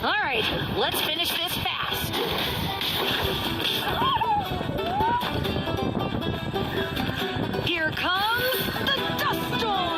All right, let's finish this fast. Here comes the dust storm!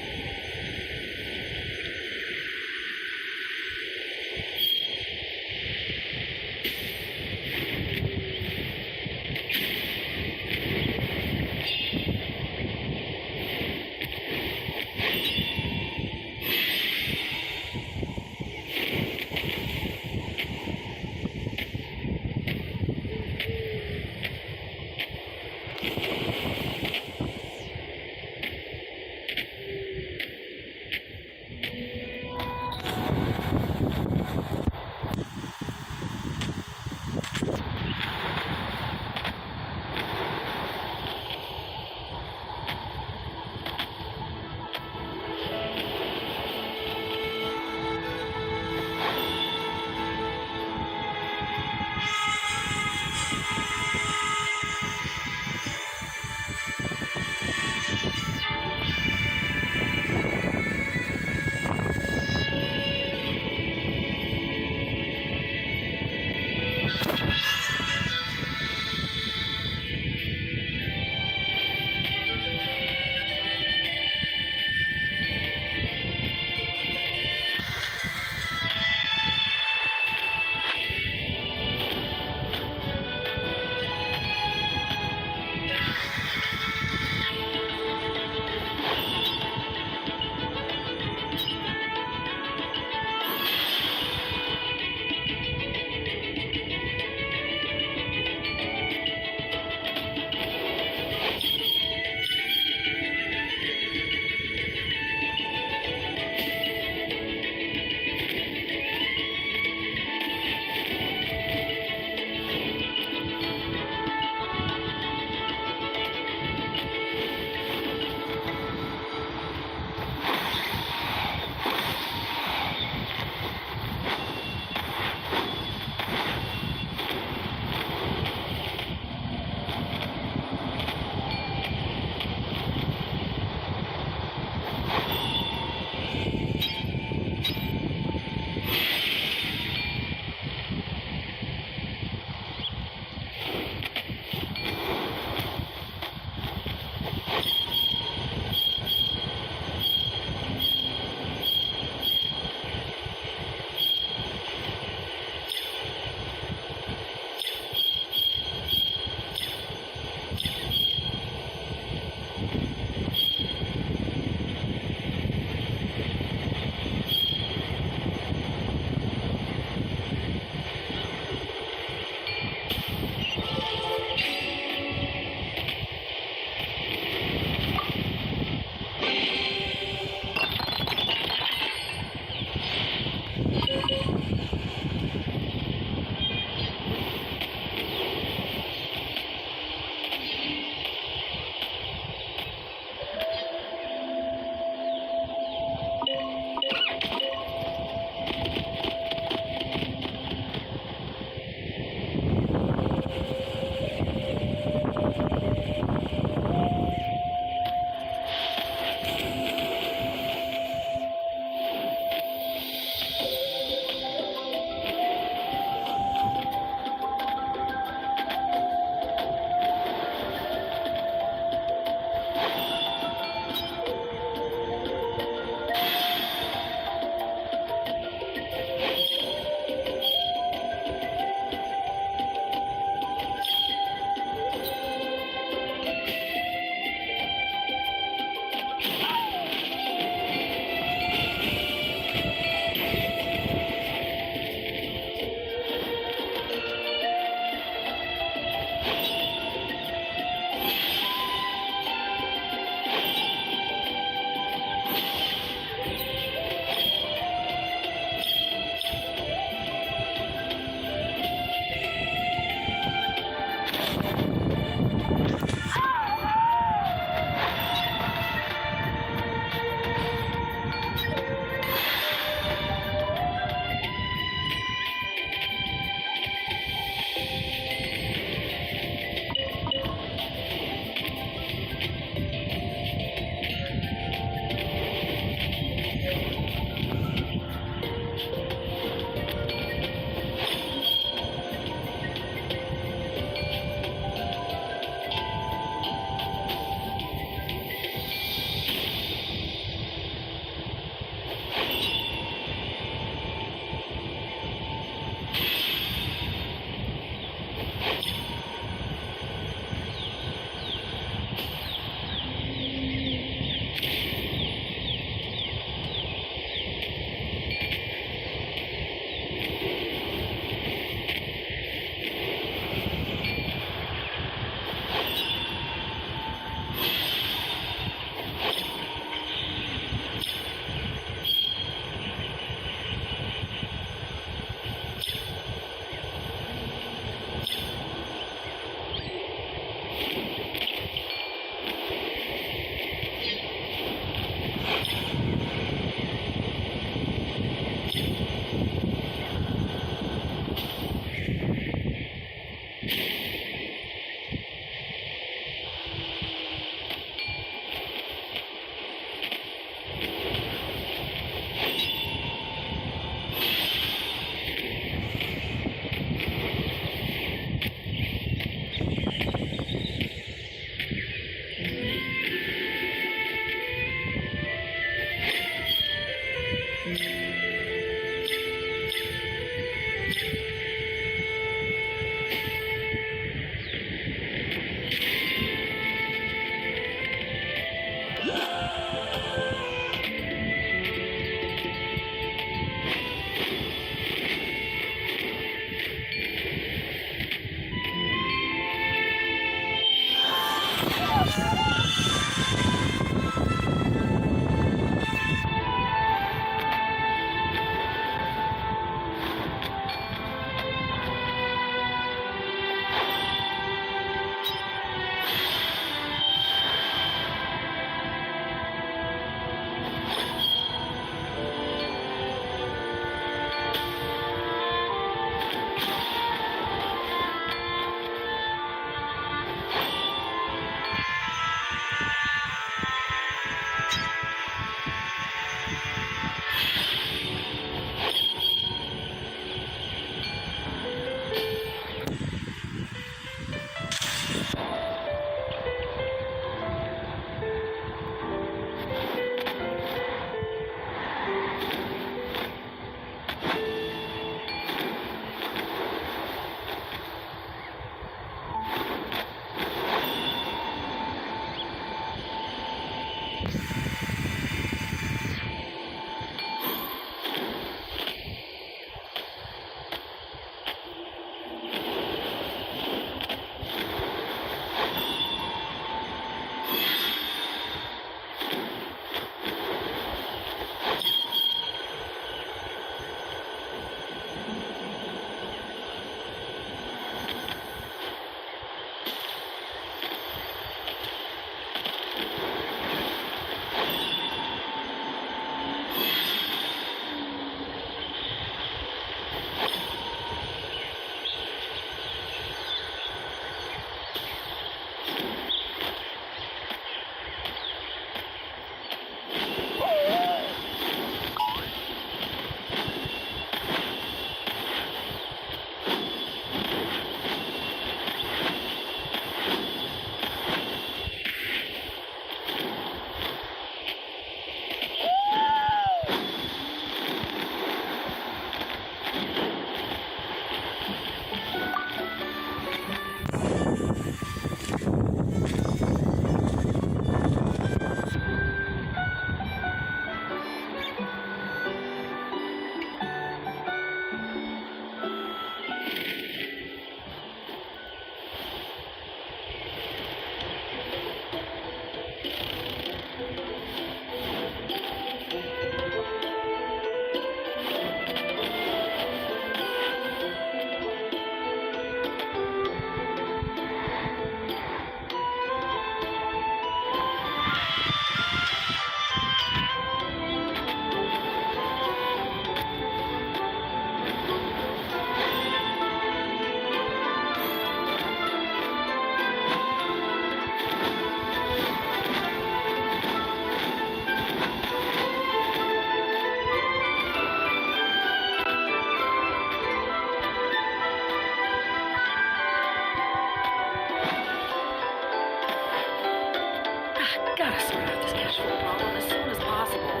cash flow problem as soon as possible.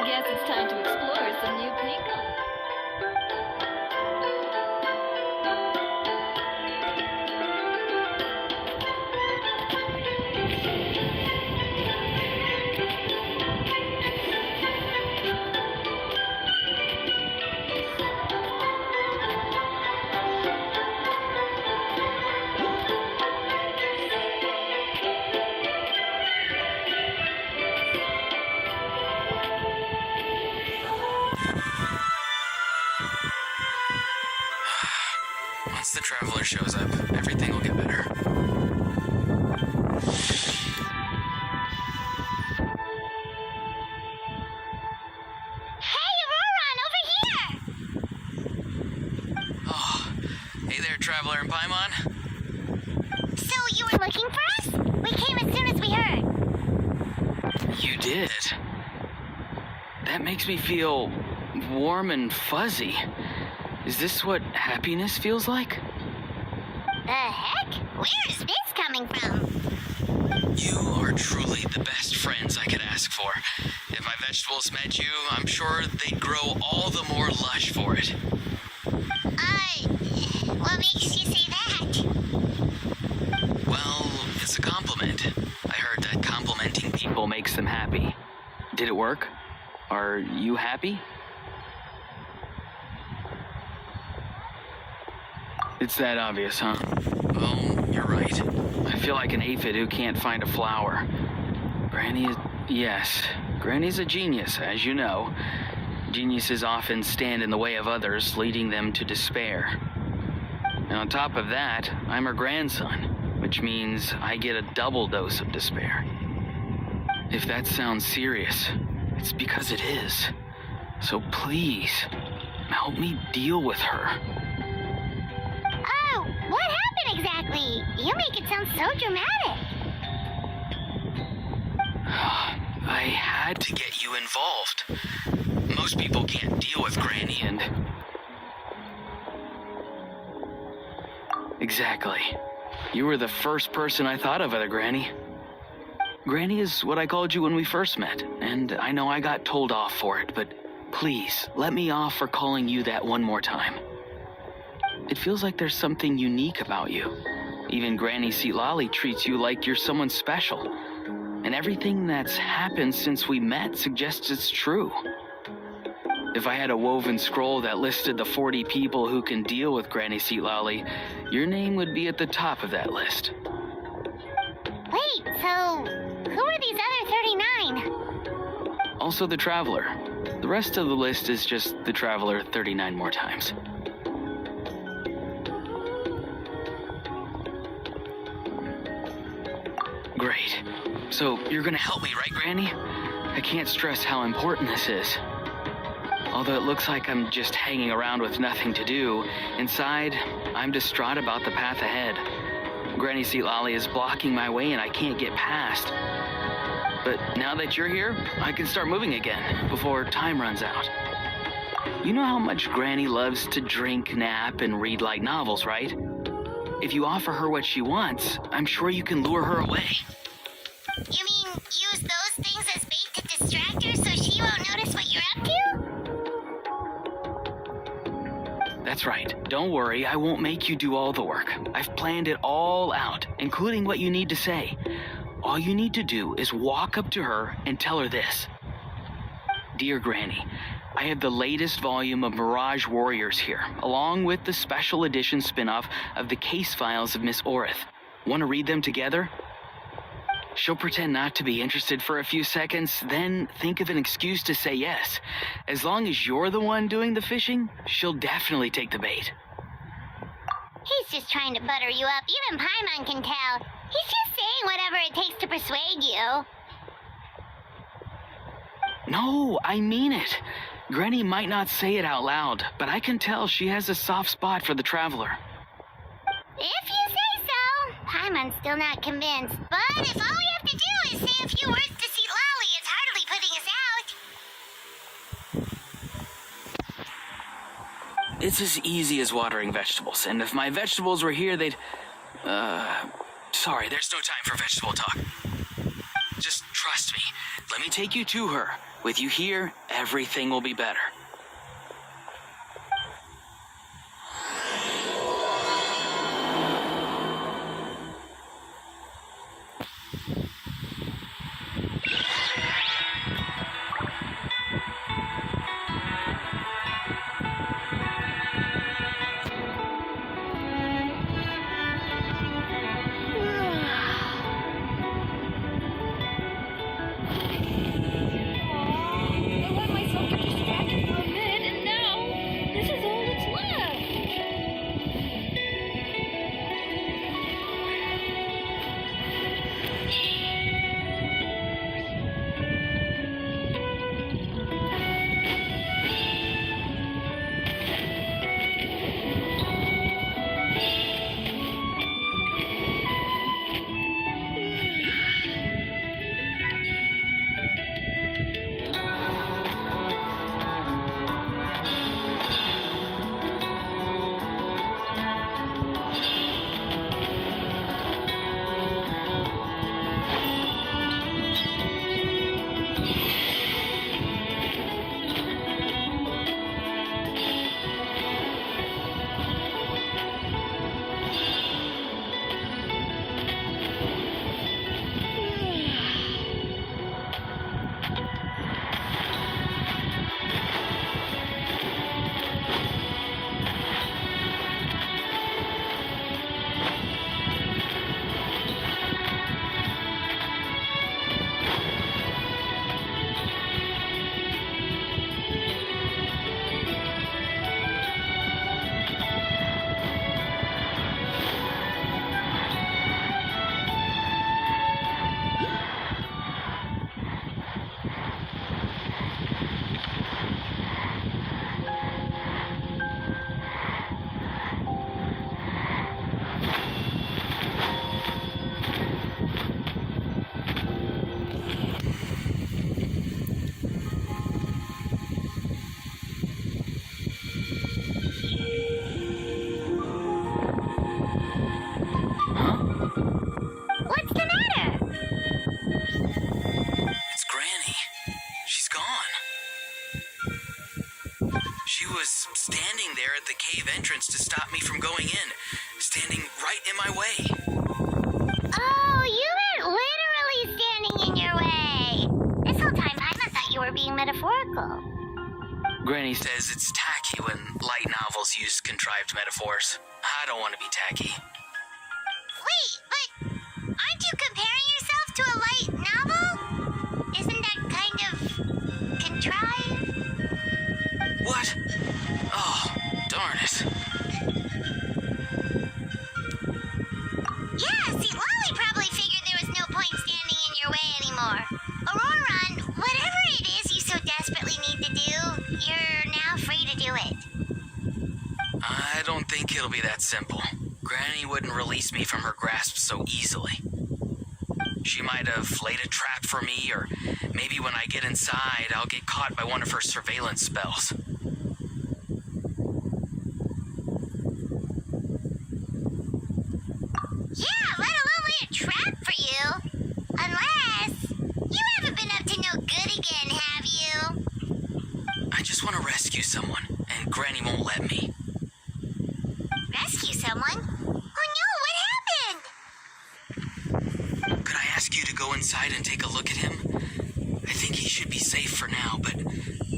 Guess it's time to explore some new pickle. Once the traveler shows up, everything will get better. Hey, Auroron, over here! Oh, hey there, traveler in Paimon. So you were looking for us? We came as soon as we heard. You did? That makes me feel warm and fuzzy. Is this what happiness feels like? The heck? Where is this coming from? You are truly the best friends I could ask for. If my vegetables met you, I'm sure they'd grow all the more lush for it. What makes you say that? Well, it's a compliment. I heard that complimenting people makes them happy. Did it work? Are you happy? It's that obvious, huh? Oh, you're right. I feel like an aphid who can't find a flower. Granny's a genius, as you know. Geniuses often stand in the way of others, leading them to despair. And on top of that, I'm her grandson, which means I get a double dose of despair. If that sounds serious, it's because it is. So please, help me deal with her. Oh, what happened exactly? You make it sound so dramatic. I had to get you involved. Most people can't deal with Granny and... Exactly. You were the first person I thought of other Granny. Granny is what I called you when we first met, and I know I got told off for it, but please, let me off for calling you that one more time. It feels like there's something unique about you. Even Granny Isekai'd treats you like you're someone special. And everything that's happened since we met suggests it's true. If I had a woven scroll that listed the 40 people who can deal with Granny Isekai'd, your name would be at the top of that list. Wait, so who are these other 39? Also the Traveler. The rest of the list is just the Traveler 39 more times. Great. So you're gonna help me, right, Granny? I can't stress how important this is. Although it looks like I'm just hanging around with nothing to do, inside, I'm distraught about the path ahead. Granny Isekai'd is blocking my way and I can't get past. But now that you're here, I can start moving again before time runs out. You know how much Granny loves to drink, nap, and read light novels, right? If you offer her what she wants, I'm sure you can lure her away. You mean use those things as bait to distract her so she won't notice what you're up to? That's right. Don't worry, I won't make you do all the work. I've planned it all out, including what you need to say. All you need to do is walk up to her and tell her this. Dear Granny, I have the latest volume of Mirage Warriors here, along with the special edition spin-off of the case files of Miss Orith. Want to read them together? She'll pretend not to be interested for a few seconds, then think of an excuse to say yes. As long as you're the one doing the fishing, she'll definitely take the bait. He's just trying to butter you up. Even Paimon can tell. He's just saying whatever it takes to persuade you. No, I mean it. Granny might not say it out loud, but I can tell she has a soft spot for the Traveler. If you say so. Paimon's still not convinced. But if all we have to do is say a few words to Isekai'd, it's hardly putting us out. It's as easy as watering vegetables, and if my vegetables were here, they'd... Sorry, there's no time for vegetable talk. Just trust me. Let me take you to her. With you here, everything will be better. I let myself get distracted for a minute, and now this is all that's left. What's the matter? It's Granny. She's gone. She was standing there at the cave entrance to stop me from going in, standing right in my way. Oh, you weren't literally standing in your way. This whole time, I thought you were being metaphorical. Granny says it's tacky when light novels use contrived metaphors. I don't want to be tacky. Wait, but aren't you comparing yourself to a light novel? Isn't that kind of contrived? What? Oh, darn it. Yeah, see, Lolly probably figured there was no point standing in your way anymore. Auroron, whatever it is you so desperately need to do, you're now free to do it. I don't think it'll be that simple. Granny wouldn't release me from her grasp so easily. She might have laid a trap for me, or maybe when I get inside, I'll get caught by one of her surveillance spells. Yeah, let alone lay a trap for you. Unless you haven't been up to no good again, have you? I just want to rescue someone, and Granny won't let me. Rescue someone? Oh no, what happened? Could I ask you to go inside and take a look at him? I think he should be safe for now, but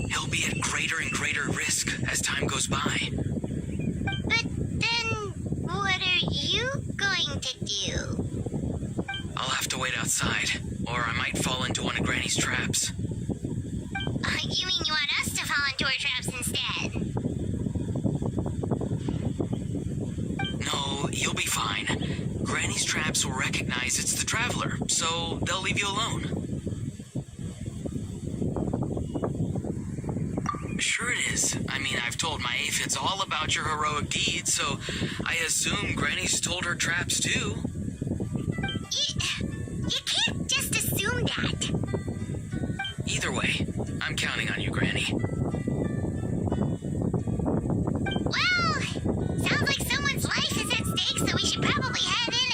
he'll be at greater and greater risk as time goes by. But then, what are you going to do? I'll have to wait outside, or I might fall into one of Granny's traps. You mean you want us to fall into her traps instead? No, you'll be fine. Granny's traps will recognize it's the Traveler, so they'll leave you alone. Sure it is. I mean, I've told my aphids all about your heroic deeds, so I assume Granny's told her traps too. You can't just assume that. Either way, I'm counting on you, Granny. Well, sounds like someone's life is at stake, so we should probably head in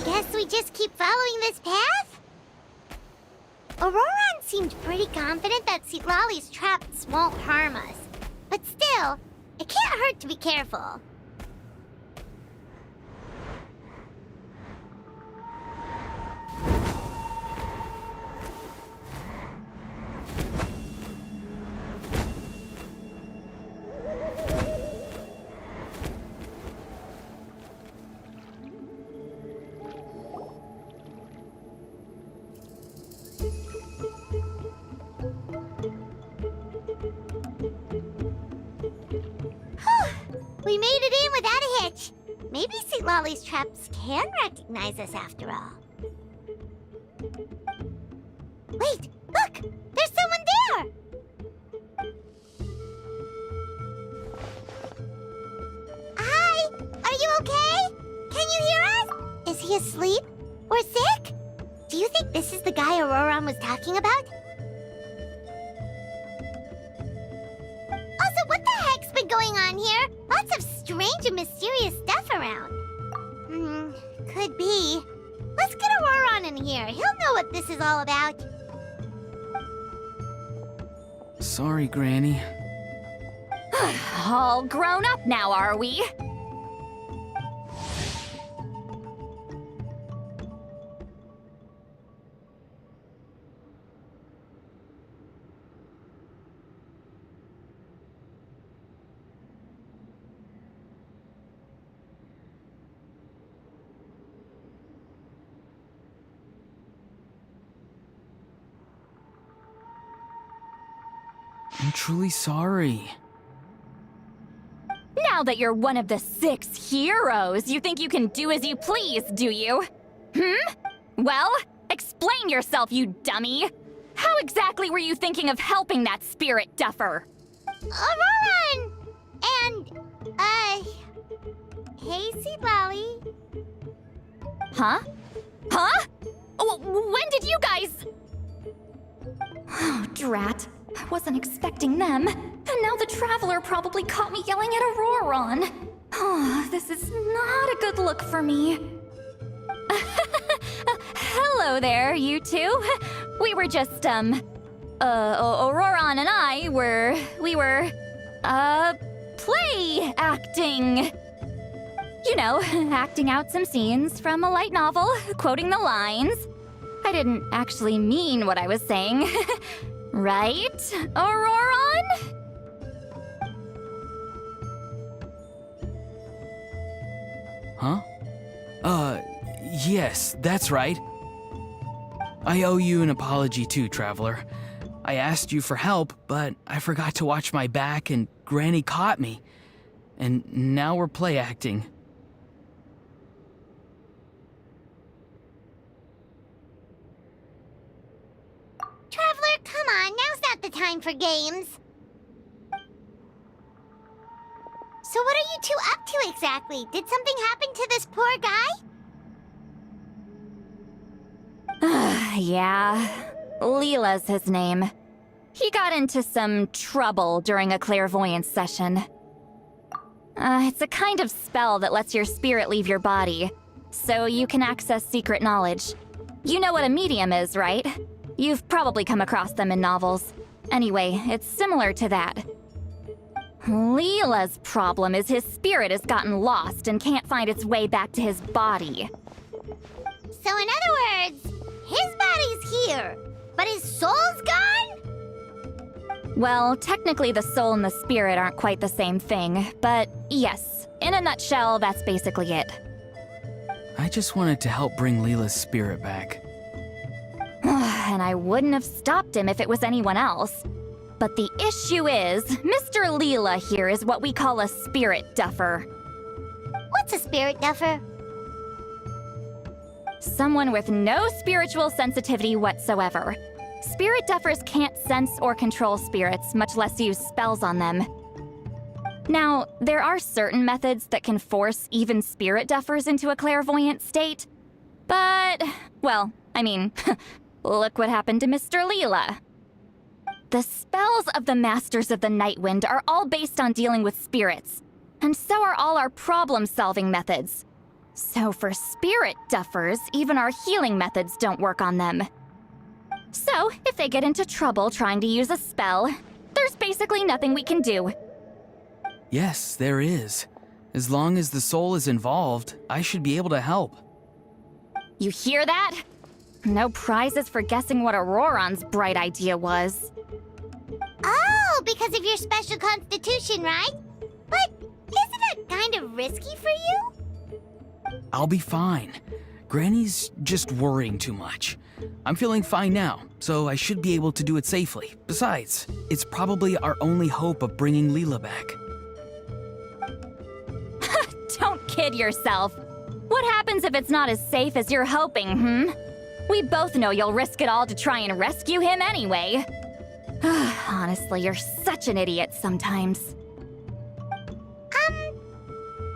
Guess we just keep following this path? Auroran seemed pretty confident that Citlali's traps won't harm us. But still, it can't hurt to be careful. We made it in without a hitch. Maybe Citlali's traps can recognize us after all. Wait, look! There's someone there! Hi! Are you okay? Can you hear us? Is he asleep? Or sick? Do you think this is the guy Auroran was talking about? Also, what the heck's been going on here? Lots of strange and mysterious stuff around. Could be. Let's get Auroran in here. He'll know what this is all about. Sorry, Granny. All grown up now, are we? I'm truly sorry. Now that you're one of the 6 heroes, you think you can do as you please, do you? Well, explain yourself, you dummy! How exactly were you thinking of helping that spirit duffer? Auroran! And, hey, Citlali. Huh? Huh? When did you guys... Oh, drat. I wasn't expecting them. And now the Traveler probably caught me yelling at Auroran. Oh, this is not a good look for me. Hello there, you two. We were just, Auroran and I we were, play acting. You know, acting out some scenes from a light novel, quoting the lines. I didn't actually mean what I was saying. Right, Auroran? Huh? Yes, that's right. I owe you an apology too, Traveler. I asked you for help, but I forgot to watch my back and Granny caught me. And now we're play acting. Traveler, come on, now's not the time for games. So what are you two up to exactly? Did something happen to this poor guy? Yeah, Leela's his name. he got into some trouble during a clairvoyance session. It's a kind of spell that lets your spirit leave your body, so you can access secret knowledge. You know what a medium is, right? You've probably come across them in novels. Anyway, it's similar to that. Leela's problem is his spirit has gotten lost and can't find its way back to his body. So in other words, his body's here, but his soul's gone? Well, technically the soul and the spirit aren't quite the same thing, but yes, in a nutshell, that's basically it. I just wanted to help bring Leela's spirit back. And I wouldn't have stopped him if it was anyone else. But the issue is, Mr. Leela here is what we call a spirit duffer. What's a spirit duffer? Someone with no spiritual sensitivity whatsoever. Spirit duffers can't sense or control spirits, much less use spells on them. Now, there are certain methods that can force even spirit duffers into a clairvoyant state. But, well, I mean, look what happened to Mr. Leela. The spells of the Masters of the Nightwind are all based on dealing with spirits, and so are all our problem-solving methods. So for spirit duffers, even our healing methods don't work on them. So, if they get into trouble trying to use a spell, there's basically nothing we can do. Yes, there is. As long as the soul is involved, I should be able to help. You hear that? No prizes for guessing what Auroron's bright idea was. Oh, because of your special constitution, right? But isn't it kind of risky for you? I'll be fine. Granny's just worrying too much. I'm feeling fine now, so I should be able to do it safely. Besides, it's probably our only hope of bringing Leela back. Don't kid yourself. What happens if it's not as safe as you're hoping, We both know you'll risk it all to try and rescue him anyway. Honestly, you're such an idiot sometimes.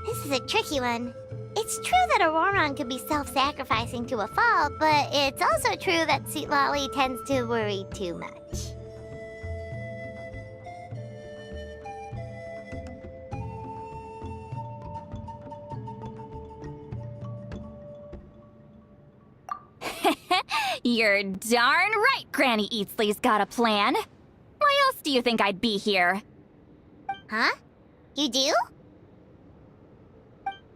This is a tricky one. It's true that Auroron could be self-sacrificing to a fault, but it's also true that Sweet Lolly tends to worry too much. You're darn right Granny Eatsley's got a plan. Why else do you think I'd be here? Huh? You do?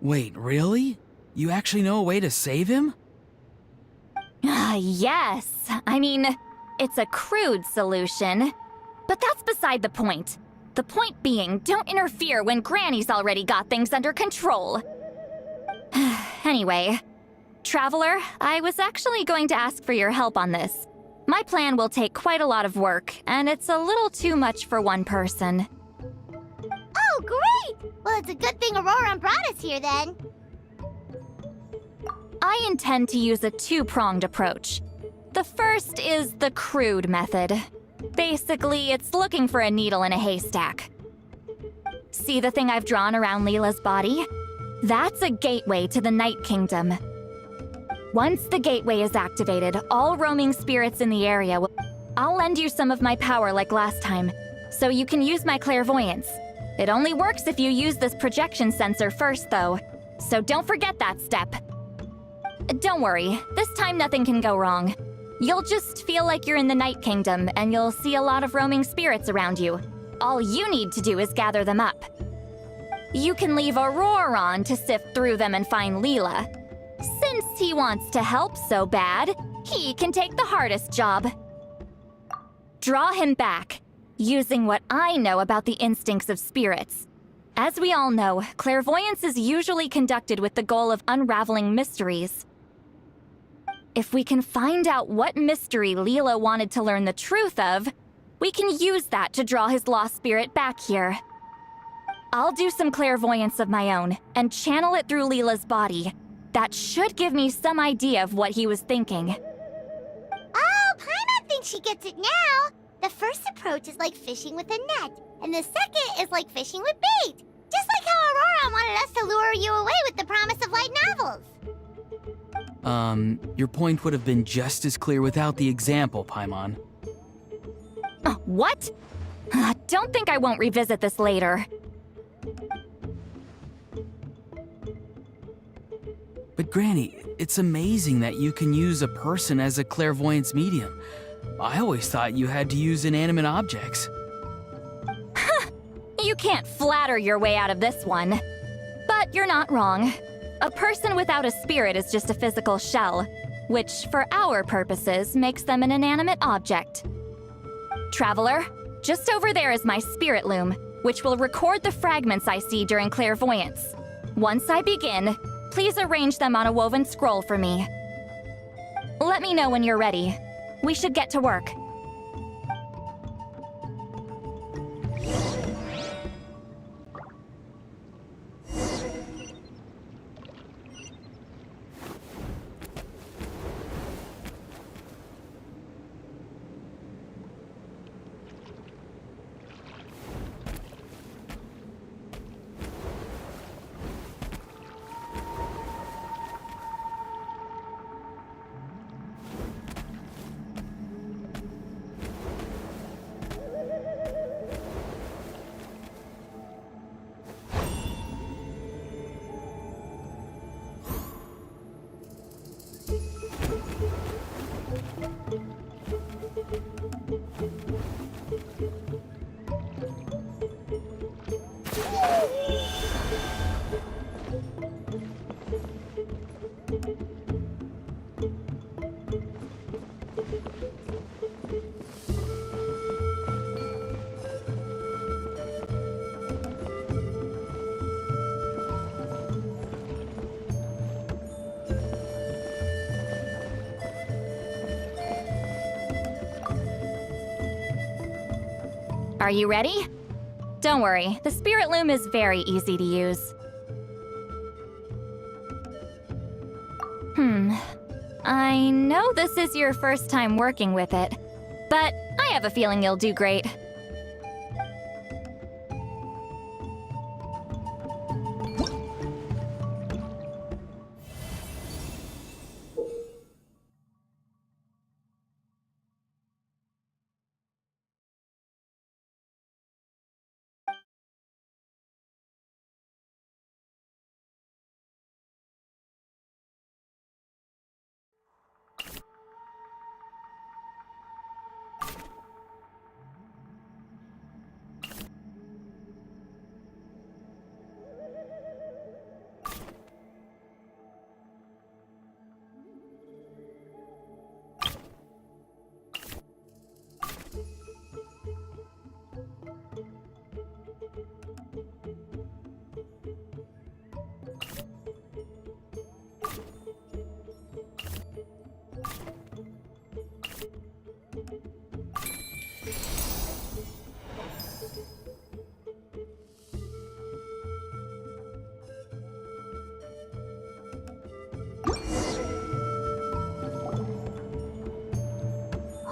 Wait, really? You actually know a way to save him? Yes. I mean, it's a crude solution. But that's beside the point. The point being, don't interfere when Granny's already got things under control. Anyway, Traveler, I was actually going to ask for your help on this. My plan will take quite a lot of work, and it's a little too much for one person. Oh, great! Well, it's a good thing Auroron brought us here, then. I intend to use a two-pronged approach. The first is the crude method. Basically, it's looking for a needle in a haystack. See the thing I've drawn around Leela's body? That's a gateway to the Night Kingdom. Once the gateway is activated, all roaming spirits in the area will... I'll lend you some of my power like last time, so you can use my clairvoyance. It only works if you use this projection sensor first, though, so don't forget that step. Don't worry, this time nothing can go wrong. You'll just feel like you're in the Night Kingdom, and you'll see a lot of roaming spirits around you. All you need to do is gather them up. You can leave Auroron to sift through them and find Leela. Since he wants to help so bad, he can take the hardest job. Draw him back, using what I know about the instincts of spirits. As we all know, clairvoyance is usually conducted with the goal of unraveling mysteries. If we can find out what mystery Leela wanted to learn the truth of, we can use that to draw his lost spirit back here. I'll do some clairvoyance of my own and channel it through Leela's body. That should give me some idea of what he was thinking. Oh, Paimon thinks she gets it now! The first approach is like fishing with a net, and the second is like fishing with bait. Just like how Auroron wanted us to lure you away with the promise of light novels. Your point would have been just as clear without the example, Paimon. What? Don't think I won't revisit this later. But Granny, it's amazing that you can use a person as a clairvoyance medium. I always thought you had to use inanimate objects. You can't flatter your way out of this one. But you're not wrong. A person without a spirit is just a physical shell, which, for our purposes, makes them an inanimate object. Traveler, just over there is my spirit loom, which will record the fragments I see during clairvoyance. Once I begin, please arrange them on a woven scroll for me. Let me know when you're ready. We should get to work. Are you ready? Don't worry, the spirit loom is very easy to use. I know this is your first time working with it, but I have a feeling you'll do great.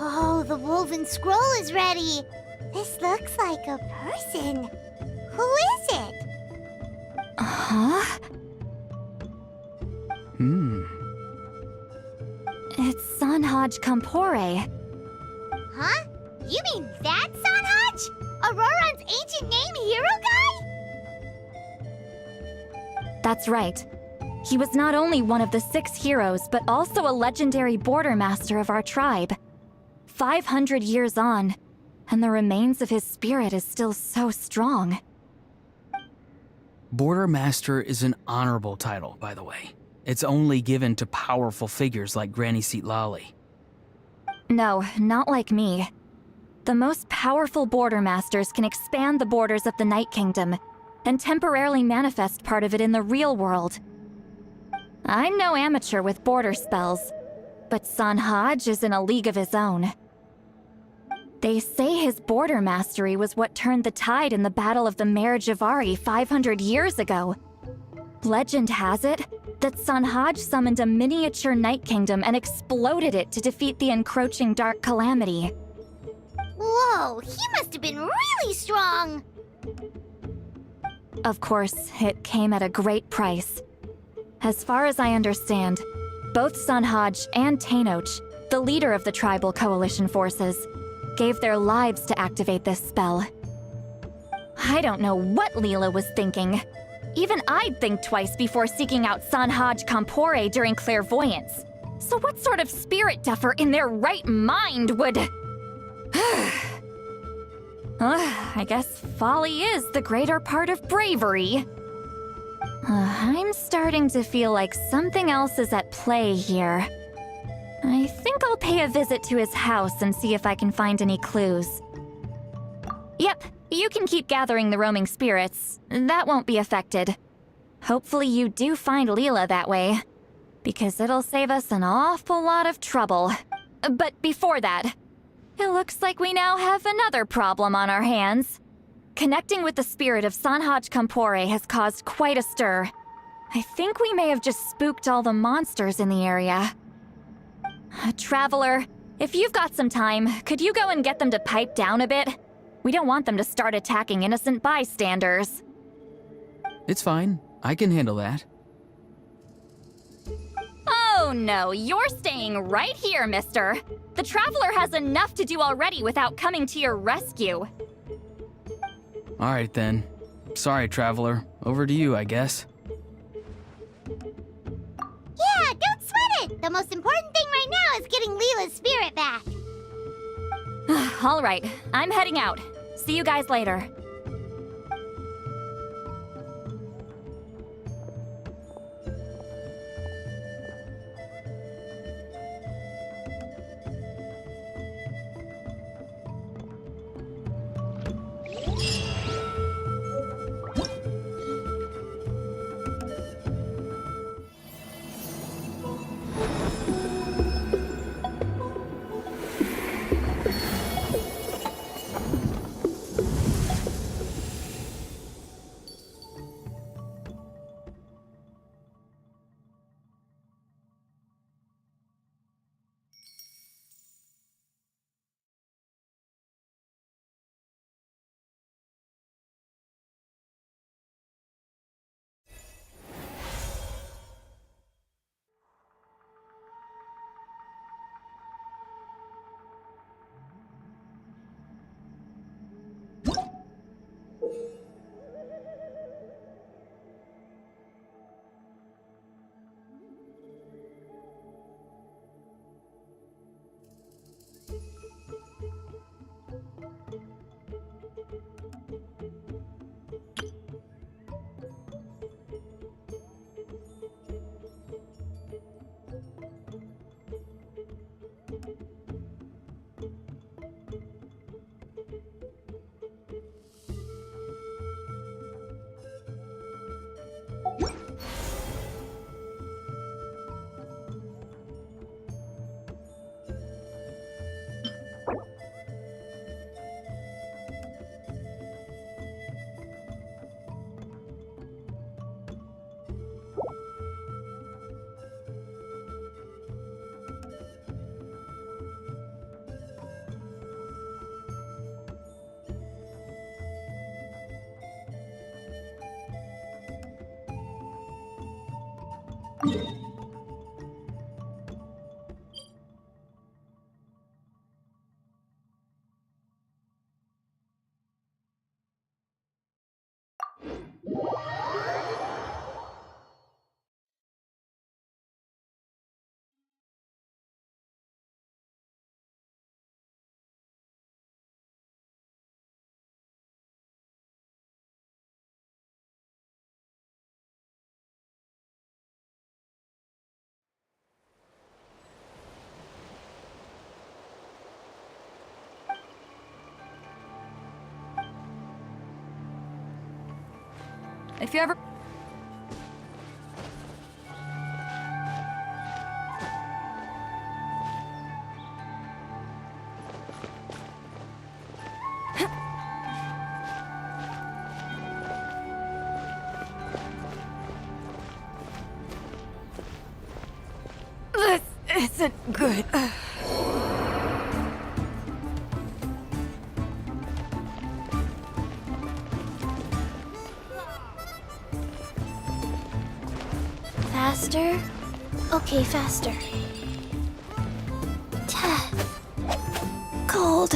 Oh, the woven scroll is ready. This looks like a person. Who is it? Huh? It's Sanhaj Kampore. Huh? You mean that Sanhaj? Auroran's ancient name hero guy? That's right. He was not only one of the 6 heroes, but also a legendary border master of our tribe. 500 years on, and the remains of his spirit is still so strong. Border Master is an honorable title, by the way. It's only given to powerful figures like Granny Seatlali. No, not like me. The most powerful border masters can expand the borders of the Night Kingdom and temporarily manifest part of it in the real world. I'm no amateur with border spells, but Sanhaj is in a league of his own. They say his border mastery was what turned the tide in the Battle of the Mare Javari 500 years ago. Legend has it that Sanhaj summoned a miniature Night Kingdom and exploded it to defeat the encroaching Dark Calamity. Whoa, he must have been really strong! Of course, it came at a great price. As far as I understand, both Sanhaj and Tainoch, the leader of the tribal coalition forces, gave their lives to activate this spell. I don't know what Leela was thinking. Even I'd think twice before seeking out Sanhaj Kampore during clairvoyance. So what sort of spirit duffer in their right mind would... I guess folly is the greater part of bravery. I'm starting to feel like something else is at play here. I think I'll pay a visit to his house and see if I can find any clues. Yep, you can keep gathering the roaming spirits. That won't be affected. Hopefully you do find Leela that way, because it'll save us an awful lot of trouble. But before that, it looks like we now have another problem on our hands. Connecting with the spirit of Sanhaj Kampore has caused quite a stir. I think we may have just spooked all the monsters in the area. Traveler, if you've got some time, could you go and get them to pipe down a bit? We don't want them to start attacking innocent bystanders. It's fine. I can handle that. Oh no, you're staying right here, mister. The Traveler has enough to do already without coming to your rescue. Alright then. Sorry, Traveler. Over to you, I guess. Yeah, don't sweat it! The most important thing right now is getting Leela's spirit back. All right, I'm heading out. See you guys later. If you ever... This isn't good. Faster? Okay, faster. Cold.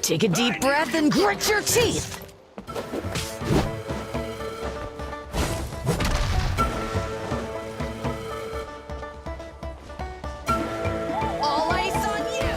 Take a deep breath and grit your teeth. All ice on you.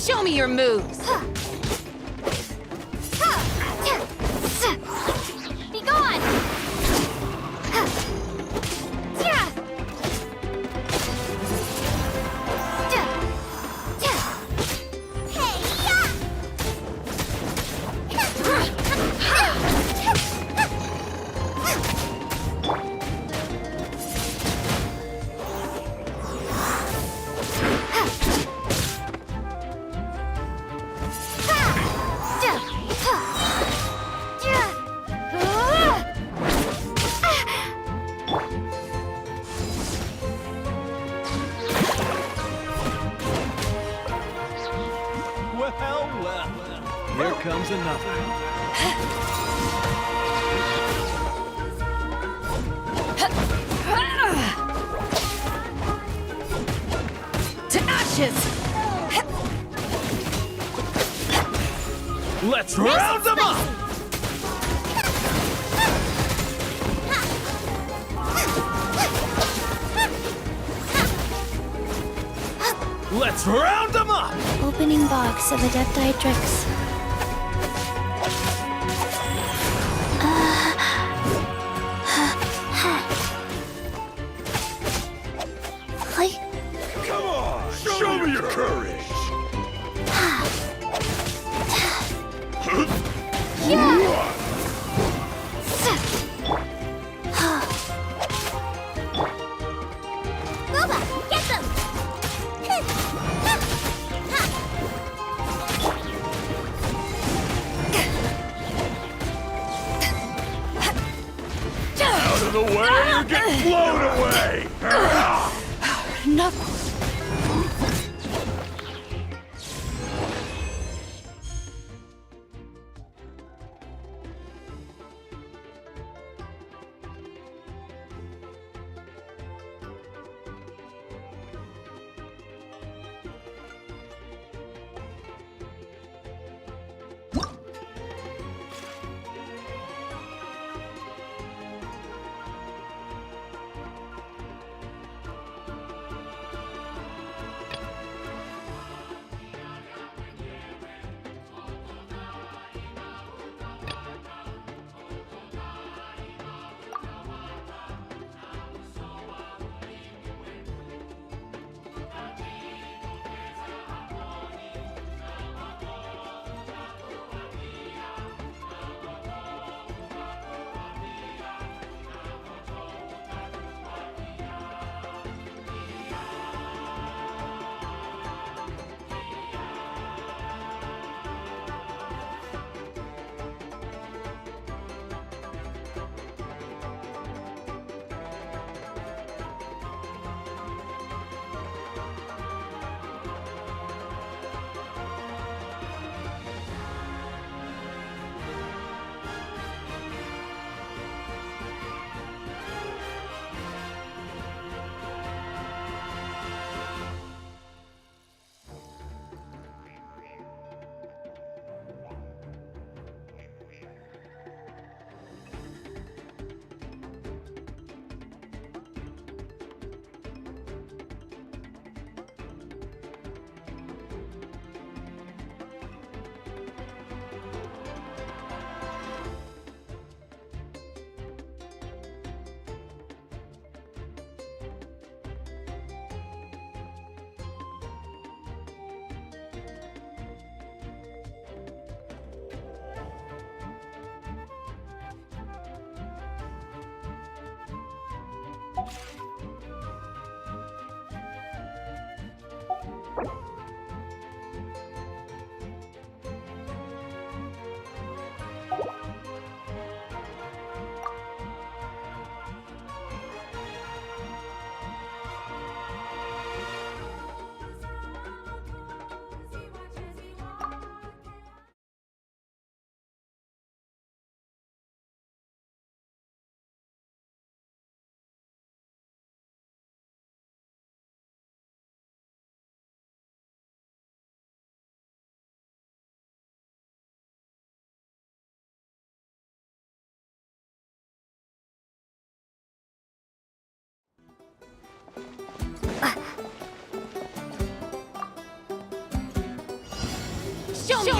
Show me your moves! Be gone! Well, here comes another. To ashes! Let's round them up! Let's round them up! Opening box of Adepti Tricks. Come on! Show me your courage! Boba, get them! Out of the way, you get blown away! Enough!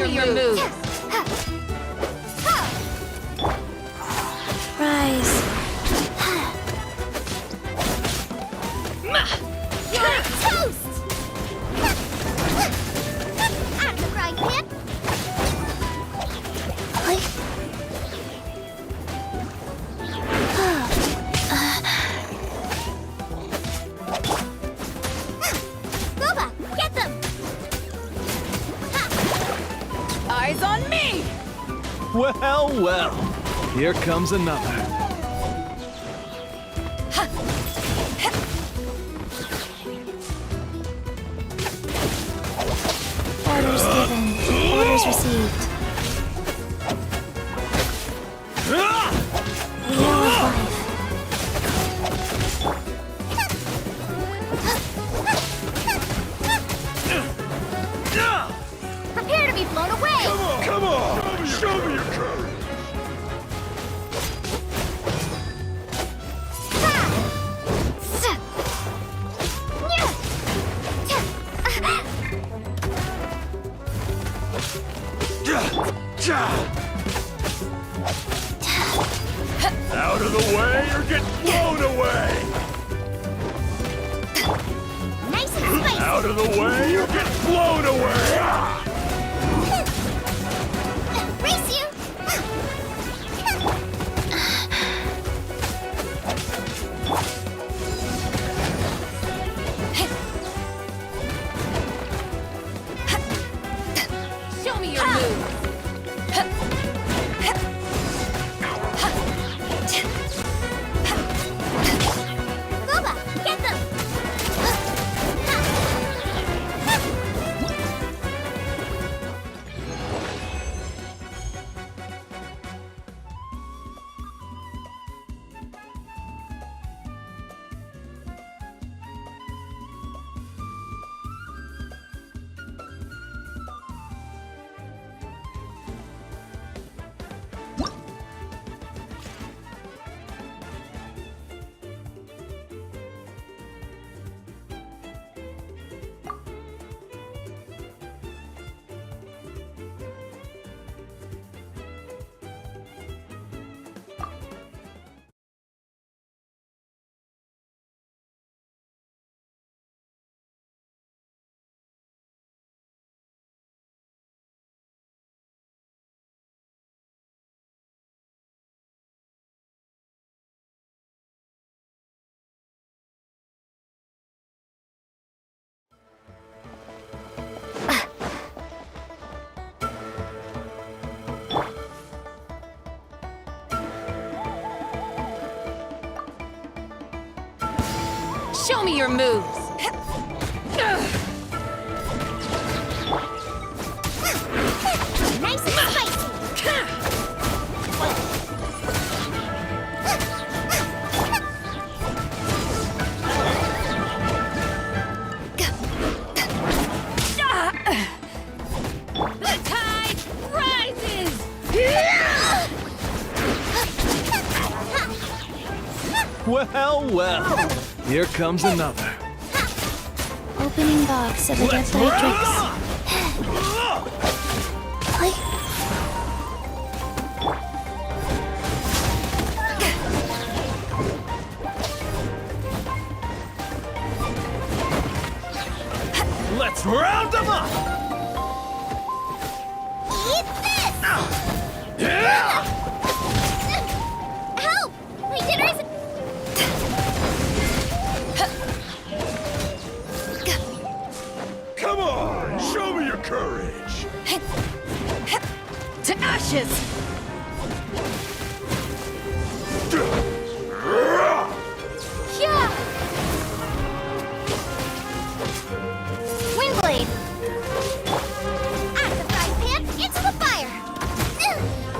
me your moves. Rise. You're toast! Out of the frying pan. Boba, get them! Eyes on me! Well, well. Here comes another. Orders given. Orders received. Wheel of life. Prepare to be blown away! Come on! Show me your courage! Out of the way or get blown away! Nice and spicy! Out of the way or get blown away! Race you! Show me your moves. Boba, get them! Show me your moves. Nice and spicy! The tide rises. Well, well. Here comes another. Opening box of Adepti Drix. Let's round them up! Eat this! Yeah! Help! My dinner is... Come on! Show me your courage! To ashes. Yeah! Windblade! Out of the frying pan, into the fire!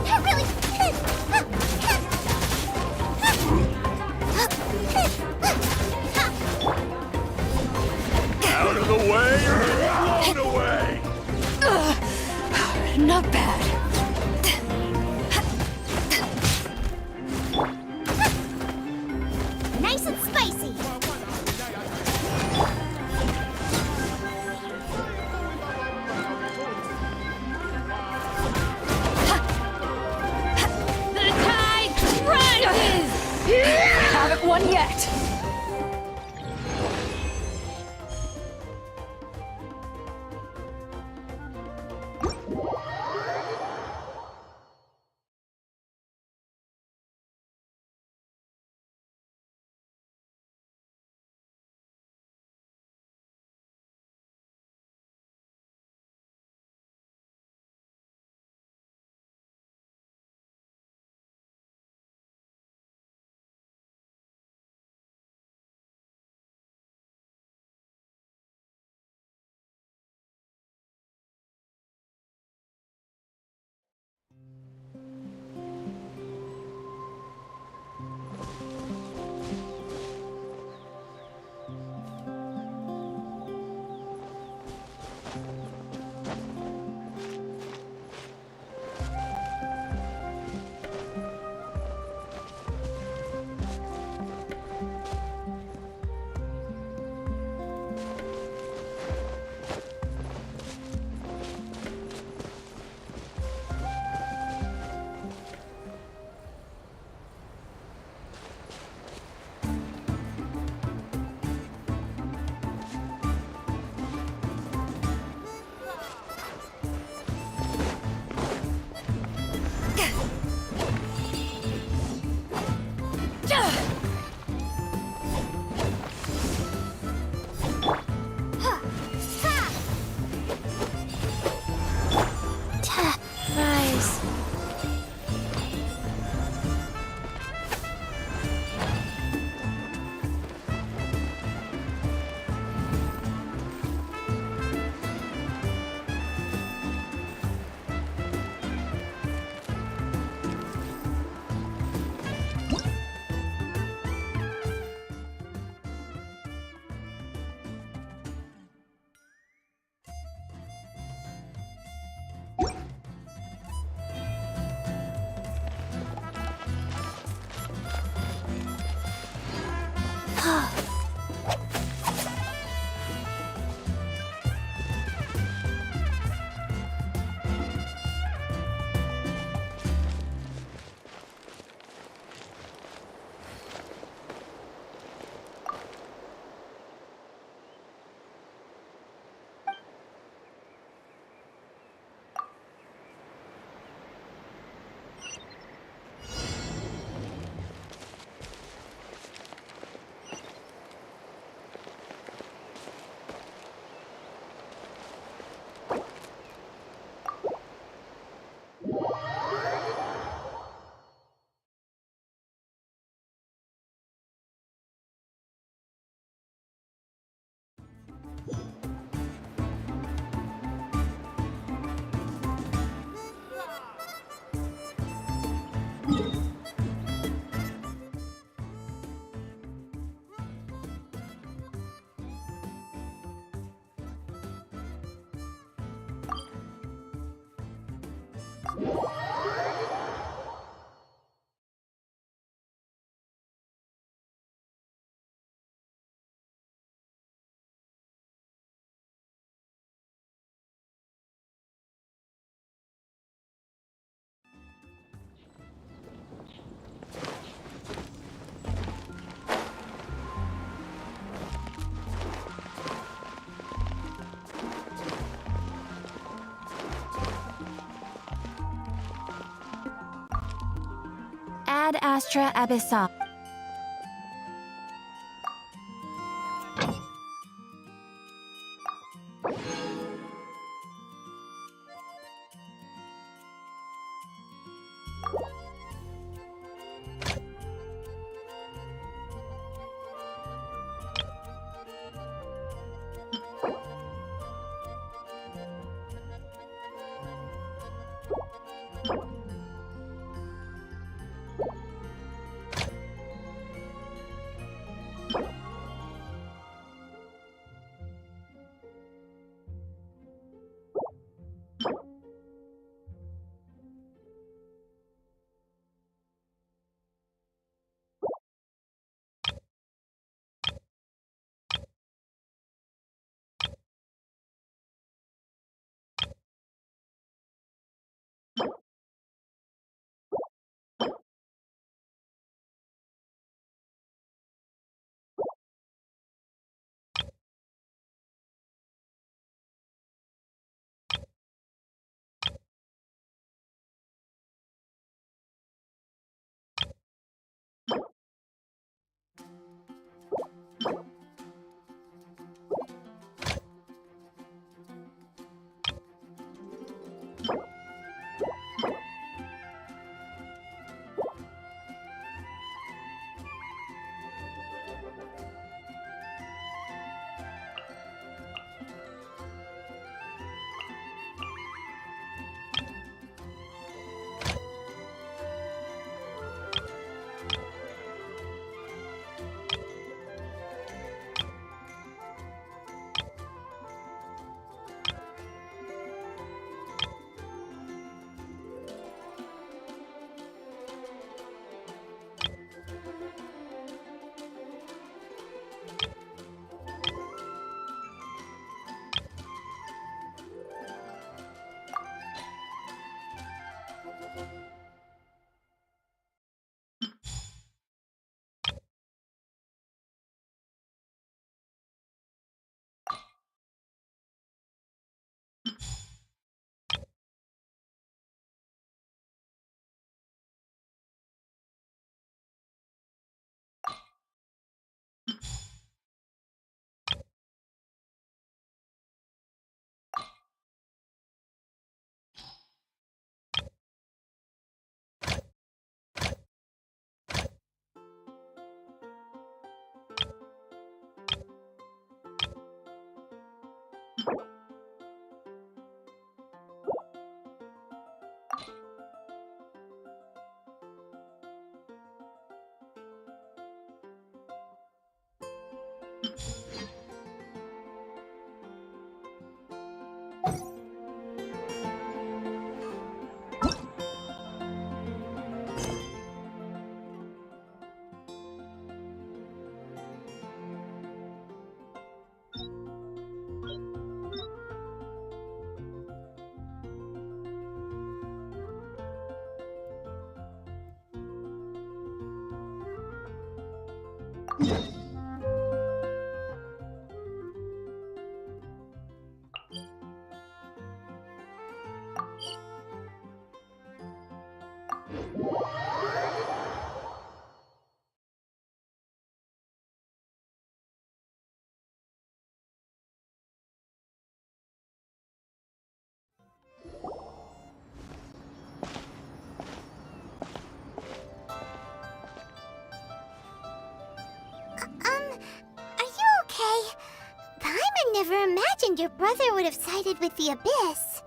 That really... Out of the way or get blown away! Not bad. one yet! Rise. Ad Astra Abyssal. Are you okay? Paimon never imagined your brother would have sided with the Abyss.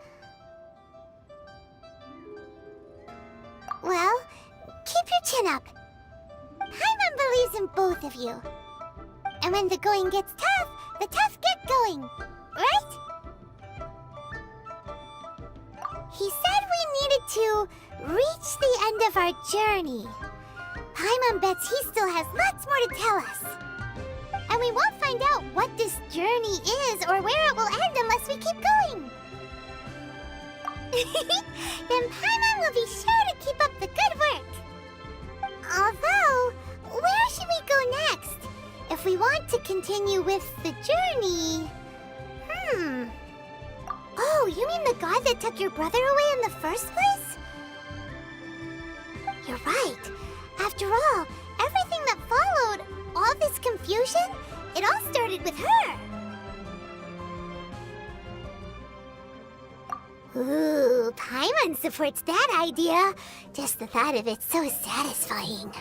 Well, keep your chin up. Paimon believes in both of you. And when the going gets tough, the tough get going, right? He said we needed to reach the end of our journey. Paimon bets he still has lots more to tell us. And we won't find out what this journey is or where it will end unless we keep going. Then Paimon will be sure to keep up the good work. Although, where should we go next? If we want to continue with the journey... Oh, you mean the god that took your brother away in the first place? You're right. After all, everything that followed, all this confusion, it all started with her. Ooh, Paimon supports that idea. Just the thought of it's so satisfying.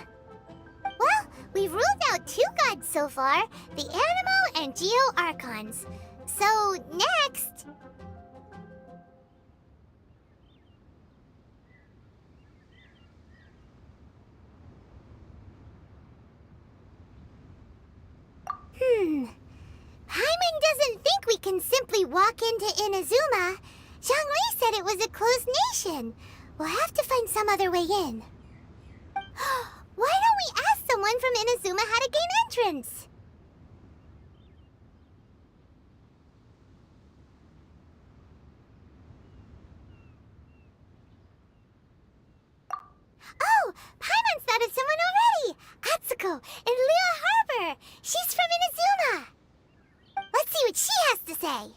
Well, we've ruled out 2 gods so far, the Animal and Geo Archons. So, next... Paimon doesn't think we can simply walk into Inazuma. Zhongli said it was a closed nation. We'll have to find some other way in. Why don't we ask someone from Inazuma how to gain entrance? Oh, Paimon's thought of someone already! Atsuko, in Liyue Harbor! She's from Inazuma! Let's see what she has to say!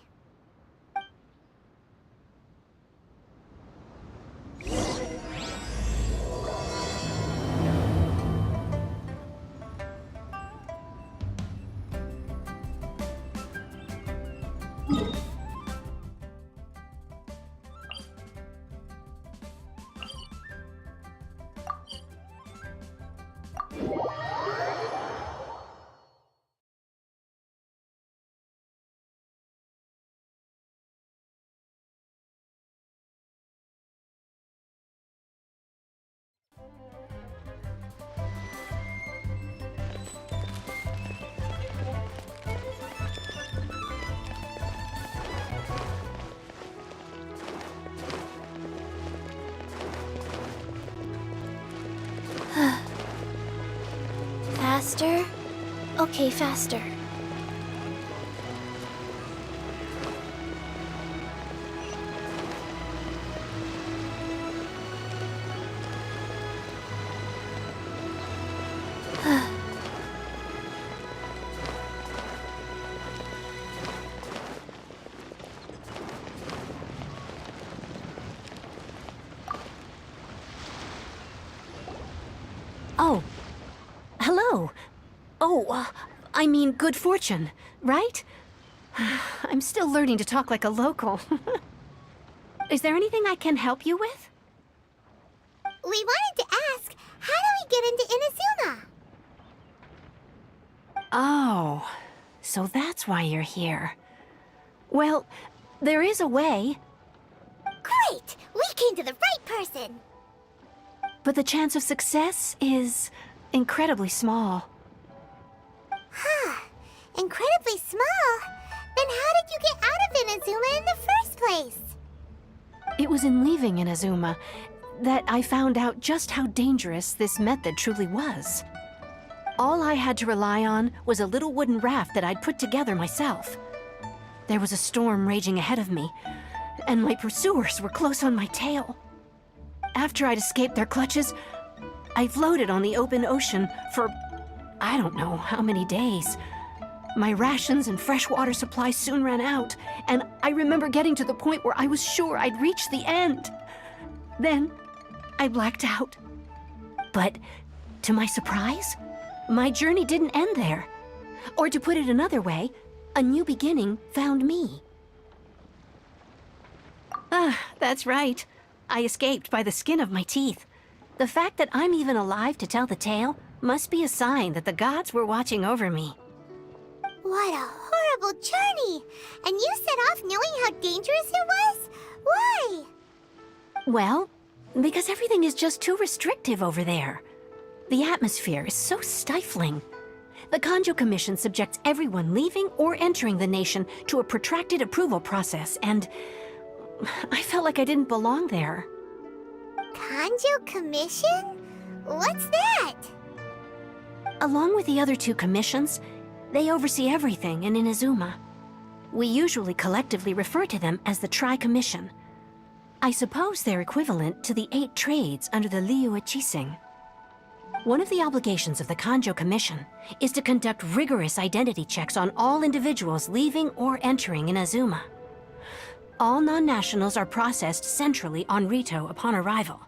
Faster? Okay, faster. Oh. Hello. Oh, I mean good fortune, right? I'm still learning to talk like a local. Is there anything I can help you with? We wanted to ask, how do we get into Inazuma? Oh, so that's why you're here. Well, there is a way. Great! We came to the right person. But the chance of success is incredibly small. Huh. Incredibly small? Then how did you get out of Inazuma in the first place? It was in leaving Inazuma that I found out just how dangerous this method truly was. All I had to rely on was a little wooden raft that I'd put together myself. There was a storm raging ahead of me, and my pursuers were close on my tail. After I'd escaped their clutches, I floated on the open ocean for I don't know how many days. My rations and fresh water supply soon ran out, and I remember getting to the point where I was sure I'd reached the end. Then, I blacked out. But, to my surprise, my journey didn't end there. Or to put it another way, a new beginning found me. Ah, that's right. I escaped by the skin of my teeth. The fact that I'm even alive to tell the tale must be a sign that the gods were watching over me. What a horrible journey! And you set off knowing how dangerous it was? Why? Well, because everything is just too restrictive over there. The atmosphere is so stifling. The Kanjo Commission subjects everyone leaving or entering the nation to a protracted approval process, and I felt like I didn't belong there. Kanjo Commission? What's that? Along with the other two commissions, they oversee everything in Inazuma. We usually collectively refer to them as the Tri-Commission. I suppose they're equivalent to the 8 trades under the Liyue Qixing. One of the obligations of the Kanjo Commission is to conduct rigorous identity checks on all individuals leaving or entering Inazuma. All non-nationals are processed centrally on Rito upon arrival.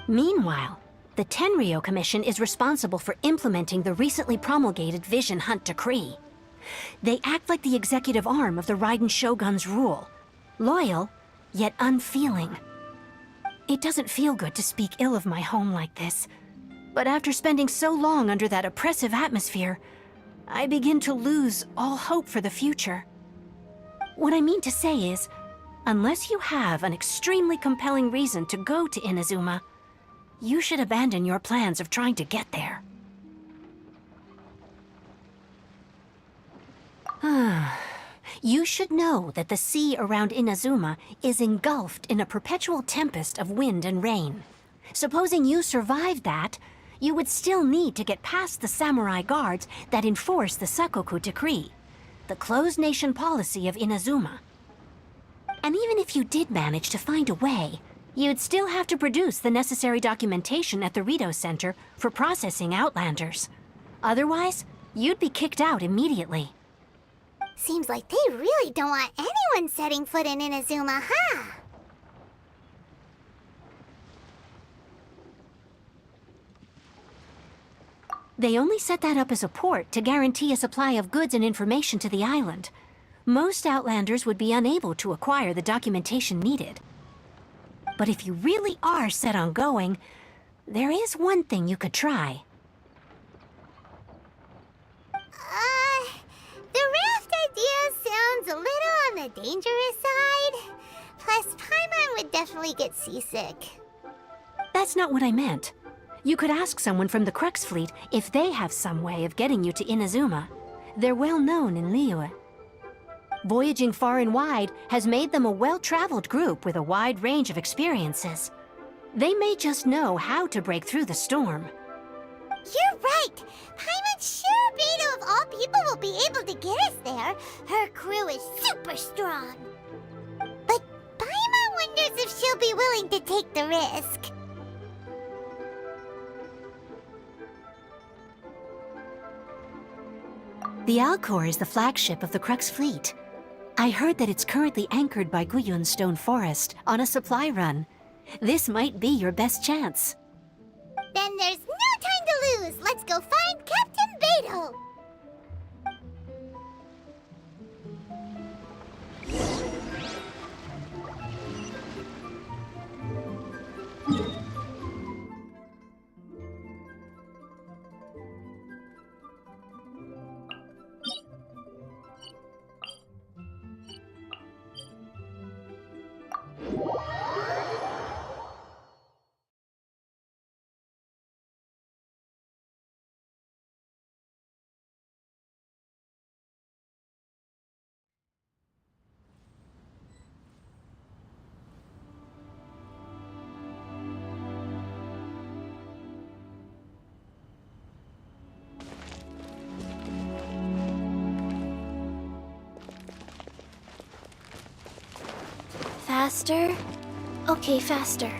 Meanwhile, the Tenryo Commission is responsible for implementing the recently promulgated Vision Hunt Decree. They act like the executive arm of the Raiden Shogun's rule, loyal, yet unfeeling. It doesn't feel good to speak ill of my home like this, but after spending so long under that oppressive atmosphere, I begin to lose all hope for the future. What I mean to say is, unless you have an extremely compelling reason to go to Inazuma, you should abandon your plans of trying to get there. You should know that the sea around Inazuma is engulfed in a perpetual tempest of wind and rain. Supposing you survived that, you would still need to get past the samurai guards that enforce the Sakoku Decree, the closed nation policy of Inazuma. And even if you did manage to find a way, you'd still have to produce the necessary documentation at the Rito Center for processing Outlanders. Otherwise, you'd be kicked out immediately. Seems like they really don't want anyone setting foot in Inazuma, huh? They only set that up as a port to guarantee a supply of goods and information to the island. Most Outlanders would be unable to acquire the documentation needed. But if you really are set on going, there is one thing you could try. The raft idea sounds a little on the dangerous side. Plus, Paimon would definitely get seasick. That's not what I meant. You could ask someone from the Crux Fleet if they have some way of getting you to Inazuma. They're well known in Liyue. Voyaging far and wide has made them a well-traveled group with a wide range of experiences. They may just know how to break through the storm. You're right! Paimon's sure Beto of all people will be able to get us there. Her crew is super strong. But Paimon wonders if she'll be willing to take the risk. The Alcor is the flagship of the Crux Fleet. I heard that it's currently anchored by Guyun's Stone Forest on a supply run. This might be your best chance. Then there's no time to lose. Let's go find Captain Beto. Faster? Okay, faster.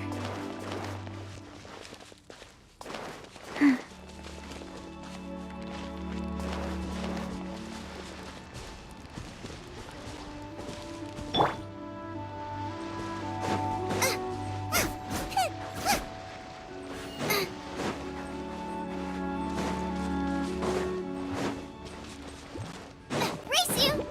Race you!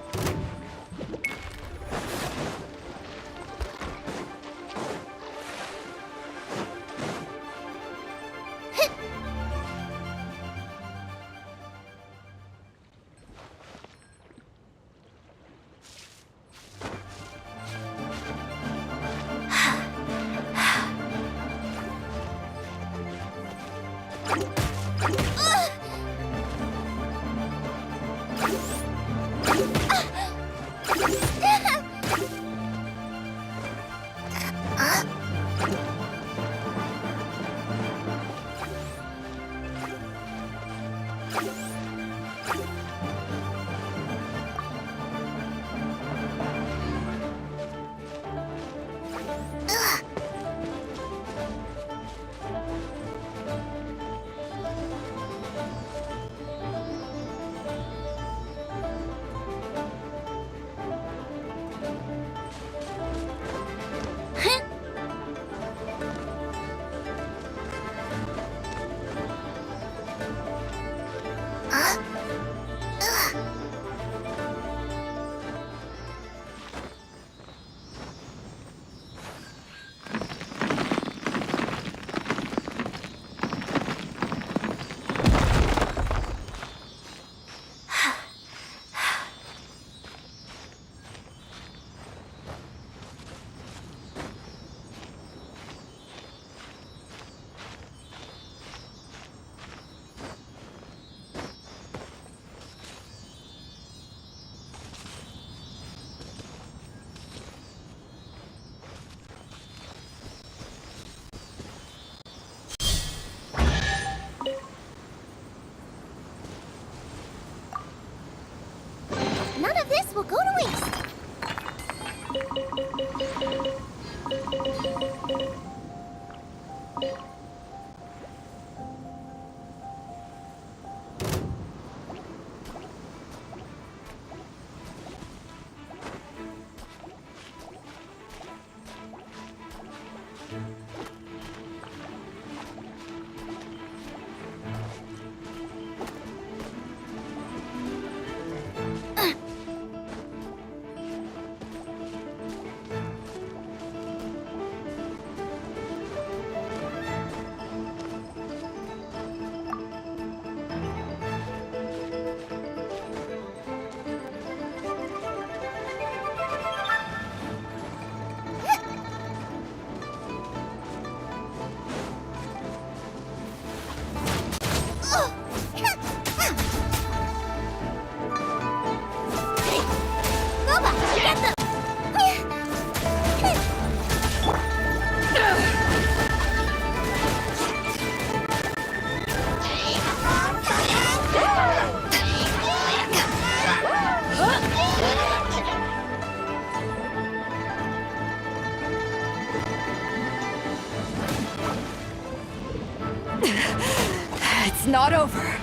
None of this will go to waste. It's not over.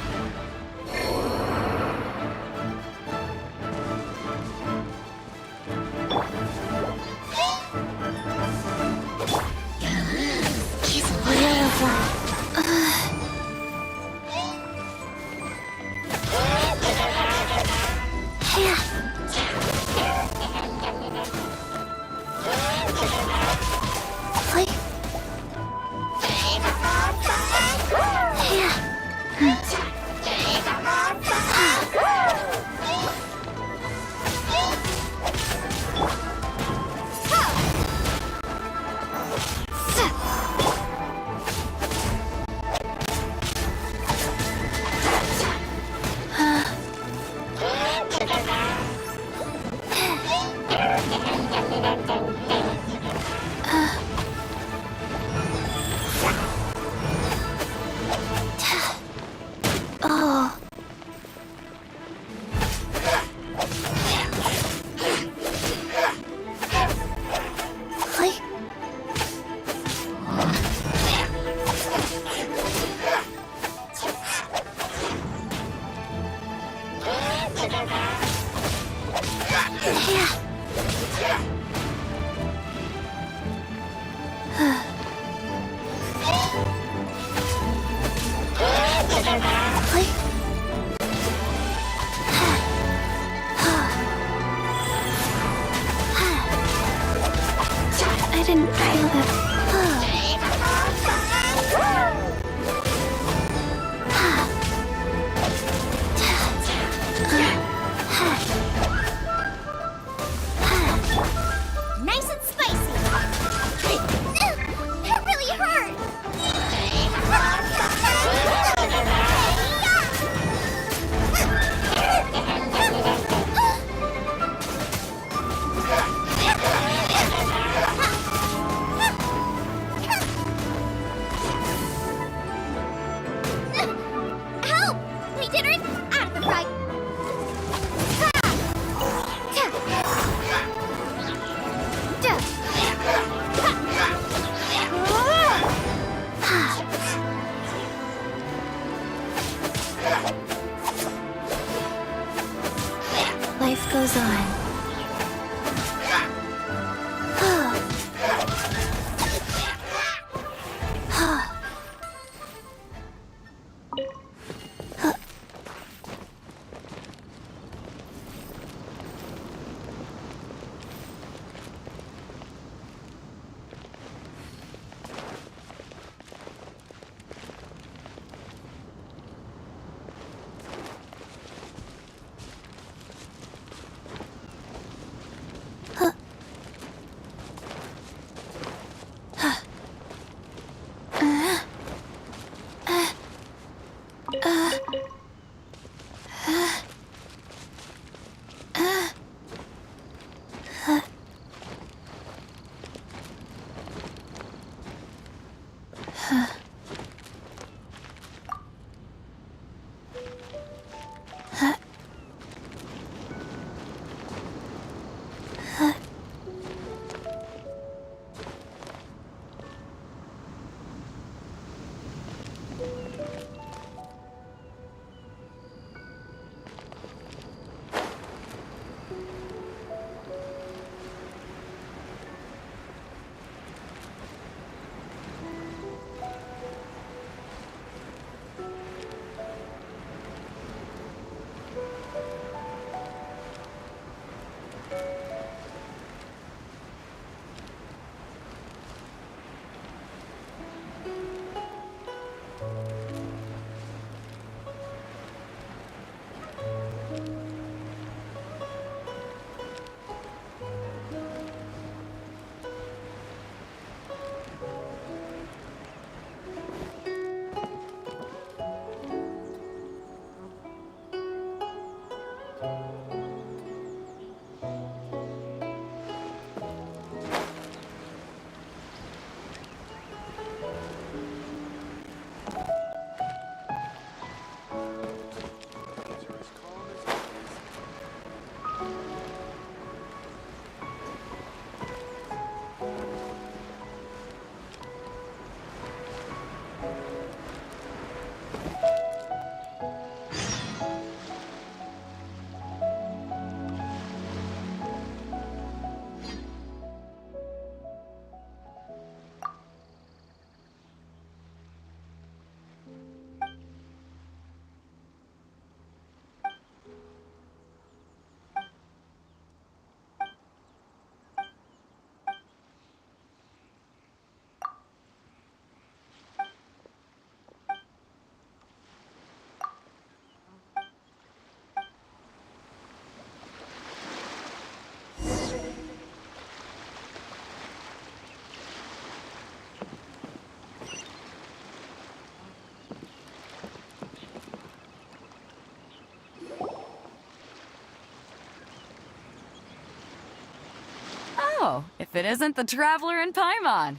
Oh, if it isn't the Traveler in Paimon.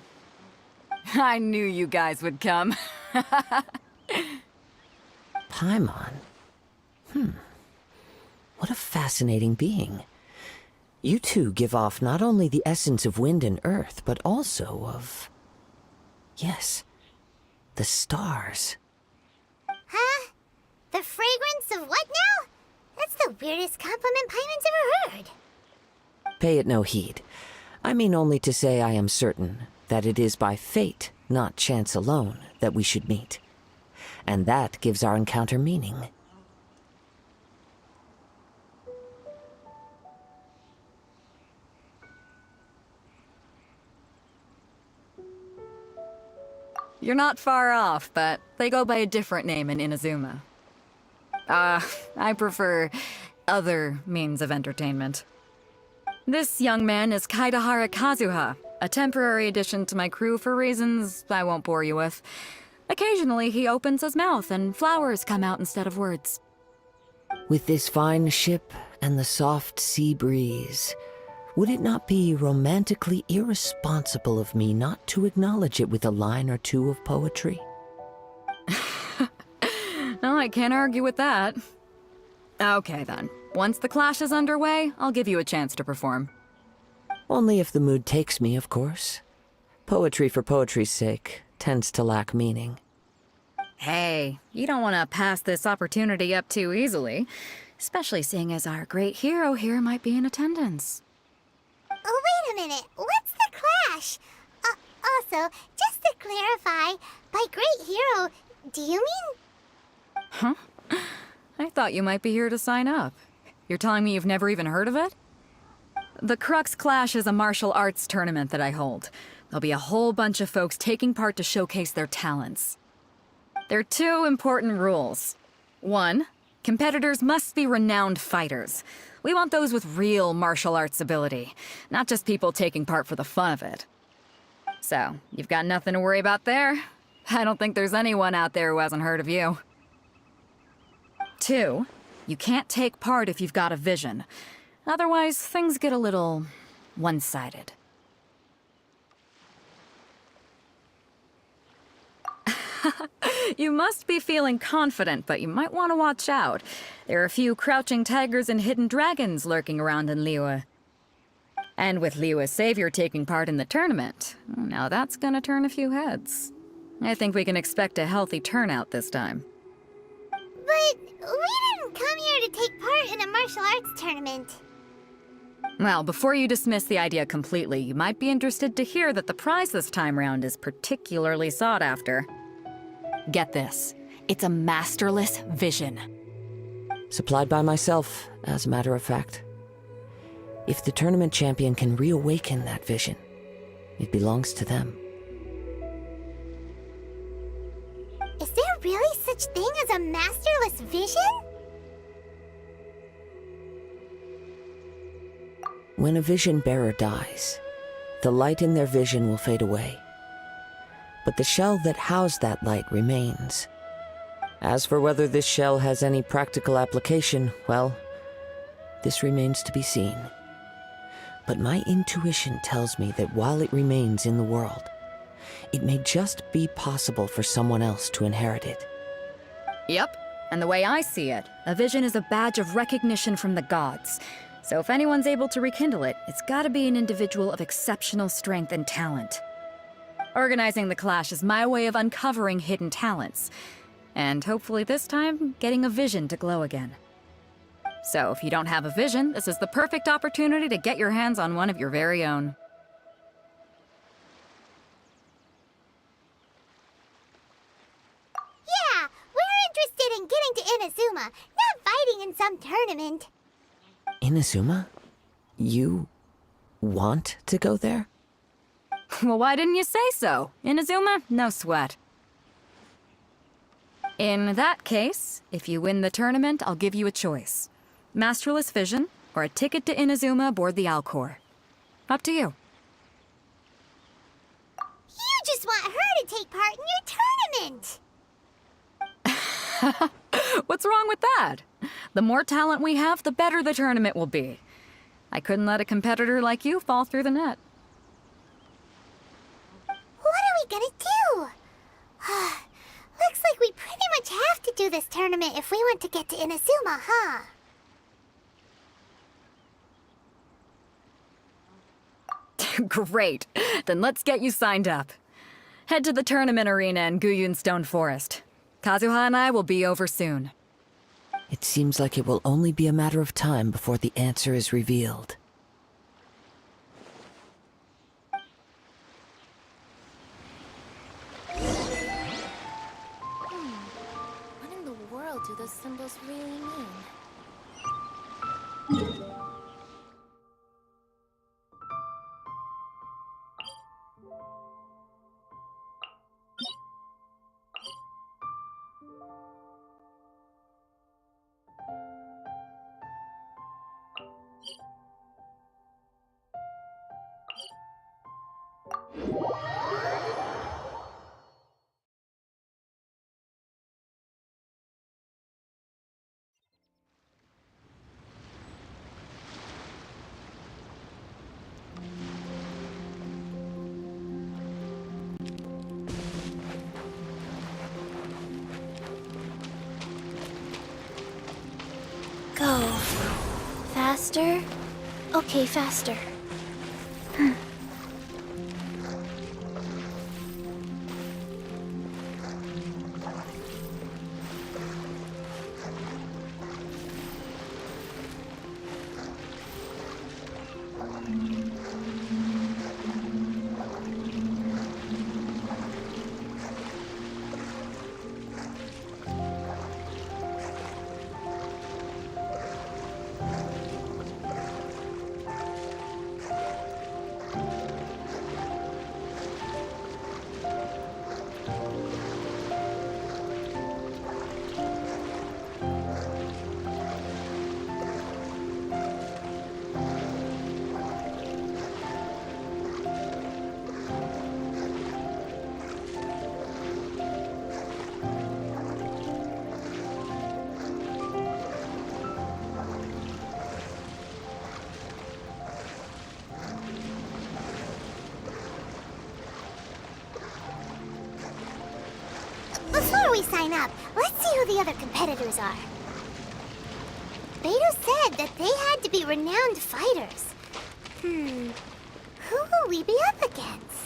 I knew you guys would come. Paimon? What a fascinating being. You two give off not only the essence of wind and earth, but also of... yes, the stars. Huh? The fragrance of what now? That's the weirdest compliment Paimon's ever heard. Pay it no heed. I mean only to say I am certain that it is by fate, not chance alone, that we should meet. And that gives our encounter meaning. You're not far off, but they go by a different name in Inazuma. I prefer other means of entertainment. This young man is Kaidahara Kazuha, a temporary addition to my crew for reasons I won't bore you with. Occasionally, he opens his mouth and flowers come out instead of words. With this fine ship and the soft sea breeze, would it not be romantically irresponsible of me not to acknowledge it with a line or two of poetry? Well, I can't argue with that. Okay then. Once the clash is underway, I'll give you a chance to perform. Only if the mood takes me, of course. Poetry for poetry's sake tends to lack meaning. Hey, you don't want to pass this opportunity up too easily, especially seeing as our great hero here might be in attendance. Oh, wait a minute. What's the clash? Also, just to clarify, by great hero, do you mean... Huh? I thought you might be here to sign up. You're telling me you've never even heard of it? The Crux Clash is a martial arts tournament that I hold. There'll be a whole bunch of folks taking part to showcase their talents. There are two important rules. 1, competitors must be renowned fighters. We want those with real martial arts ability, not just people taking part for the fun of it. So, you've got nothing to worry about there. I don't think there's anyone out there who hasn't heard of you. 2, you can't take part if you've got a vision. Otherwise, things get a little one-sided. You must be feeling confident, but you might want to watch out. There are a few crouching tigers and hidden dragons lurking around in Liyue. And with Liyue's savior taking part in the tournament, now that's gonna turn a few heads. I think we can expect a healthy turnout this time. But we didn't come here to take part in a martial arts tournament. Well, before you dismiss the idea completely, you might be interested to hear that the prize this time round is particularly sought after. Get this. It's a masterless vision. Supplied by myself, as a matter of fact. If the tournament champion can reawaken that vision, it belongs to them. Is there really such thing as a masterless vision? When a vision bearer dies, the light in their vision will fade away. But the shell that housed that light remains. As for whether this shell has any practical application, well, this remains to be seen. But my intuition tells me that while it remains in the world, it may just be possible for someone else to inherit it. Yep, and the way I see it, a vision is a badge of recognition from the gods. So if anyone's able to rekindle it, it's gotta be an individual of exceptional strength and talent. Organizing the clash is my way of uncovering hidden talents. And hopefully this time, getting a vision to glow again. So if you don't have a vision, this is the perfect opportunity to get your hands on one of your very own. Yeah, we're interested in getting to Inazuma, not fighting in some tournament. Inazuma? You want to go there? Well, why didn't you say so? Inazuma, no sweat. In that case, if you win the tournament, I'll give you a choice. Masterless Vision, or a ticket to Inazuma aboard the Alcor. Up to you. You just want her to take part in your tournament! What's wrong with that? The more talent we have, the better the tournament will be. I couldn't let a competitor like you fall through the net. What are we gonna do? Looks like we pretty much have to do this tournament if we want to get to Inazuma, huh? Great. Then let's get you signed up. Head to the tournament arena in Guyun Stone Forest. Kazuha and I will be over soon. It seems like it will only be a matter of time before the answer is revealed. What in the world do those symbols really mean? Go. Faster? Okay, faster. Before we sign up, let's see who the other competitors are. Beto said that they had to be renowned fighters. Who will we be up against?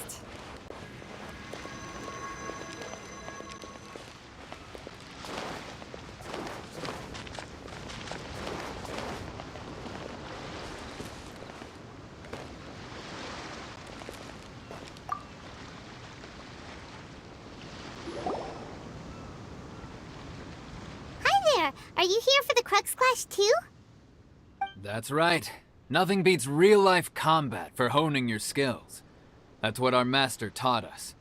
Are you here for the Crux Clash too? That's right. Nothing beats real-life combat for honing your skills. That's what our master taught us.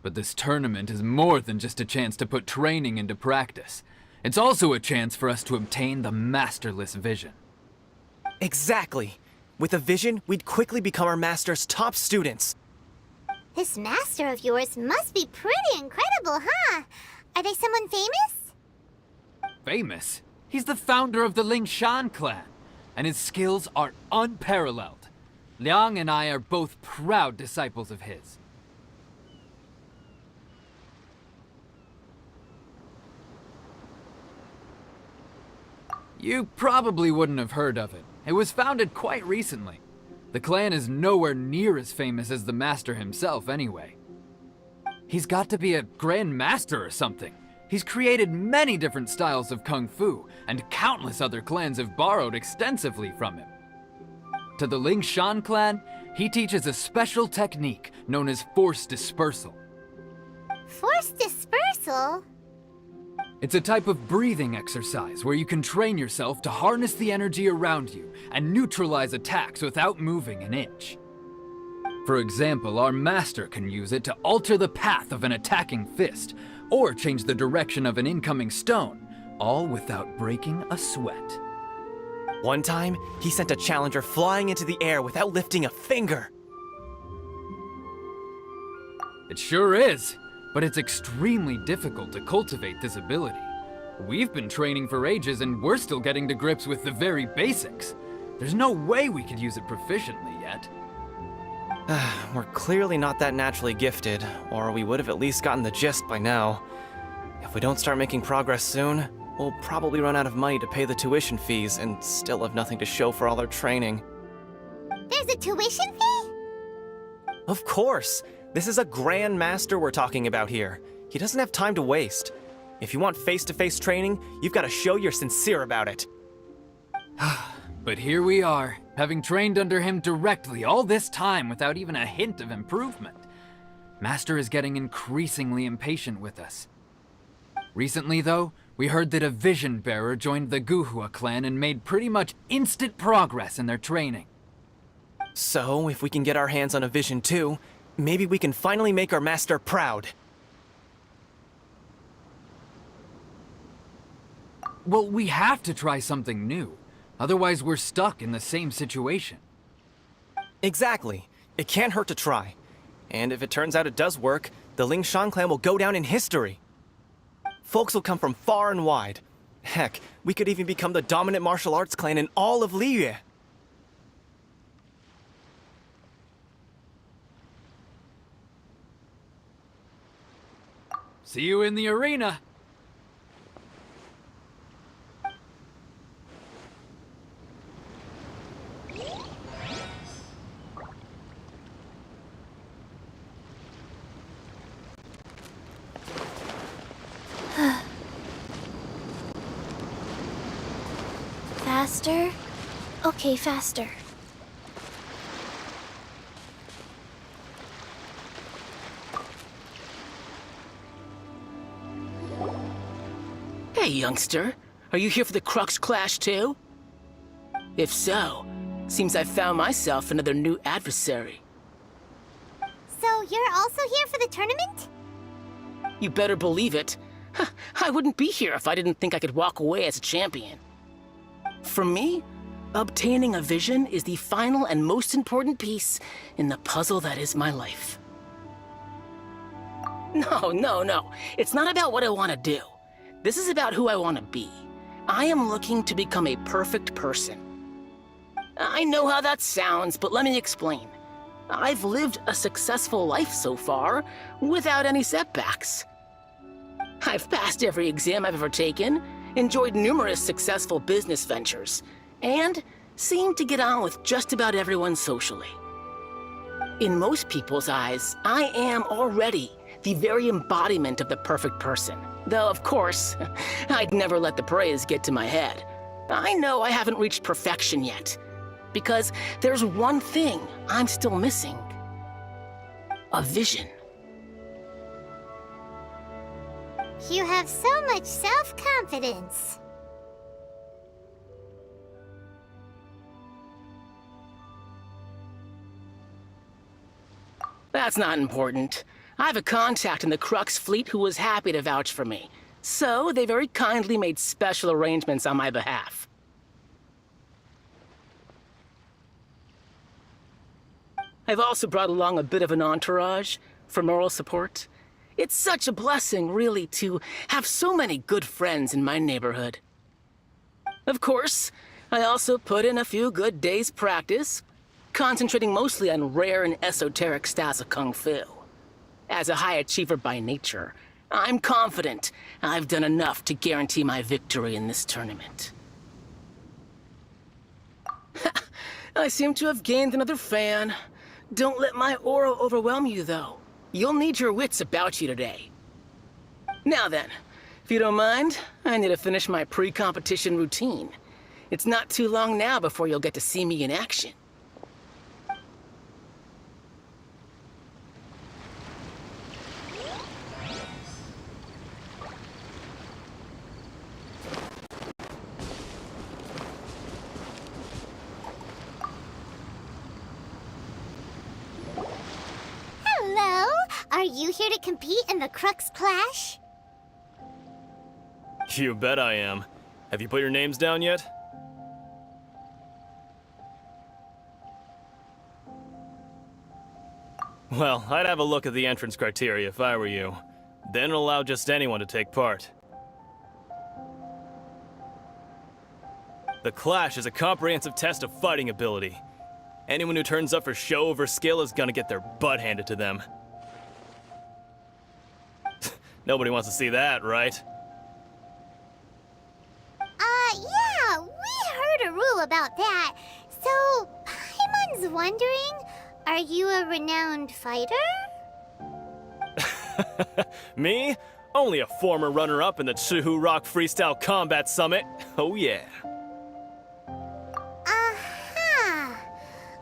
But this tournament is more than just a chance to put training into practice. It's also a chance for us to obtain the masterless vision. Exactly. With a vision, we'd quickly become our master's top students. This master of yours must be pretty incredible, huh? Are they someone famous? Famous? He's the founder of the Lingshan clan, and his skills are unparalleled. Liang and I are both proud disciples of his. You probably wouldn't have heard of it. It was founded quite recently. The clan is nowhere near as famous as the master himself anyway. He's got to be a grand master or something. He's created many different styles of kung fu, and countless other clans have borrowed extensively from him. To the Lingshan clan, he teaches a special technique known as force dispersal. Force dispersal? It's a type of breathing exercise where you can train yourself to harness the energy around you and neutralize attacks without moving an inch. For example, our master can use it to alter the path of an attacking fist, or change the direction of an incoming stone, all without breaking a sweat. One time, he sent a challenger flying into the air without lifting a finger. It sure is, but it's extremely difficult to cultivate this ability. We've been training for ages and we're still getting to grips with the very basics. There's no way we could use it proficiently yet. We're clearly not that naturally gifted, or we would have at least gotten the gist by now. If we don't start making progress soon, we'll probably run out of money to pay the tuition fees and still have nothing to show for all our training. There's a tuition fee? Of course! This is a grand master we're talking about here. He doesn't have time to waste. If you want face-to-face training, you've got to show you're sincere about it. But here we are, having trained under him directly all this time without even a hint of improvement. Master is getting increasingly impatient with us. Recently, though, we heard that a vision bearer joined the Guhua clan and made pretty much instant progress in their training. So, if we can get our hands on a vision too, maybe we can finally make our master proud. Well, we have to try something new. Otherwise, we're stuck in the same situation. Exactly. It can't hurt to try. And if it turns out it does work, the Lingshan clan will go down in history. Folks will come from far and wide. Heck, we could even become the dominant martial arts clan in all of Liyue. See you in the arena! Faster? Okay, faster. Hey, youngster. Are you here for the Crux Clash too? If so, seems I've found myself another new adversary. So you're also here for the tournament? You better believe it. I wouldn't be here if I didn't think I could walk away as a champion. For me, obtaining a vision is the final and most important piece in the puzzle that is my life. No. It's not about what I want to do. This is about who I want to be. I am looking to become a perfect person. I know how that sounds, but let me explain. I've lived a successful life so far, without any setbacks. I've passed every exam I've ever taken, enjoyed numerous successful business ventures, and seem to get on with just about everyone socially. In most people's eyes, I am already the very embodiment of the perfect person. Though, of course, I'd never let the praise get to my head. I know I haven't reached perfection yet, because there's one thing I'm still missing. A vision. You have so much self-confidence. That's not important. I have a contact in the Crux fleet who was happy to vouch for me. So they very kindly made special arrangements on my behalf. I've also brought along a bit of an entourage for moral support. It's such a blessing, really, to have so many good friends in my neighborhood. Of course, I also put in a few good days' practice, concentrating mostly on rare and esoteric styles of Kung Fu. As a high achiever by nature, I'm confident I've done enough to guarantee my victory in this tournament. I seem to have gained another fan. Don't let my aura overwhelm you, though. You'll need your wits about you today. Now then, if you don't mind, I need to finish my pre-competition routine. It's not too long now before you'll get to see me in action. Hello? Are you here to compete in the Crux Clash? You bet I am. Have you put your names down yet? Well, I'd have a look at the entrance criteria if I were you. Then allow just anyone to take part. The Clash is a comprehensive test of fighting ability. Anyone who turns up for show over skill is gonna get their butt handed to them. Nobody wants to see that, right? Yeah, we heard a rule about that. So, Paimon's wondering, are you a renowned fighter? Me? Only a former runner-up in the Chihu Rock Freestyle Combat Summit. Oh yeah.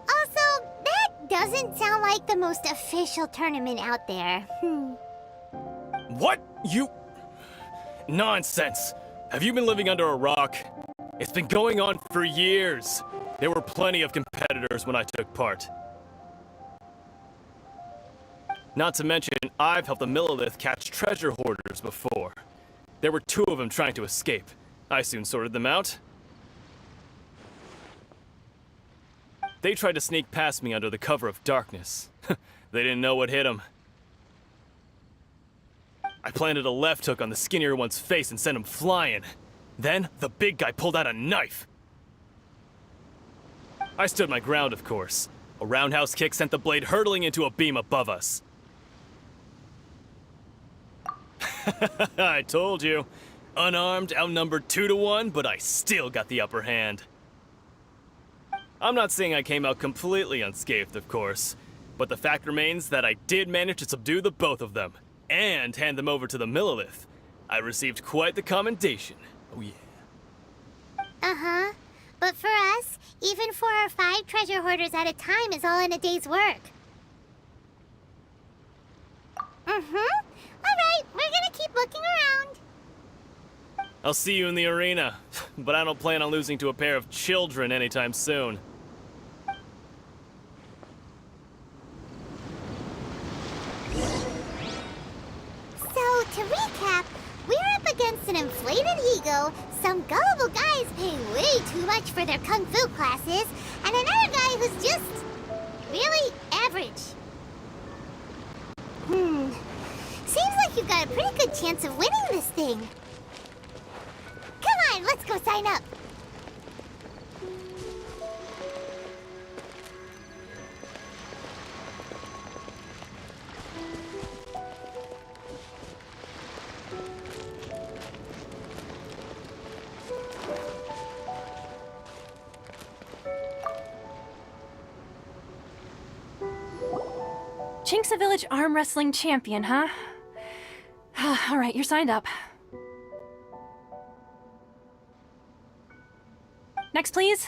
Also, that doesn't sound like the most official tournament out there. What? You... Nonsense. Have you been living under a rock? It's been going on for years. There were plenty of competitors when I took part. Not to mention, I've helped the Millilith catch treasure hoarders before. There were 2 of them trying to escape. I soon sorted them out. They tried to sneak past me under the cover of darkness. They didn't know what hit them. I planted a left hook on the skinnier one's face and sent him flying. Then, the big guy pulled out a knife. I stood my ground, of course. A roundhouse kick sent the blade hurtling into a beam above us. I told you. Unarmed, outnumbered 2 to 1, but I still got the upper hand. I'm not saying I came out completely unscathed, of course, but the fact remains that I did manage to subdue the both of them, and hand them over to the Millilith. I received quite the commendation. Oh yeah. Uh-huh. But for us, even 4 or 5 treasure hoarders at a time is all in a day's work. Alright, we're gonna keep looking around. I'll see you in the arena, but I don't plan on losing to a pair of children anytime soon. So, to recap, we're up against an inflated ego, some gullible guys paying way too much for their kung fu classes, and another guy who's just really average. Seems like you've got a pretty good chance of winning this thing. Come on, let's go sign up. Chinksa Village arm wrestling champion, huh? All right, you're signed up. Next, please.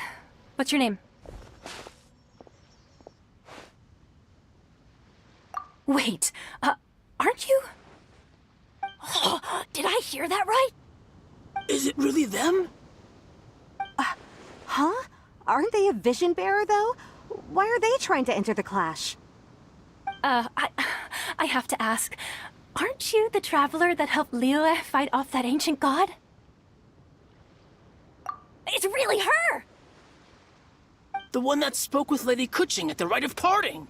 What's your name? Wait, aren't you? Oh, did I hear that right? Is it really them? Huh? Aren't they a vision bearer, though? Why are they trying to enter the clash? I have to ask, aren't you the traveler that helped Liyue fight off that ancient god? It's really her! The one that spoke with Lady Kuching at the rite of parting.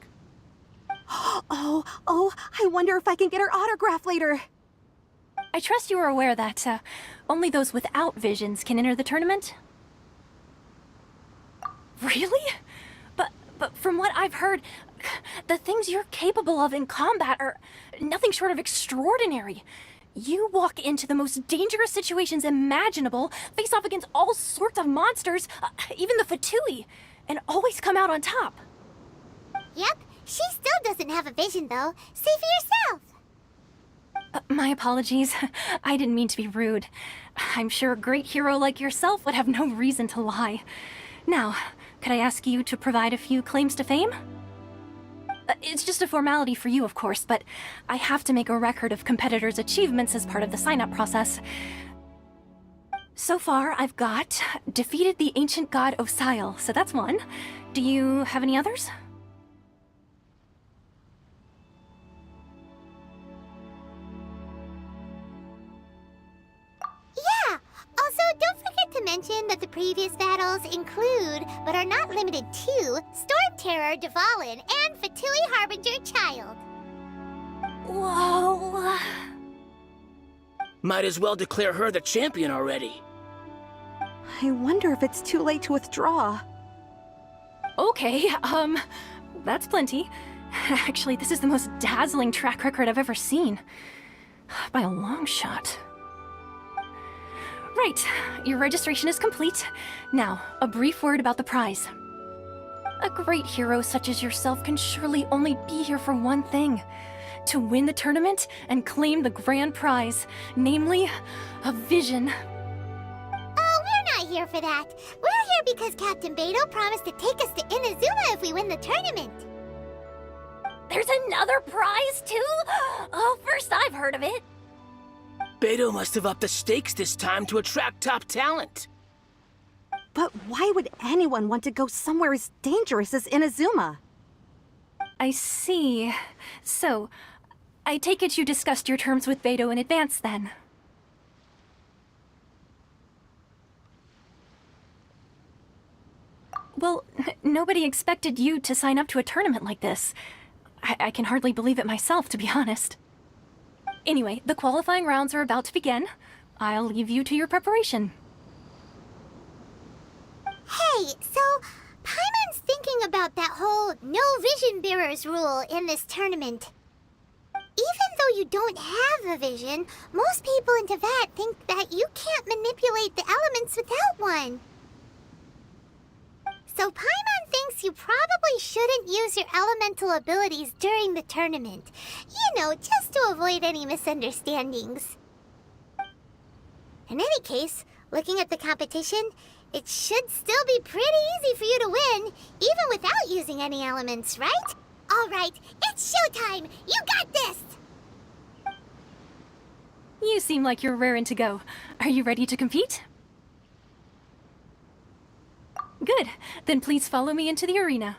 Oh, I wonder if I can get her autograph later. I trust you are aware that only those without visions can enter the tournament? Really? But from what I've heard, the things you're capable of in combat are nothing short of extraordinary. You walk into the most dangerous situations imaginable, face off against all sorts of monsters, even the Fatui, and always come out on top. Yep, she still doesn't have a vision, though. See for yourself. My apologies. I didn't mean to be rude. I'm sure a great hero like yourself would have no reason to lie. Now, could I ask you to provide a few claims to fame? It's just a formality for you, of course, but I have to make a record of competitors' achievements as part of the sign-up process. So far, I've got defeated the ancient god Osial, so that's one. Do you have any others? Yeah! Also, don't forget to mention that the previous battles include, but are not limited to, Storm Terror Dvalin and Fatui Harbinger Child. Whoa! Might as well declare her the champion already. I wonder if it's too late to withdraw. Okay, that's plenty. Actually, this is the most dazzling track record I've ever seen. By a long shot. Right, your registration is complete. Now, a brief word about the prize. A great hero such as yourself can surely only be here for one thing. To win the tournament and claim the grand prize, namely, a vision. Oh, we're not here for that. We're here because Captain Beidou promised to take us to Inazuma if we win the tournament. There's another prize, too? Oh, first I've heard of it. Beidou must have upped the stakes this time to attract top talent. But why would anyone want to go somewhere as dangerous as Inazuma? I see. So, I take it you discussed your terms with Beidou in advance, then? Well, nobody expected you to sign up to a tournament like this. I can hardly believe it myself, to be honest. Anyway, the qualifying rounds are about to begin. I'll leave you to your preparation. Hey, so Paimon's thinking about that whole no vision bearers rule in this tournament. Even though you don't have a vision, most people in Teyvat think that you can't manipulate the elements without one. So Paimon thinks you probably shouldn't use your elemental abilities during the tournament. You know, just to avoid any misunderstandings. In any case, looking at the competition, it should still be pretty easy for you to win, even without using any elements, right? All right, it's showtime! You got this! You seem like you're raring to go. Are you ready to compete? Good. Then please follow me into the arena.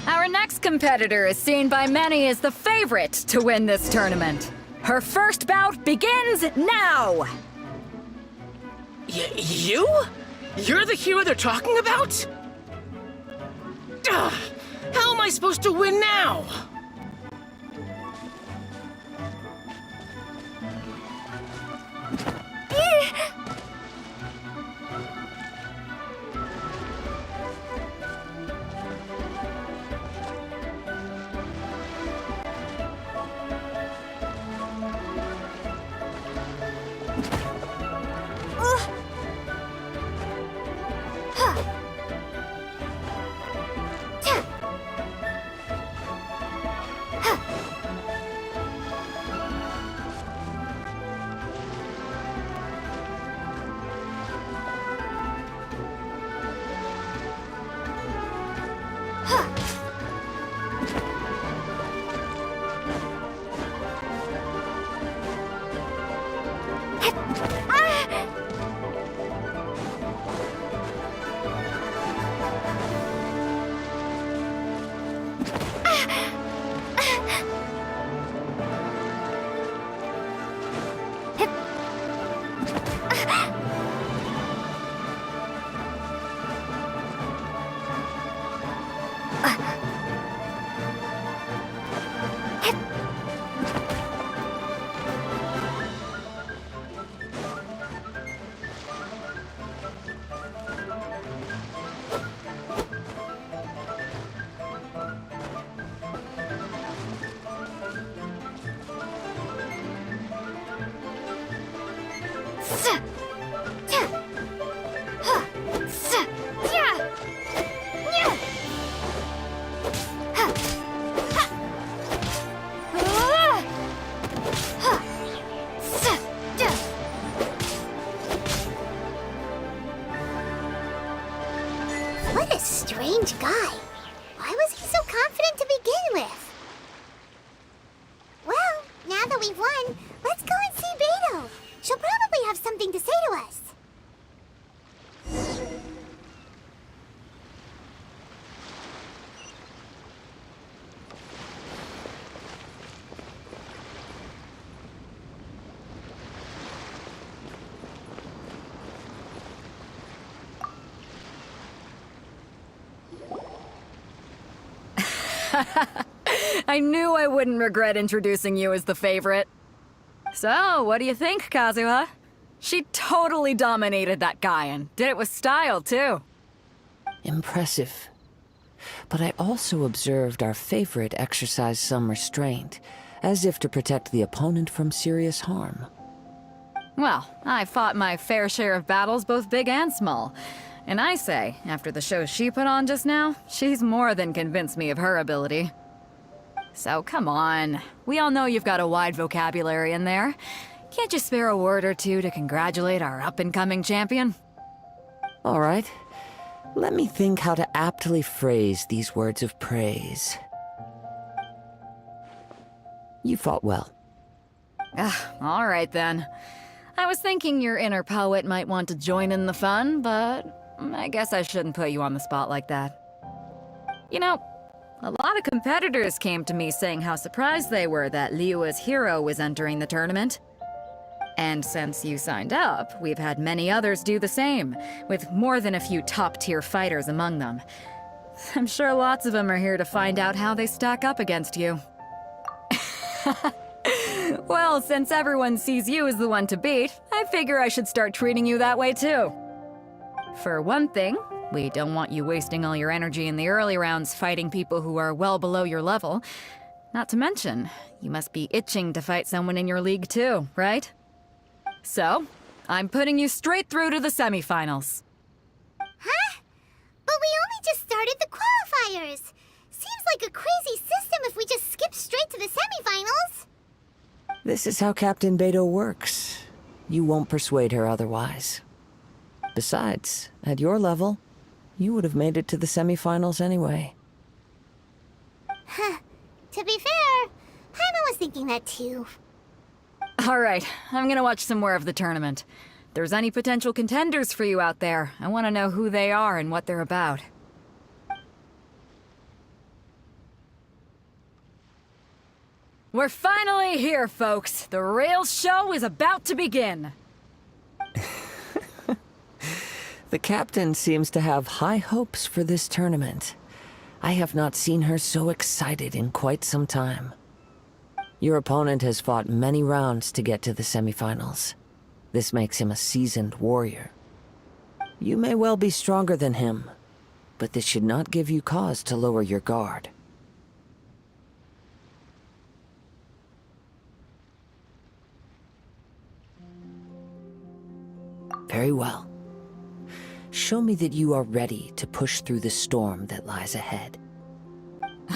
Our next competitor is seen by many as the favorite to win this tournament. Her first bout begins now! You? You're the hero they're talking about? Ugh, how am I supposed to win now? What a strange guy. Why was he so confident to begin with? Well, now that we've won, let's go and see Beto. She'll probably have something to say to us. I knew I wouldn't regret introducing you as the favorite. So, what do you think, Kazuha? She totally dominated that guy and did it with style, too. Impressive. But I also observed our favorite exercise some restraint, as if to protect the opponent from serious harm. Well, I fought my fair share of battles, both big and small. And I say, after the show she put on just now, she's more than convinced me of her ability. So come on, we all know you've got a wide vocabulary in there. Can't you spare a word or two to congratulate our up-and-coming champion? All right. Let me think how to aptly phrase these words of praise. You fought well. All right then. I was thinking your inner poet might want to join in the fun, but I guess I shouldn't put you on the spot like that. You know, a lot of competitors came to me saying how surprised they were that Liyue's hero was entering the tournament. And since you signed up, we've had many others do the same, with more than a few top-tier fighters among them. I'm sure lots of them are here to find out how they stack up against you. Well, since everyone sees you as the one to beat, I figure I should start treating you that way too. For one thing, we don't want you wasting all your energy in the early rounds fighting people who are well below your level. Not to mention, you must be itching to fight someone in your league too, right? So, I'm putting you straight through to the semifinals. Huh? But we only just started the qualifiers. Seems like a crazy system if we just skip straight to the semifinals. This is how Captain Beto works. You won't persuade her otherwise. Besides, at your level, you would have made it to the semifinals anyway. Huh. To be fair, Paimon was thinking that too. Alright, I'm gonna watch some more of the tournament. If there's any potential contenders for you out there, I want to know who they are and what they're about. We're finally here, folks! The real show is about to begin! The captain seems to have high hopes for this tournament. I have not seen her so excited in quite some time. Your opponent has fought many rounds to get to the semifinals. This makes him a seasoned warrior. You may well be stronger than him, but this should not give you cause to lower your guard. Very well. Show me that you are ready to push through the storm that lies ahead.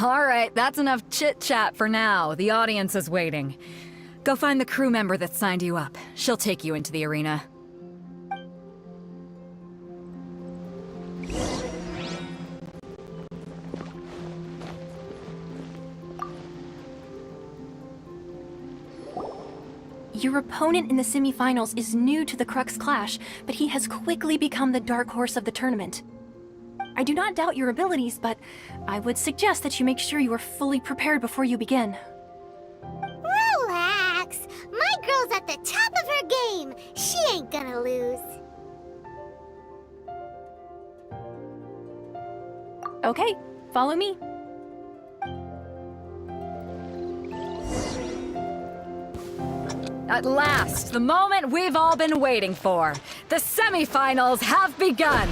Alright, that's enough chit-chat for now. The audience is waiting. Go find the crew member that signed you up. She'll take you into the arena. Your opponent in the semifinals is new to the Crux Clash, but he has quickly become the dark horse of the tournament. I do not doubt your abilities, but I would suggest that you make sure you are fully prepared before you begin. Relax! My girl's at the top of her game! She ain't gonna lose. Okay, Follow me. At last, the moment we've all been waiting for. The semifinals have begun.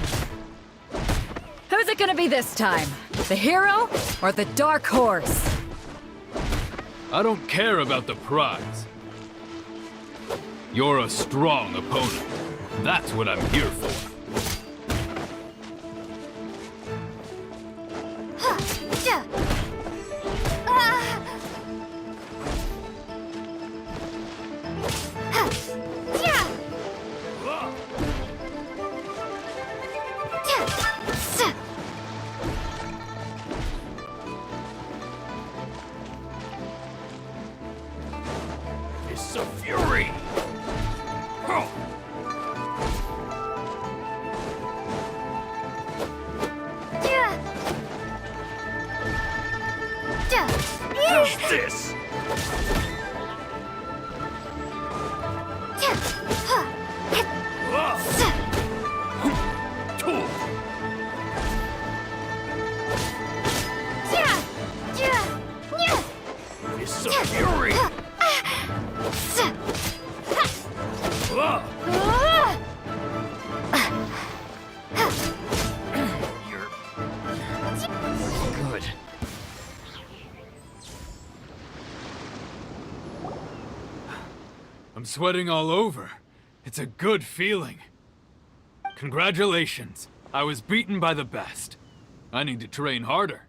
Who's it gonna be this time? The hero or the dark horse? I don't care about the prize. You're a strong opponent. That's what I'm here for. It's a fury! How's this? It's a fury! Good. I'm sweating all over. It's a good feeling. Congratulations. I was beaten by the best. I need to train harder.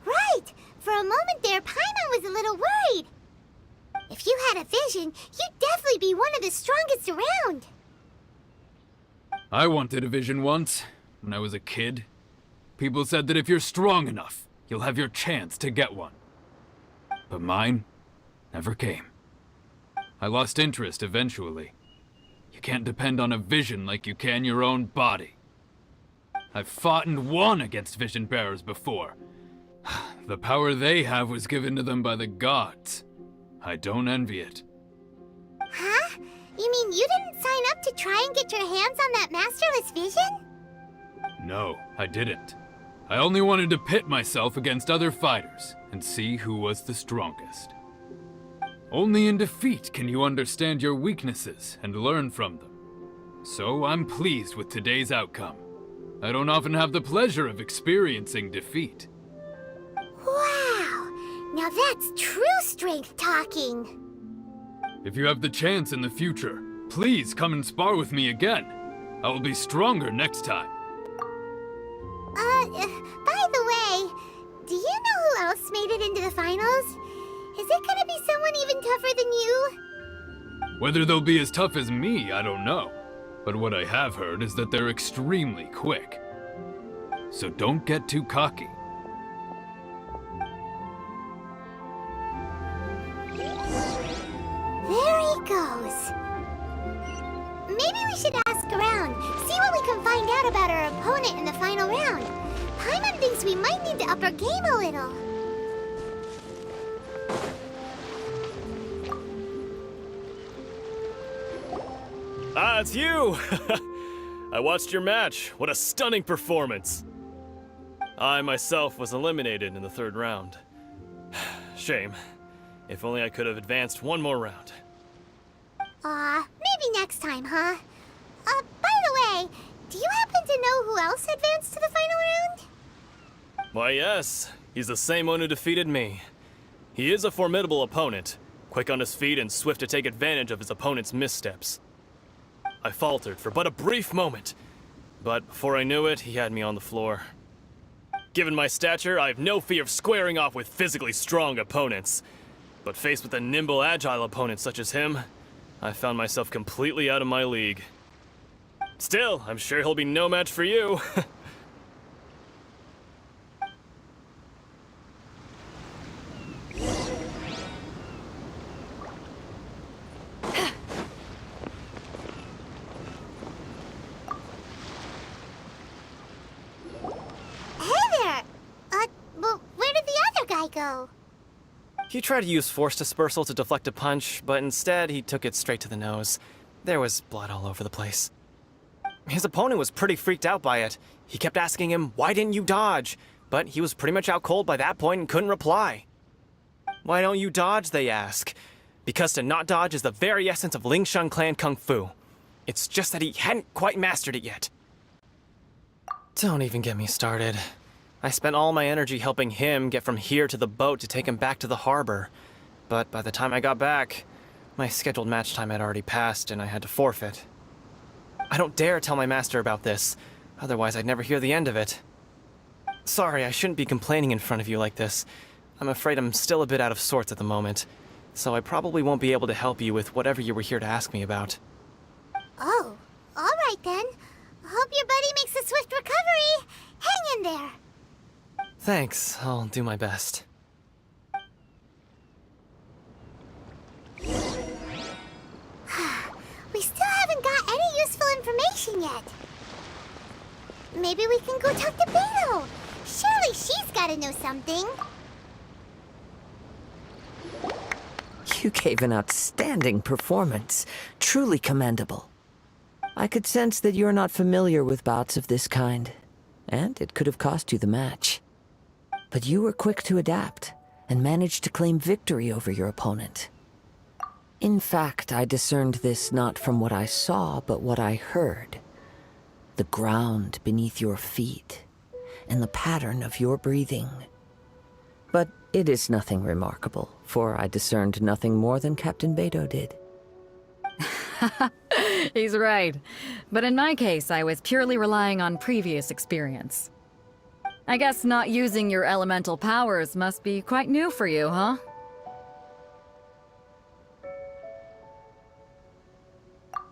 Right! For a moment there, Paimon was a little worried. If you had a vision, you'd definitely be one of the strongest around. I wanted a vision once, when I was a kid. People said that if you're strong enough, you'll have your chance to get one. But mine never came. I lost interest eventually. You can't depend on a vision like you can your own body. I've fought and won against vision bearers before. The power they have was given to them by the gods. I don't envy it. Huh? You mean you didn't sign up to try and get your hands on that masterless vision? No, I didn't. I only wanted to pit myself against other fighters and see who was the strongest. Only in defeat can you understand your weaknesses and learn from them. So I'm pleased with today's outcome. I don't often have the pleasure of experiencing defeat. Wow! Now that's true strength talking. If you have the chance in the future, please come and spar with me again. I will be stronger next time. By the way, do you know who else made it into the finals? Is it gonna be someone even tougher than you? Whether they'll be as tough as me, I don't know. But what I have heard is that they're extremely quick. So don't get too cocky. There he goes. Maybe we should ask around, see what we can find out about our opponent in the final round. Paimon thinks we might need to up our game a little. Ah, it's you! I watched your match. What a stunning performance. I myself was eliminated in the third round. Shame. If only I could have advanced one more round. Maybe next time, huh? By the way, do you happen to know who else advanced to the final round? Why, yes. He's the same one who defeated me. He is a formidable opponent, quick on his feet and swift to take advantage of his opponent's missteps. I faltered for but a brief moment, but before I knew it, he had me on the floor. Given my stature, I have no fear of squaring off with physically strong opponents. But faced with a nimble, agile opponent such as him, I found myself completely out of my league. Still, I'm sure he'll be no match for you. Go. He tried to use force dispersal to deflect a punch, but instead he took it straight to the nose. There was blood all over the place. His opponent was pretty freaked out by it. He kept asking him, "Why didn't you dodge?" But he was pretty much out cold by that point and couldn't reply. "Why don't you dodge?" they ask. Because to not dodge is the very essence of Lingshan clan kung fu. It's just that he hadn't quite mastered it yet. Don't even get me started. I spent all my energy helping him get from here to the boat to take him back to the harbor. But by the time I got back, my scheduled match time had already passed and I had to forfeit. I don't dare tell my master about this, otherwise I'd never hear the end of it. Sorry, I shouldn't be complaining in front of you like this. I'm afraid I'm still a bit out of sorts at the moment, so I probably won't be able to help you with whatever you were here to ask me about. Oh, all right then. Hope your buddy makes a swift recovery. Hang in there. Thanks, I'll do my best. We still haven't got any useful information yet. Maybe we can go talk to Beto. Surely she's gotta know something. You gave an outstanding performance. Truly commendable. I could sense that you're not familiar with bouts of this kind, and it could have cost you the match. But you were quick to adapt, and managed to claim victory over your opponent. In fact, I discerned this not from what I saw, but what I heard. The ground beneath your feet, and the pattern of your breathing. But it is nothing remarkable, for I discerned nothing more than Captain Beto did. He's right. But in my case, I was purely relying on previous experience. I guess not using your elemental powers must be quite new for you, huh?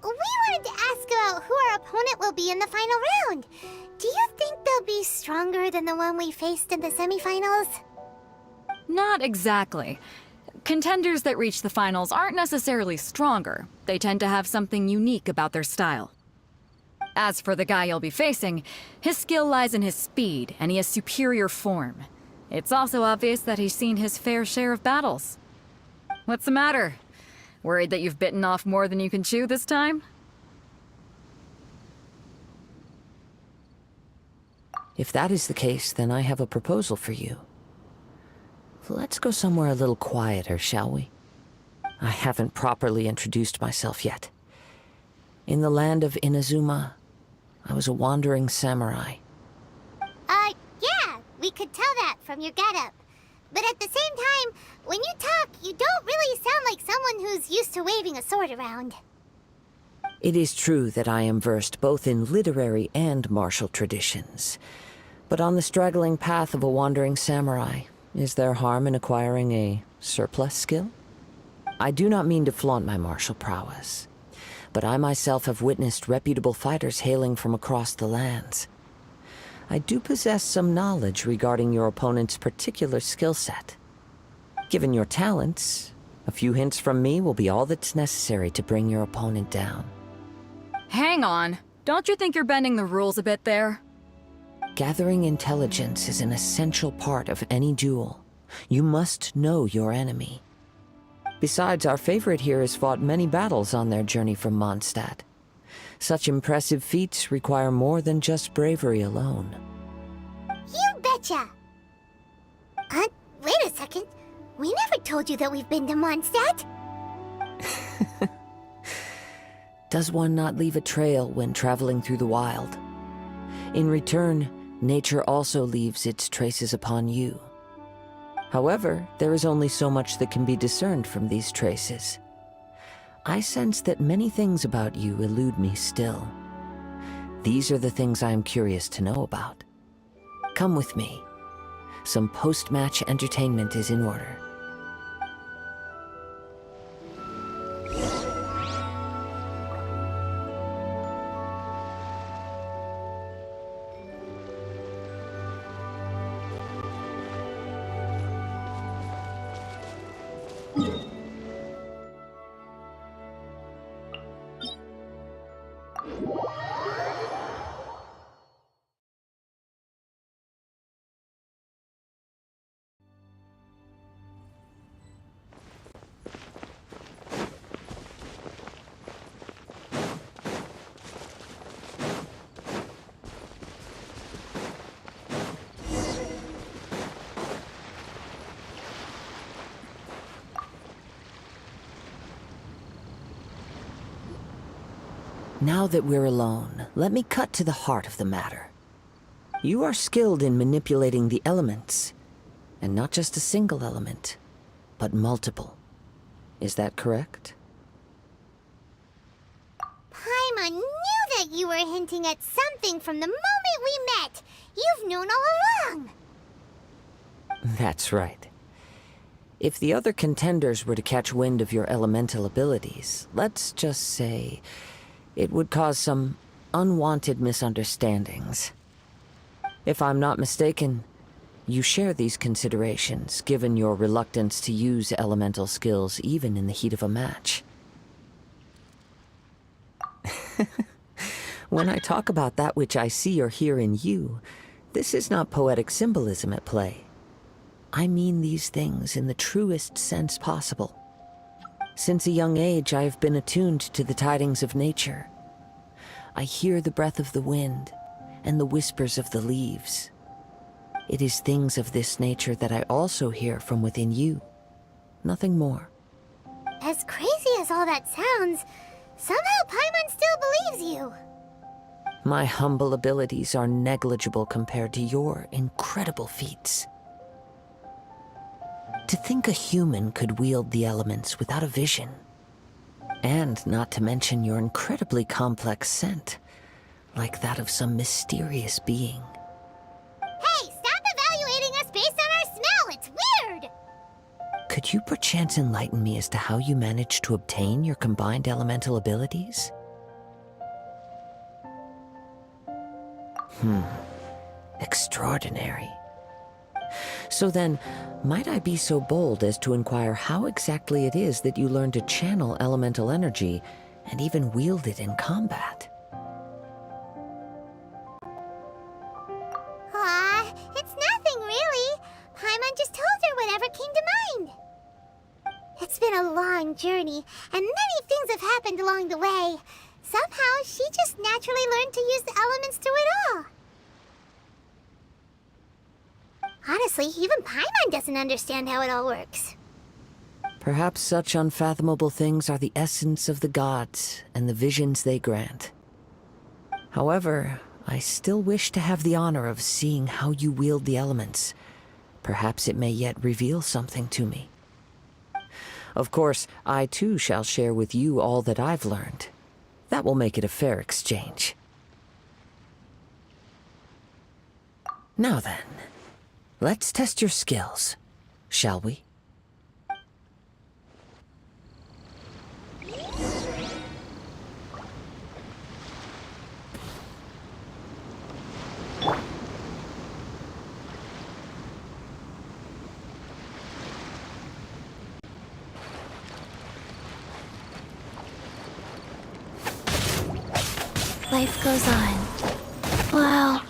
We wanted to ask about who our opponent will be in the final round. Do you think they'll be stronger than the one we faced in the semifinals? Not exactly. Contenders that reach the finals aren't necessarily stronger. They tend to have something unique about their style. As for the guy you'll be facing, his skill lies in his speed, and he has superior form. It's also obvious that he's seen his fair share of battles. What's the matter? Worried that you've bitten off more than you can chew this time? If that is the case, then I have a proposal for you. Let's go somewhere a little quieter, shall we? I haven't properly introduced myself yet. In the land of Inazuma, I was a wandering samurai. Yeah, we could tell that from your getup. But at the same time, when you talk, you don't really sound like someone who's used to waving a sword around. It is true that I am versed both in literary and martial traditions. But on the straggling path of a wandering samurai, is there harm in acquiring a surplus skill? I do not mean to flaunt my martial prowess, but I myself have witnessed reputable fighters hailing from across the lands. I do possess some knowledge regarding your opponent's particular skill set. Given your talents, a few hints from me will be all that's necessary to bring your opponent down. Hang on. Don't you think you're bending the rules a bit there? Gathering intelligence is an essential part of any duel. You must know your enemy. Besides, our favorite here has fought many battles on their journey from Mondstadt. Such impressive feats require more than just bravery alone. You betcha! Wait a second. We never told you that we've been to Mondstadt. Does one not leave a trail when traveling through the wild? In return, nature also leaves its traces upon you. However, there is only so much that can be discerned from these traces. I sense that many things about you elude me still. These are the things I am curious to know about. Come with me. Some post-match entertainment is in order. Now that we're alone, let me cut to the heart of the matter. You are skilled in manipulating the elements, and not just a single element, but multiple. Is that correct? Paimon knew that you were hinting at something from the moment we met. You've known all along. That's right. If the other contenders were to catch wind of your elemental abilities, let's just say it would cause some unwanted misunderstandings. If I'm not mistaken, you share these considerations, given your reluctance to use elemental skills even in the heat of a match. When I talk about that which I see or hear in you, this is not poetic symbolism at play. I mean these things in the truest sense possible. Since a young age, I have been attuned to the tidings of nature. I hear the breath of the wind and the whispers of the leaves. It is things of this nature that I also hear from within you. Nothing more. As crazy as all that sounds, somehow Paimon still believes you. My humble abilities are negligible compared to your incredible feats. To think a human could wield the elements without a vision. And not to mention your incredibly complex scent, like that of some mysterious being. Hey, stop evaluating us based on our smell! It's weird! Could you perchance enlighten me as to how you managed to obtain your combined elemental abilities? Extraordinary. So then, might I be so bold as to inquire how exactly it is that you learned to channel elemental energy and even wield it in combat? Aw, it's nothing really. Paimon just told her whatever came to mind. It's been a long journey, and many things have happened along the way. Somehow, she just naturally learned to use the elements through it all. Honestly, even Paimon doesn't understand how it all works. Perhaps such unfathomable things are the essence of the gods and the visions they grant. However, I still wish to have the honor of seeing how you wield the elements. Perhaps it may yet reveal something to me. Of course, I too shall share with you all that I've learned. That will make it a fair exchange. Now then, let's test your skills, shall we? Life goes on. Wow.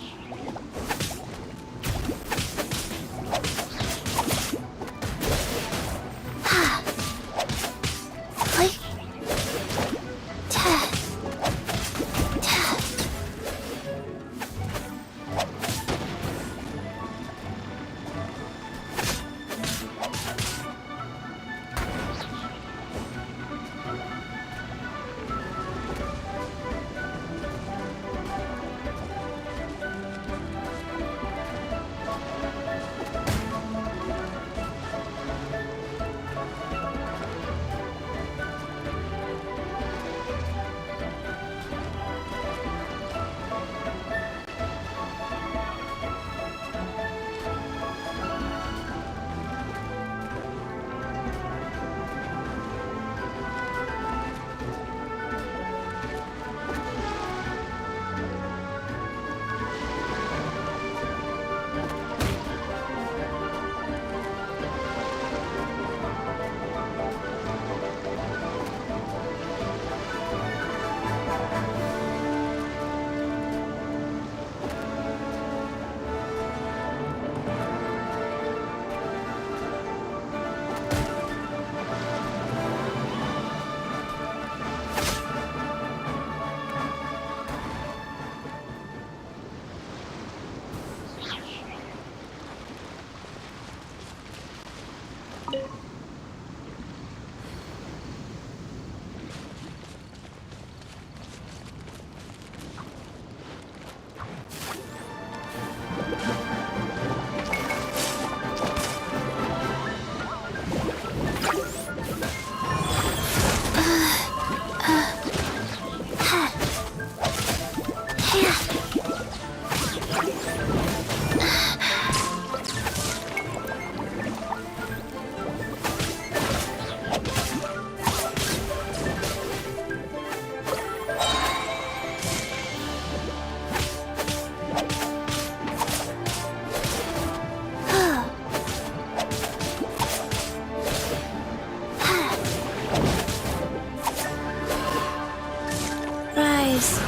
apologies.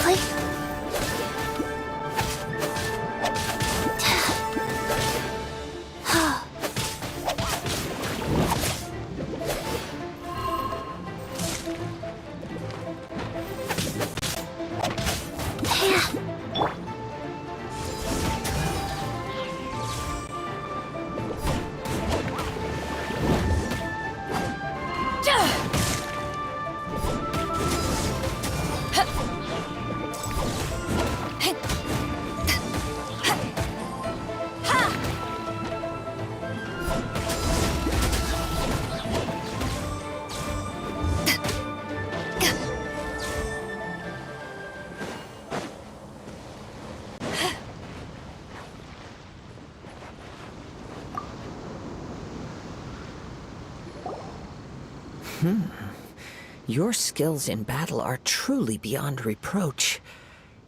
Wait. Your skills in battle are truly beyond reproach.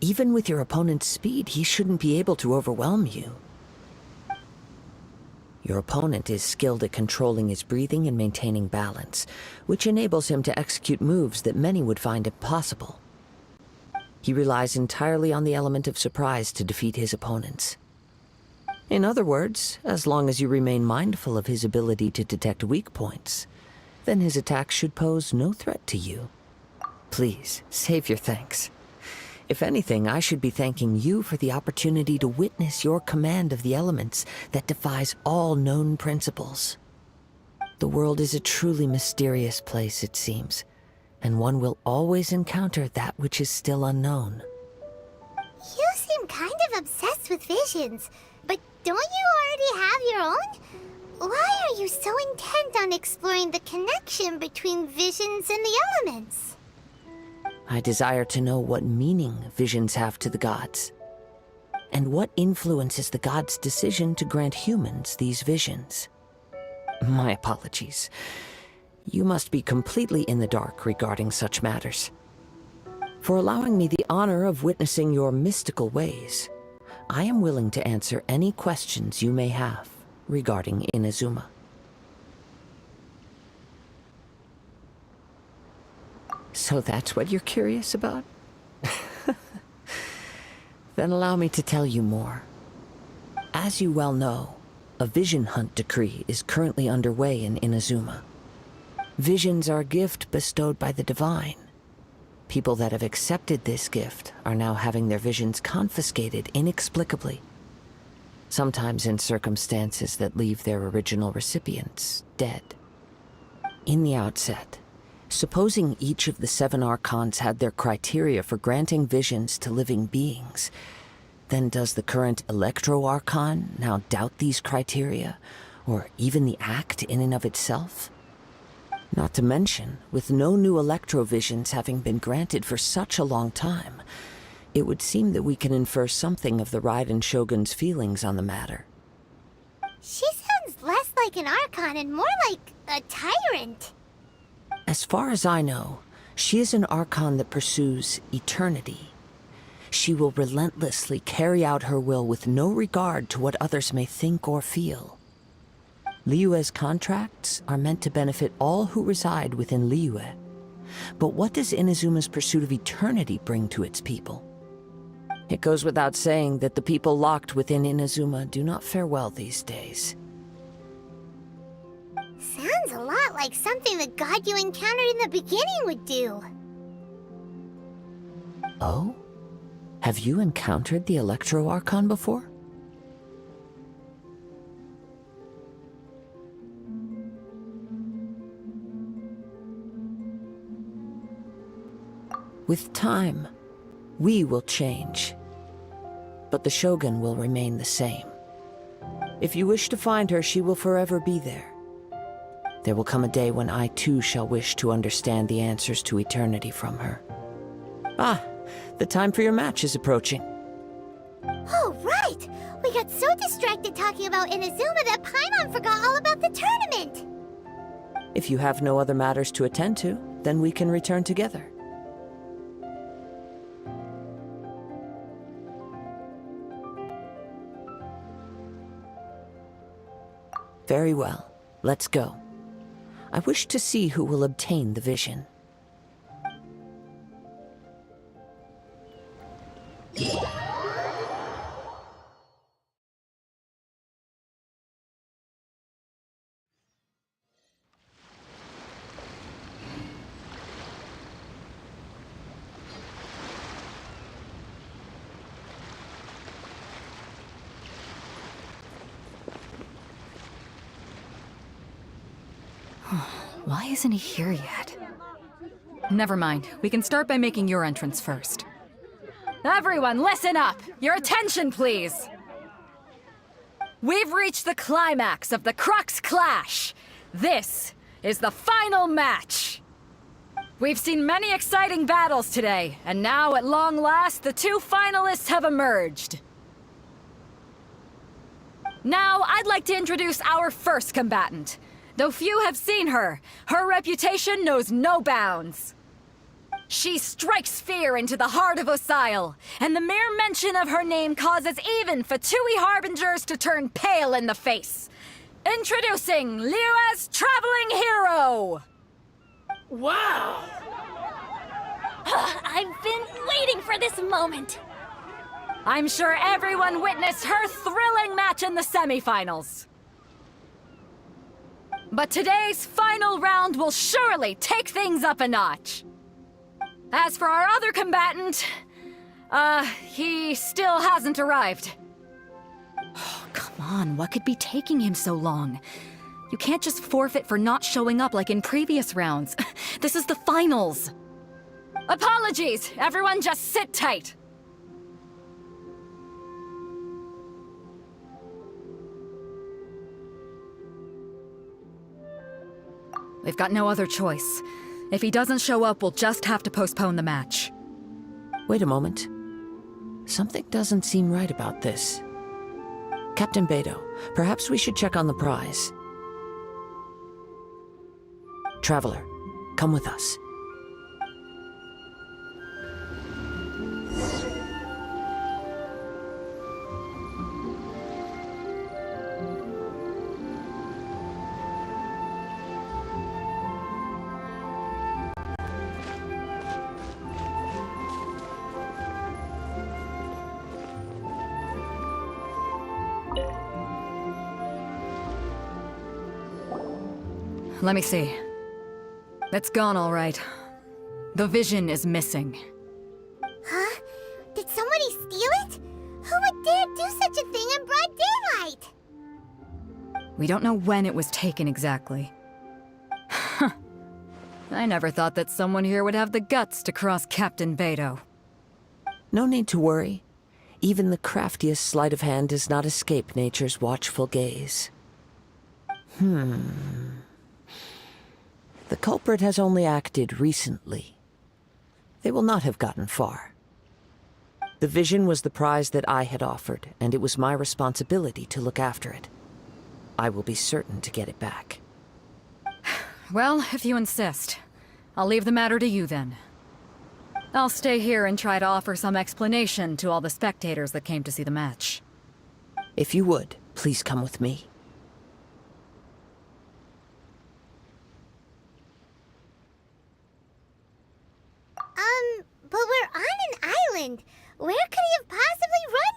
Even with your opponent's speed, he shouldn't be able to overwhelm you. Your opponent is skilled at controlling his breathing and maintaining balance, which enables him to execute moves that many would find impossible. He relies entirely on the element of surprise to defeat his opponents. In other words, as long as you remain mindful of his ability to detect weak points, then his attacks should pose no threat to you. Please, save your thanks. If anything, I should be thanking you for the opportunity to witness your command of the elements that defies all known principles. The world is a truly mysterious place, it seems, and one will always encounter that which is still unknown. You seem kind of obsessed with visions, but don't you already have your own? Why are you so intent on exploring the connection between visions and the elements? I desire to know what meaning visions have to the gods, and what influences the gods' decision to grant humans these visions. My apologies. You must be completely in the dark regarding such matters. For allowing me the honor of witnessing your mystical ways, I am willing to answer any questions you may have regarding Inazuma. So that's what you're curious about? Then allow me to tell you more. As you well know, a vision hunt decree is currently underway in Inazuma. Visions are a gift bestowed by the divine. People that have accepted this gift are now having their visions confiscated inexplicably, sometimes in circumstances that leave their original recipients dead. In the outset, supposing each of the 7 Archons had their criteria for granting visions to living beings, then does the current Electro-Archon now doubt these criteria, or even the act in and of itself? Not to mention, with no new Electro-Visions having been granted for such a long time, it would seem that we can infer something of the Raiden Shogun's feelings on the matter. She sounds less like an Archon and more like a tyrant. As far as I know, she is an Archon that pursues eternity. She will relentlessly carry out her will with no regard to what others may think or feel. Liyue's contracts are meant to benefit all who reside within Liyue. But what does Inazuma's pursuit of eternity bring to its people? It goes without saying that the people locked within Inazuma do not fare well these days. Sounds a lot like something the god you encountered in the beginning would do. Oh? Have you encountered the Electro-Archon before? With time, we will change, but the Shogun will remain the same. If you wish to find her, she will forever be there. There will come a day when I too shall wish to understand the answers to eternity from her. Ah, the time for your match is approaching. Oh, right! We got so distracted talking about Inazuma that Paimon forgot all about the tournament! If you have no other matters to attend to, then we can return together. Very well. Let's go. I wish to see who will obtain the vision. Why isn't he here yet? Never mind. We can start by making your entrance first. Everyone, listen up! Your attention, please! We've reached the climax of the Crux Clash! This is the final match! We've seen many exciting battles today, and now, at long last, the two finalists have emerged. Now, I'd like to introduce our first combatant. Though few have seen her, her reputation knows no bounds. She strikes fear into the heart of Osile, and the mere mention of her name causes even Fatui Harbingers to turn pale in the face. Introducing Liyue's Traveling Hero! Wow! I've been waiting for this moment! I'm sure everyone witnessed her thrilling match in the semifinals. But today's final round will surely take things up a notch. As for our other combatant, he still hasn't arrived. Oh, come on, what could be taking him so long? You can't just forfeit for not showing up like in previous rounds. This is the finals. Apologies, everyone just sit tight. We've got no other choice. If he doesn't show up, we'll just have to postpone the match. Wait a moment. Something doesn't seem right about this. Captain Beidou, perhaps we should check on the prize. Traveler, come with us. Let me see. It's gone all right. The vision is missing. Huh? Did somebody steal it? Who would dare do such a thing in broad daylight? We don't know when it was taken exactly. I never thought that someone here would have the guts to cross Captain Beidou. No need to worry. Even the craftiest sleight of hand does not escape nature's watchful gaze. The culprit has only acted recently. They will not have gotten far. The vision was the prize that I had offered, and it was my responsibility to look after it. I will be certain to get it back. Well, if you insist. I'll leave the matter to you then. I'll stay here and try to offer some explanation to all the spectators that came to see the match. If you would, please come with me. But we're on an island. Where could he have possibly run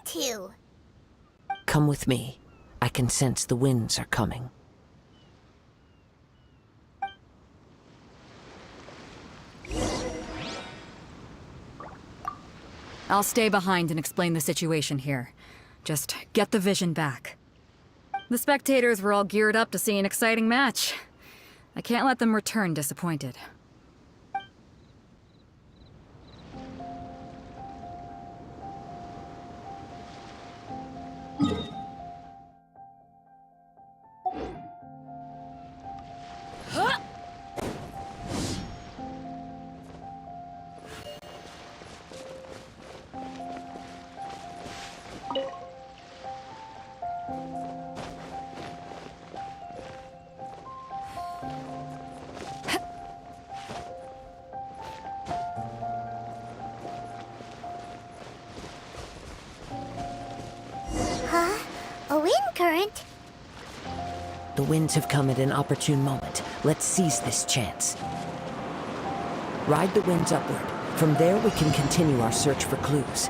to? Come with me. I can sense the winds are coming. I'll stay behind and explain the situation here. Just get the vision back. The spectators were all geared up to see an exciting match. I can't let them return disappointed. Huh? A wind current? The winds have come at an opportune moment. Let's seize this chance. Ride the winds upward. From there, we can continue our search for clues.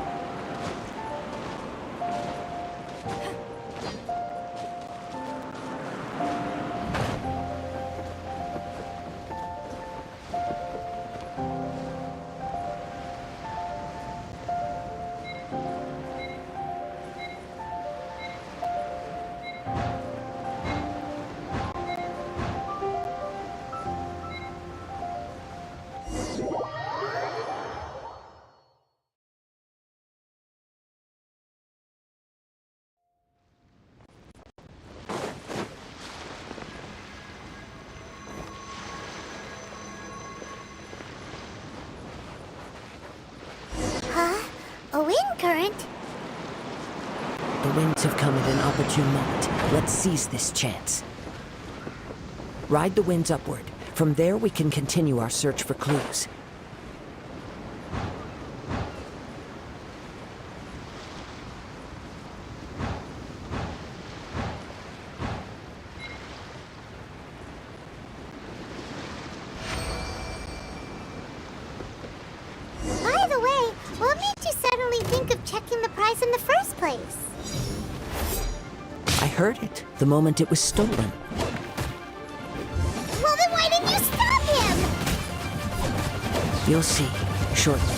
current. The winds have come at an opportune moment. Let's seize this chance. Ride the winds upward. From there, we can continue our search for clues. By the way, what made you suddenly think of checking the prize in the first place? I heard it the moment it was stolen. Well, then why didn't you stop him? You'll see shortly.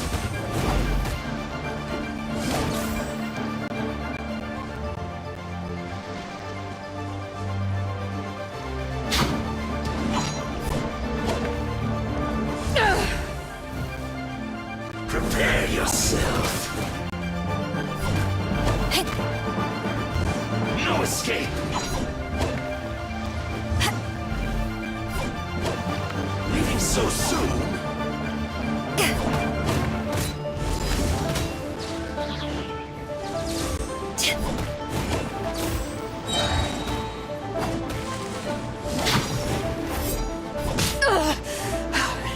Prepare yourself. No escape. Leaving so soon?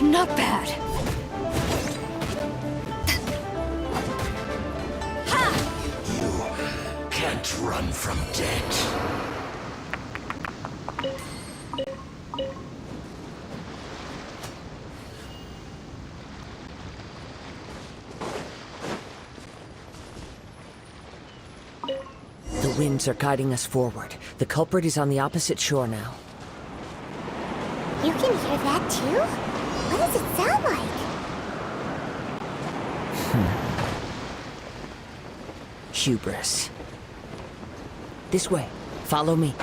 Not bad. You can't run from death. The winds are guiding us forward. The culprit is on the opposite shore now. You can hear that too? What does it sound like? Hubris. This way. Follow me.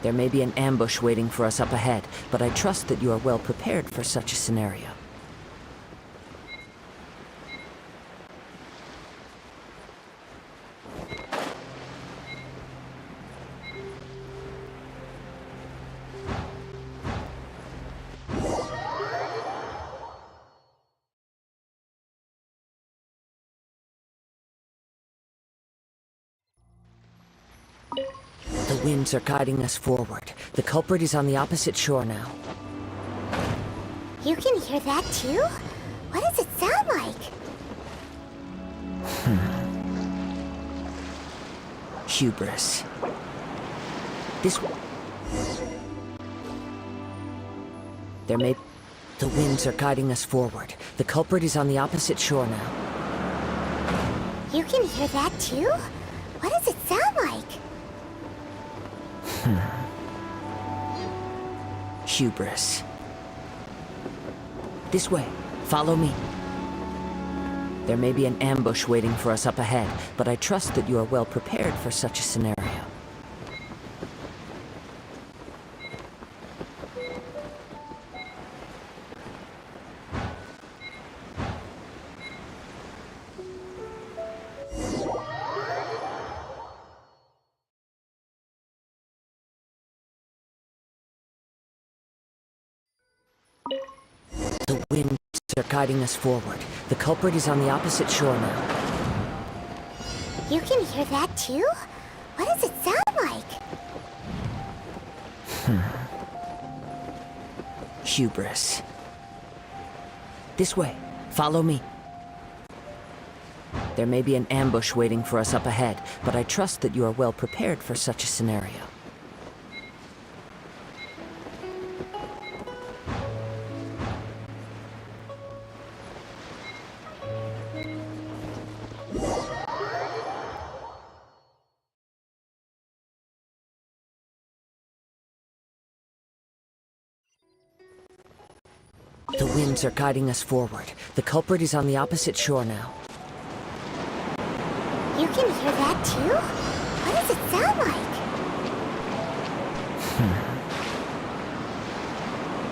There may be an ambush waiting for us up ahead, but I trust that you are well prepared for such a scenario. The winds are guiding us forward. The culprit is on the opposite shore now. You can hear that too? What does it sound like? Hubris. This way. There may... The winds are guiding us forward. The culprit is on the opposite shore now. You can hear that too? What does it sound like? Hubris. This way. Follow me. There may be an ambush waiting for us up ahead, but I trust that you are well prepared for such a scenario. The winds are guiding us forward. The culprit is on the opposite shore now. You can hear that too? What does it sound like? Hubris. This way. Follow me. There may be an ambush waiting for us up ahead, but I trust that you are well prepared for such a scenario. The winds are guiding us forward. The culprit is on the opposite shore now. You can hear that too? What does it sound like?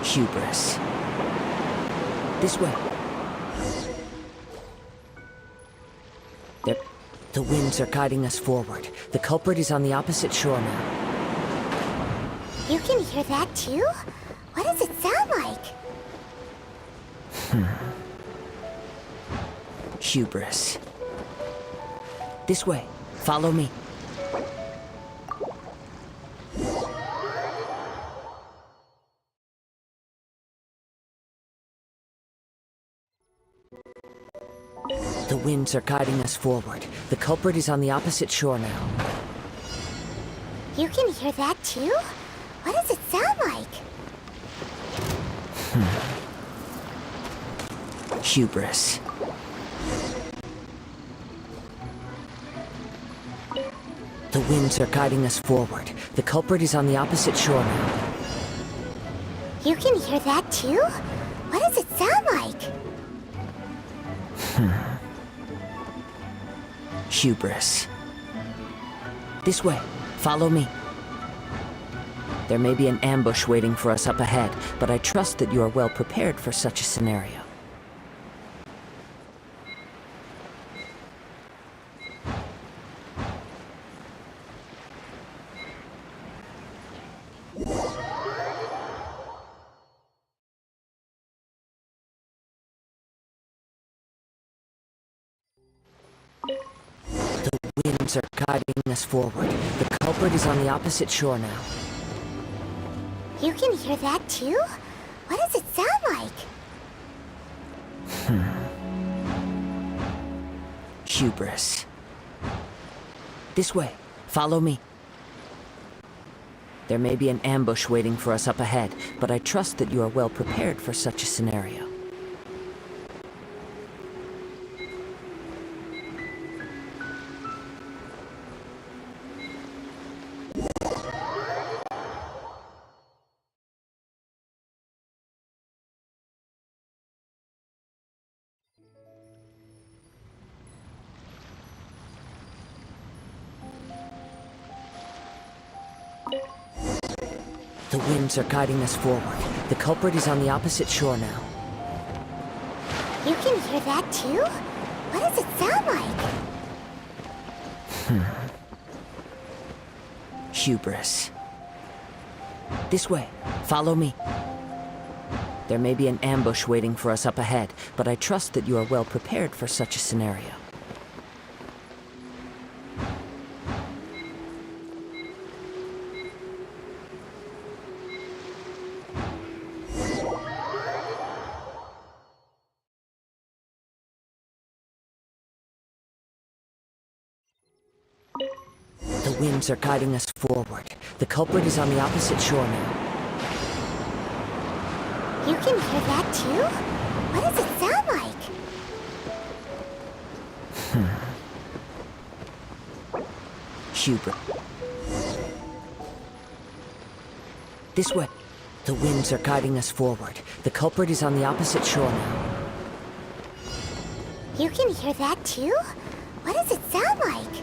Hubris. This way. The winds are guiding us forward. The culprit is on the opposite shore now. You can hear that too? What does it sound like? Hubris. This way. Follow me. The winds are guiding us forward. The culprit is on the opposite shore now. You can hear that too? What does it sound like? Hubris. The winds are guiding us forward. The culprit is on the opposite shore now. You can hear that too? What does it sound like? Hubris. This way. Follow me. There may be an ambush waiting for us up ahead, but I trust that you are well prepared for such a scenario. The winds are guiding us forward. The culprit is on the opposite shore now. You can hear that too? What does it sound like? Hubris. This way. Follow me. There may be an ambush waiting for us up ahead, but I trust that you are well prepared for such a scenario. The winds are guiding us forward. The culprit is on the opposite shore now. You can hear that too? What does it sound like? Hubris. This way. Follow me. There may be an ambush waiting for us up ahead, but I trust that you are well prepared for such a scenario. The winds are guiding us forward. The culprit is on the opposite shore now. You can hear that too? What does it sound like? Hubris. This way. The winds are guiding us forward. The culprit is on the opposite shore now. You can hear that too? What does it sound like?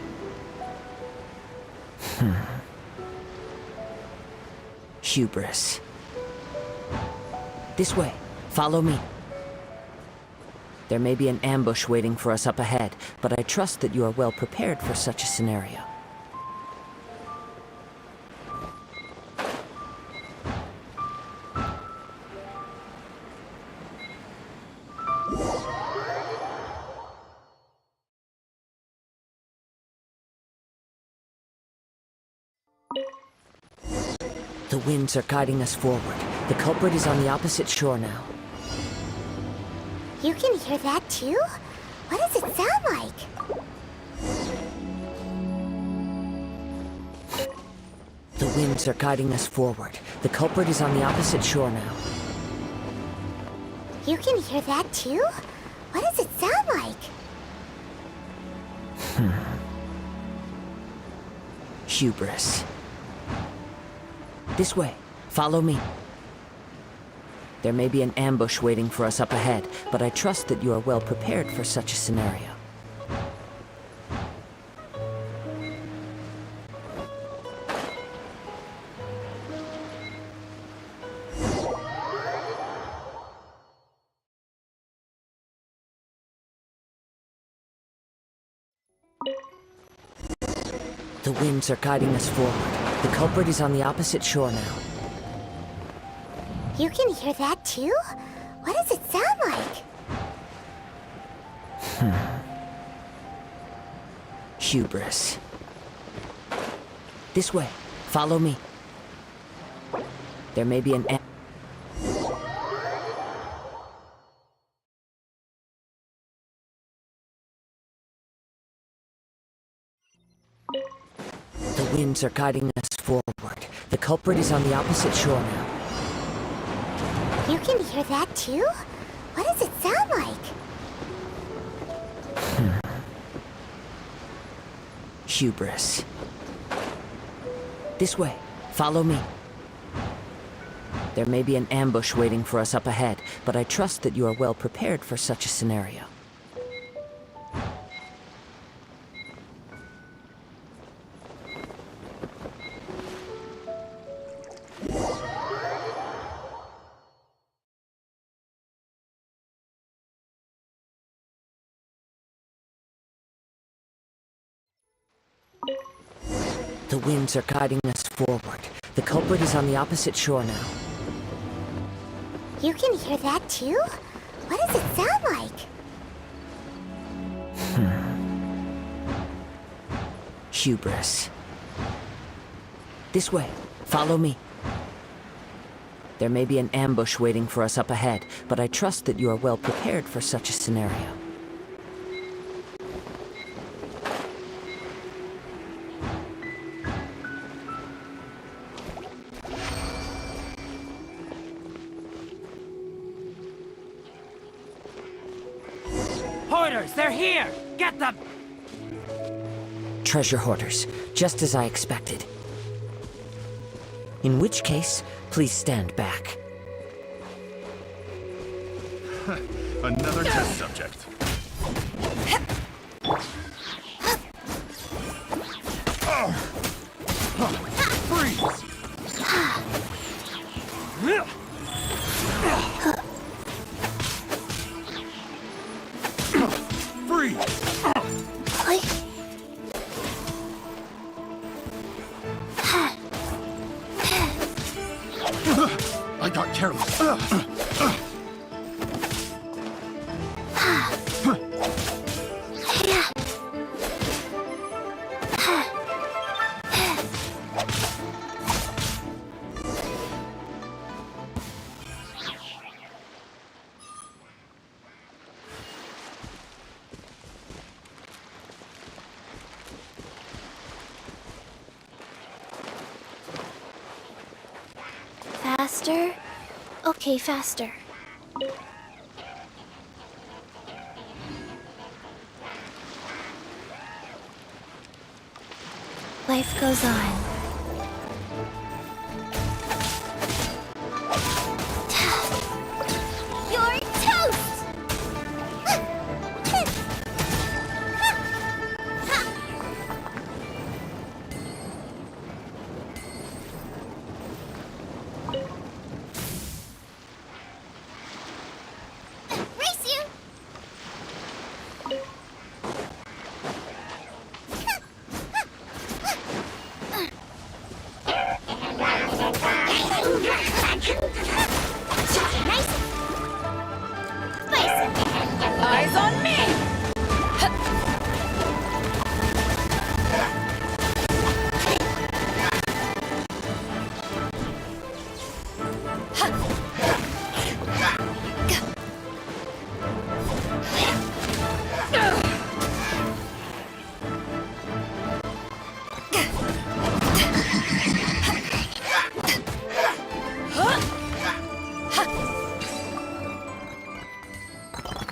Hubris. This way. Follow me. There may be an ambush waiting for us up ahead, but I trust that you are well prepared for such a scenario. The winds are guiding us forward. The culprit is on the opposite shore now. You can hear that too? What does it sound like? The winds are guiding us forward. The culprit is on the opposite shore now. You can hear that too? What does it sound like? Hubris. This way. Follow me. There may be an ambush waiting for us up ahead, but I trust that you are well prepared for such a scenario. The winds are guiding us forward. The culprit is on the opposite shore now. You can hear that too? What does it sound like? Hubris. This way. Follow me. There may be an... The winds are guiding us forward. The culprit is on the opposite shore now. You can hear that too? What does it sound like? Hubris. This way. Follow me. There may be an ambush waiting for us up ahead, but I trust that you are well prepared for such a scenario. The winds are guiding us forward. The culprit is on the opposite shore now. You can hear that too? What does it sound like? Hubris. This way. Follow me. There may be an ambush waiting for us up ahead, but I trust that you are well prepared for such a scenario. Hoarders, they're here! Get them! Treasure hoarders, just as I expected. In which case, please stand back. Another test subject. Freeze! I got careless. Faster? Okay, faster. Life goes on. You're toast! Race you! Eyes on me!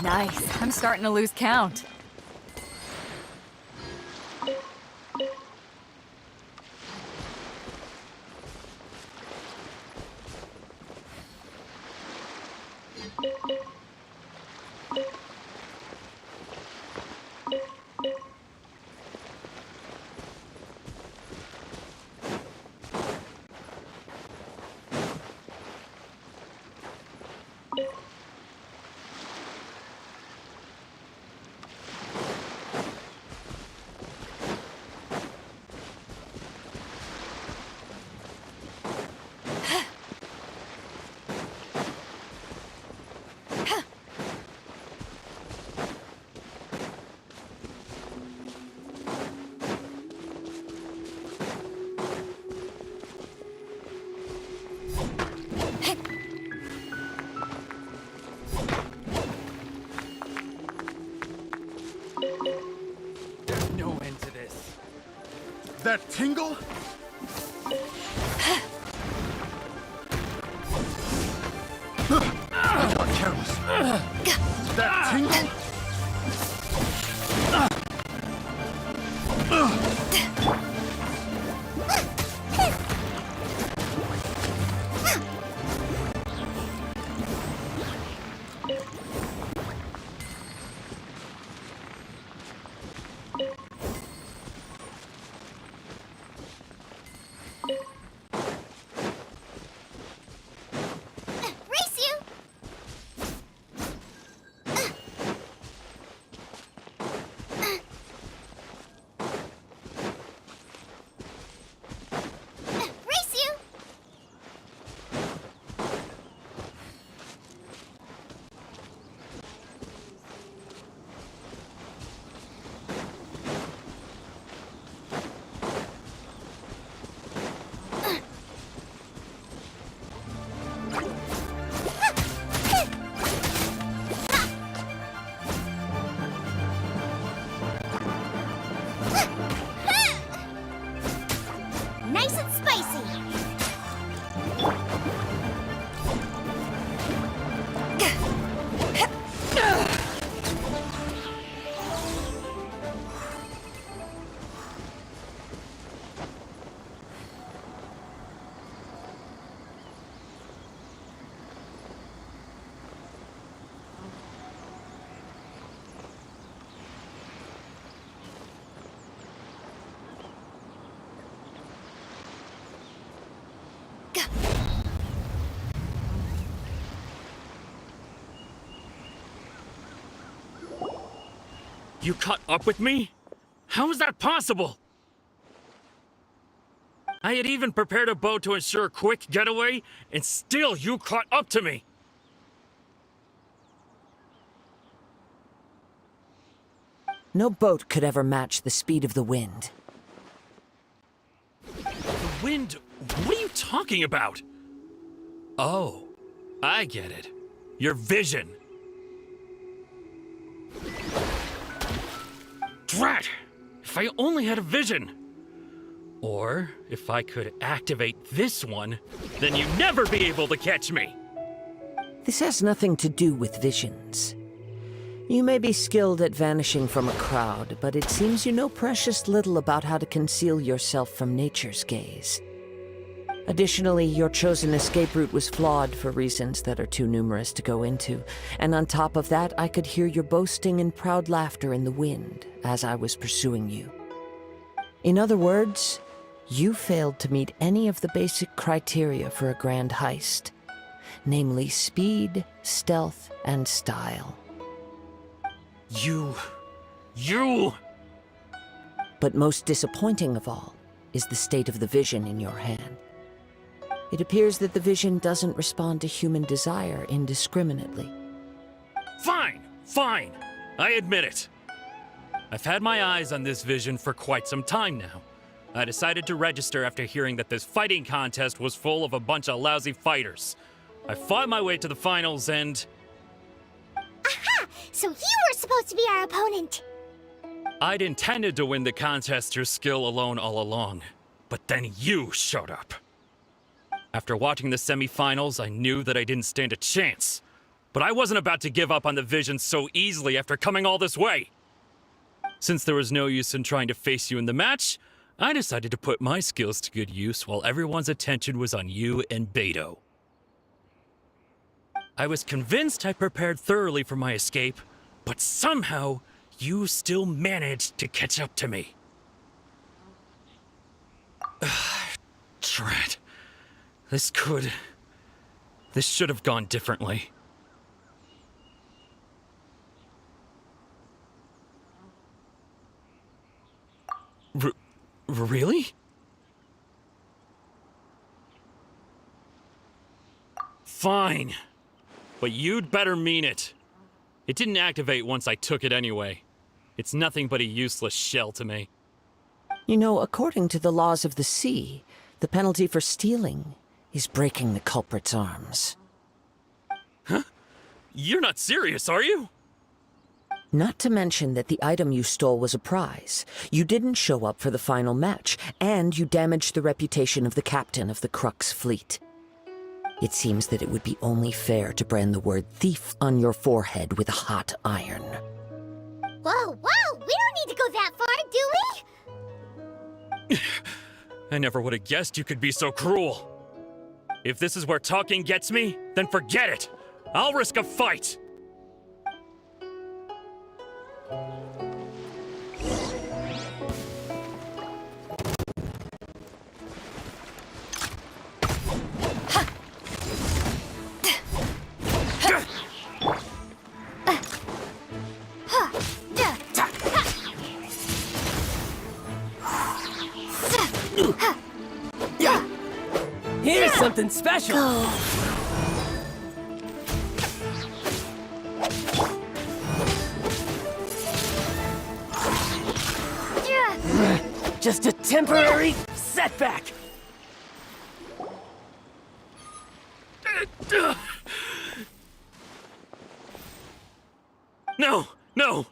Nice. I'm starting to lose count. that tingle? I got careless. That tingle? Race you! Race you! Nice and spicy. You caught up with me? How is that possible? I had even prepared a boat to ensure a quick getaway, and still you caught up to me. No boat could ever match the speed of the wind. The wind? What are you talking about? Oh, I get it. Your vision. Drat! If I only had a vision! Or, if I could activate this one, then you'd never be able to catch me! This has nothing to do with visions. You may be skilled at vanishing from a crowd, but it seems you know precious little about how to conceal yourself from nature's gaze. Additionally, your chosen escape route was flawed for reasons that are too numerous to go into, and on top of that, I could hear your boasting and proud laughter in the wind as I was pursuing you. In other words, you failed to meet any of the basic criteria for a grand heist, namely speed, stealth, and style. You... But most disappointing of all is the state of the vision in your hand. It appears that the vision doesn't respond to human desire indiscriminately. Fine! Fine! I admit it. I've had my eyes on this vision for quite some time now. I decided to register after hearing that this fighting contest was full of a bunch of lousy fighters. I fought my way to the finals and... Aha! So you were supposed to be our opponent! I'd intended to win the contest through skill alone all along. But then you showed up. After watching the semifinals, I knew that I didn't stand a chance. But I wasn't about to give up on the vision so easily after coming all this way. Since there was no use in trying to face you in the match, I decided to put my skills to good use while everyone's attention was on you and Beto. I was convinced I prepared thoroughly for my escape, but somehow you still managed to catch up to me. Drat. This should have gone differently. Really? Fine. But you'd better mean it. It didn't activate once I took it anyway. It's nothing but a useless shell to me. You know, according to the laws of the sea, the penalty for stealing is breaking the culprit's arms. Huh? You're not serious, are you? Not to mention that the item you stole was a prize. You didn't show up for the final match, and you damaged the reputation of the captain of the Crux fleet. It seems that it would be only fair to brand the word thief on your forehead with a hot iron. Whoa, whoa! We don't need to go that far, do we? I never would have guessed you could be so cruel. If this is where talking gets me, then forget it. I'll risk a fight. Here's something special. Just a temporary setback. No, no.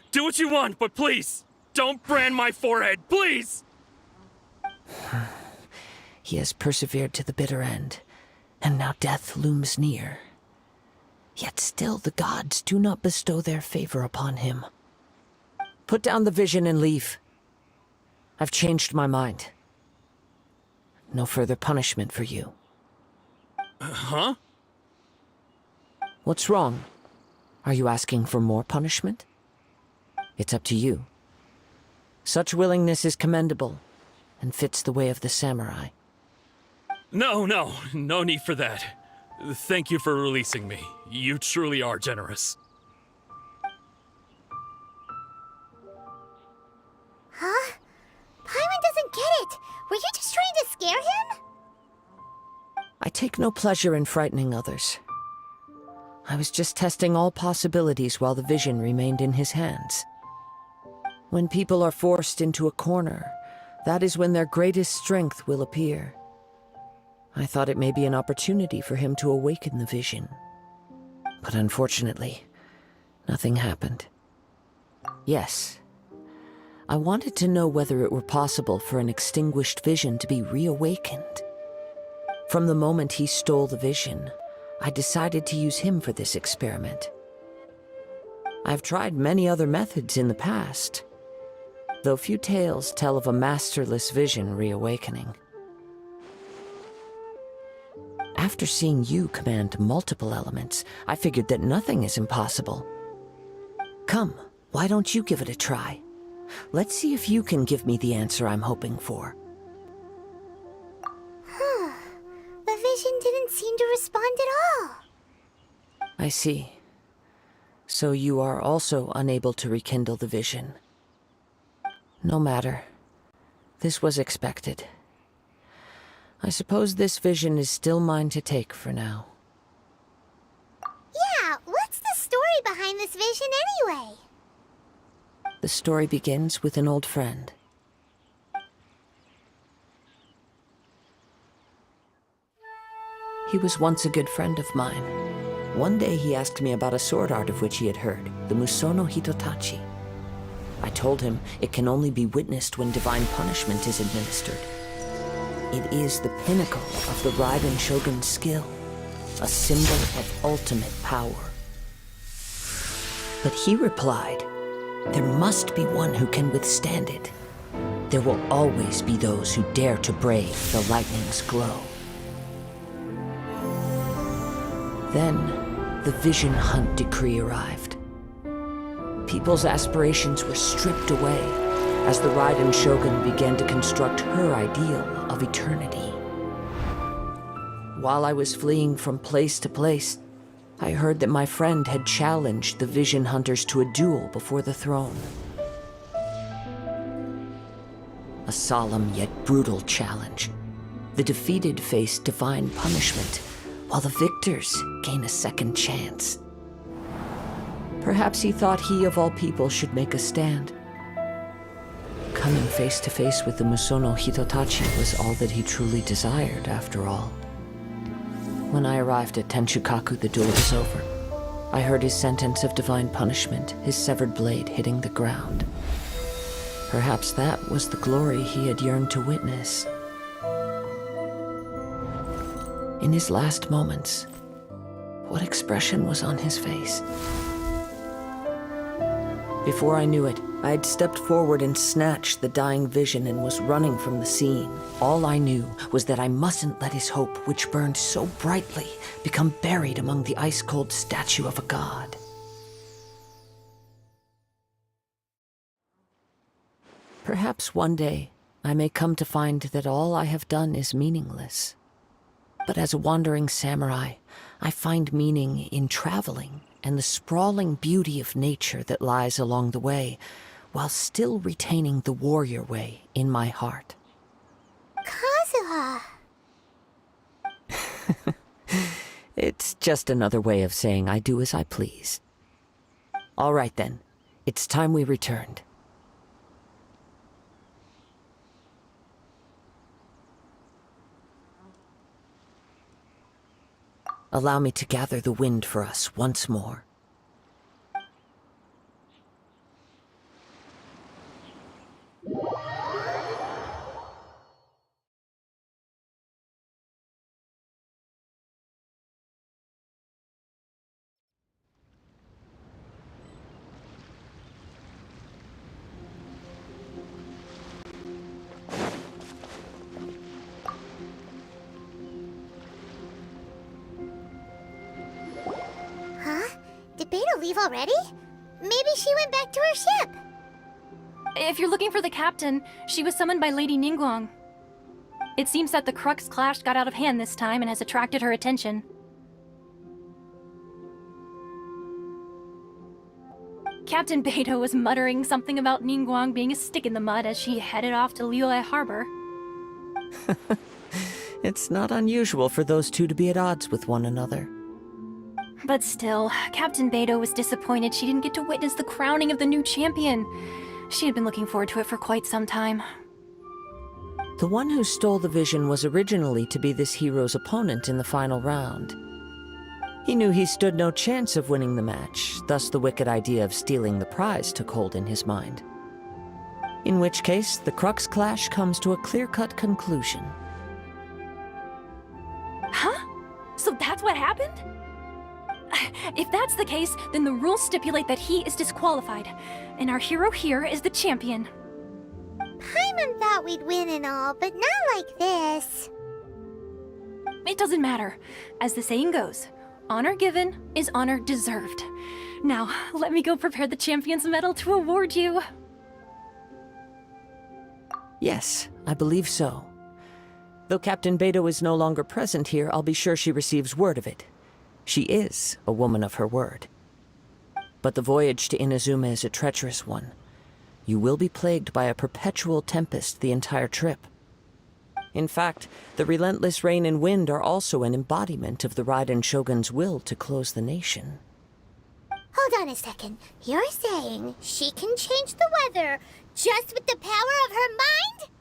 Do what you want, but please, don't brand my forehead, please! He has persevered to the bitter end, and now death looms near. Yet still the gods do not bestow their favor upon him. Put down the vision and leave. I've changed my mind. No further punishment for you. Huh? What's wrong? Are you asking for more punishment? It's up to you. Such willingness is commendable, and fits the way of the samurai. No need for that. Thank you for releasing me. You truly are generous. Huh? Paimon doesn't get it. Were you just trying to scare him? I take no pleasure in frightening others. I was just testing all possibilities while the vision remained in his hands. When people are forced into a corner, that is when their greatest strength will appear. I thought it may be an opportunity for him to awaken the vision. But unfortunately, nothing happened. Yes, I wanted to know whether it were possible for an extinguished vision to be reawakened. From the moment he stole the vision, I decided to use him for this experiment. I've tried many other methods in the past, though few tales tell of a masterless vision reawakening. After seeing you command multiple elements, I figured that nothing is impossible. Come, why don't you give it a try? Let's see if you can give me the answer I'm hoping for. The vision didn't seem to respond at all. I see. So you are also unable to rekindle the vision. No matter. This was expected. I suppose this vision is still mine to take for now. Yeah, what's the story behind this vision anyway? The story begins with an old friend. He was once a good friend of mine. One day he asked me about a sword art of which he had heard, the Musono Hitotachi. I told him it can only be witnessed when divine punishment is administered. It is the pinnacle of the Raiden Shogun's skill, a symbol of ultimate power. But he replied, there must be one who can withstand it. There will always be those who dare to brave the lightning's glow. Then, the Vision Hunt decree arrived. People's aspirations were stripped away as the Raiden Shogun began to construct her ideal of eternity. While I was fleeing from place to place, I heard that my friend had challenged the Vision Hunters to a duel before the throne. A solemn yet brutal challenge. The defeated face divine punishment, while the victors gain a second chance. Perhaps he thought he of all people should make a stand. Coming face to face with the Musono Hitotachi was all that he truly desired, after all. When I arrived at Tenshukaku, the duel was over. I heard his sentence of divine punishment, his severed blade hitting the ground. Perhaps that was the glory he had yearned to witness. In his last moments, what expression was on his face? Before I knew it, I had stepped forward and snatched the dying vision and was running from the scene. All I knew was that I mustn't let his hope, which burned so brightly, become buried among the ice-cold statue of a god. Perhaps one day I may come to find that all I have done is meaningless. But as a wandering samurai, I find meaning in traveling and the sprawling beauty of nature that lies along the way, while still retaining the warrior way in my heart. Kazuha! It's just another way of saying I do as I please. All right then, it's time we returned. Allow me to gather the wind for us once more. Did Beta leave already? Maybe she went back to her ship. If you're looking for the captain, she was summoned by Lady Ningguang. It seems that the Crux clash got out of hand this time and has attracted her attention. Captain Beidou was muttering something about Ningguang being a stick in the mud as she headed off to Liyue Harbor. It's not unusual for those two to be at odds with one another. But still, Captain Beidou was disappointed she didn't get to witness the crowning of the new champion. She had been looking forward to it for quite some time. The one who stole the vision was originally to be this hero's opponent in the final round. He knew he stood no chance of winning the match, thus the wicked idea of stealing the prize took hold in his mind. In which case, the Crux clash comes to a clear-cut conclusion. Huh? So that's what happened? If that's the case, then the rules stipulate that he is disqualified, and our hero here is the champion. Paimon thought we'd win and all, but not like this. It doesn't matter. As the saying goes, honor given is honor deserved. Now, let me go prepare the champion's medal to award you. Yes, I believe so. Though Captain Beidou is no longer present here, I'll be sure she receives word of it. She is a woman of her word. But the voyage to Inazuma is a treacherous one. You will be plagued by a perpetual tempest the entire trip. In fact, the relentless rain and wind are also an embodiment of the Raiden Shogun's will to close the nation. Hold on a second. You're saying she can change the weather just with the power of her mind?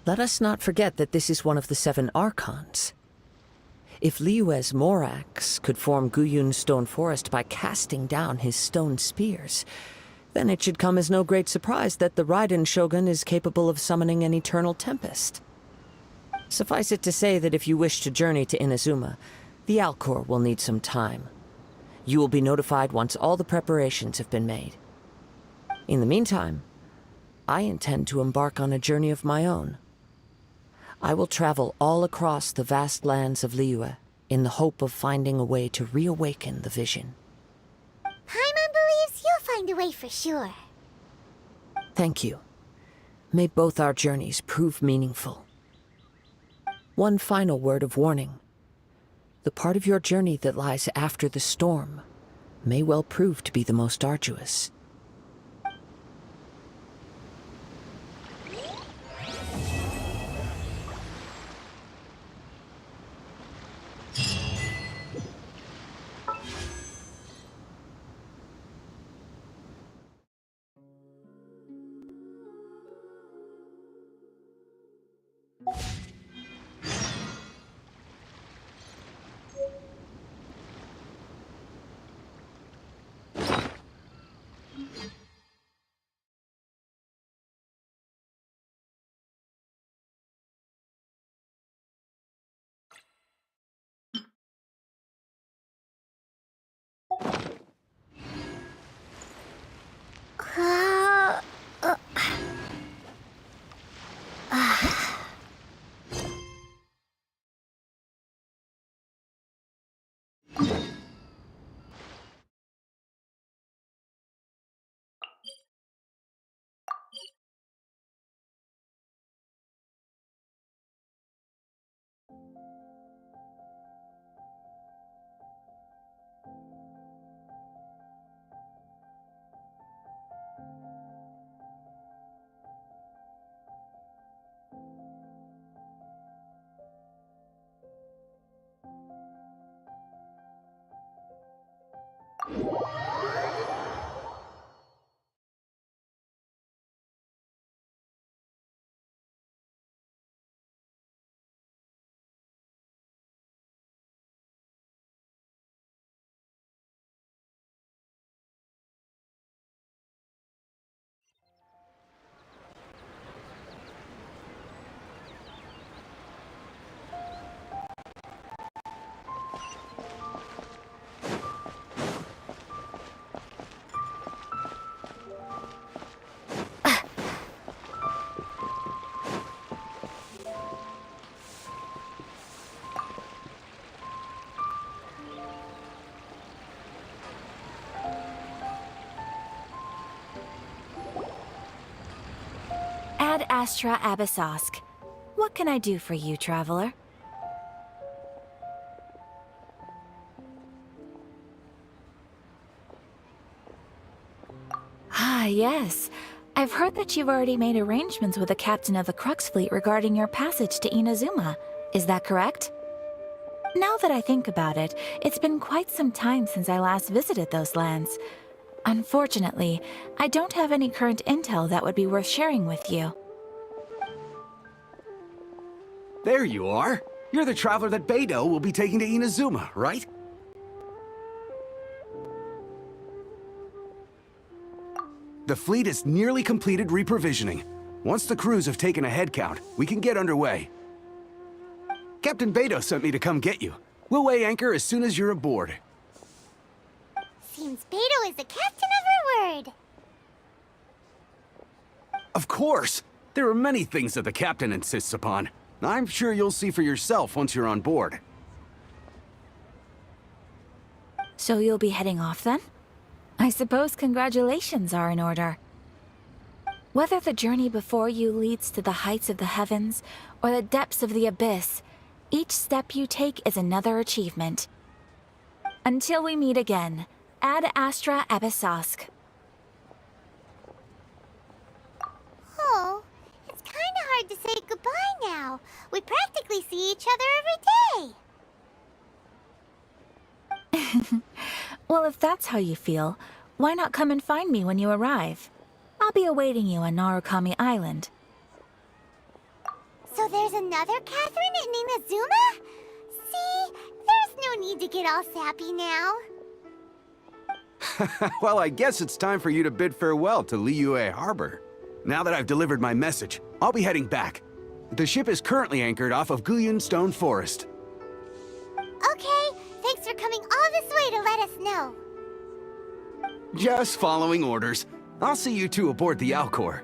Let us not forget that this is one of the 7 Archons. If Liyue's Morax could form Guyun's stone forest by casting down his stone spears, then it should come as no great surprise that the Raiden Shogun is capable of summoning an eternal tempest. Suffice it to say that if you wish to journey to Inazuma, the Alcor will need some time. You will be notified once all the preparations have been made. In the meantime, I intend to embark on a journey of my own. I will travel all across the vast lands of Liyue in the hope of finding a way to reawaken the vision. Paimon believes you'll find a way for sure. Thank you. May both our journeys prove meaningful. One final word of warning. The part of your journey that lies after the storm may well prove to be the most arduous. Ad Astra Abyssosk. What can I do for you, traveler? Ah, yes. I've heard that you've already made arrangements with the captain of the Crux fleet regarding your passage to Inazuma. Is that correct? Now that I think about it, it's been quite some time since I last visited those lands. Unfortunately, I don't have any current intel that would be worth sharing with you. There you are. You're the traveler that Beidou will be taking to Inazuma, right? The fleet has nearly completed reprovisioning. Once the crews have taken a head count, we can get underway. Captain Beidou sent me to come get you. We'll weigh anchor as soon as you're aboard. Seems Beidou is the captain of her word. Of course! There are many things that the captain insists upon. I'm sure you'll see for yourself once you're on board. So you'll be heading off then? I suppose congratulations are in order. Whether the journey before you leads to the heights of the heavens or the depths of the abyss, each step you take is another achievement. Until we meet again, Ad Astra Abyssosk. Oh, it's kind of hard to say goodbye now. We practically see each other every day. Well, if that's how you feel, why not come and find me when you arrive? I'll be awaiting you on Narukami Island. So there's another Catherine in Inazuma? See, there's no need to get all sappy now. Well, I guess it's time for you to bid farewell to Liyue Harbor. Now that I've delivered my message, I'll be heading back. The ship is currently anchored off of Guyun Stone Forest. Okay, thanks for coming all this way to let us know. Just following orders. I'll see you two aboard the Alcor.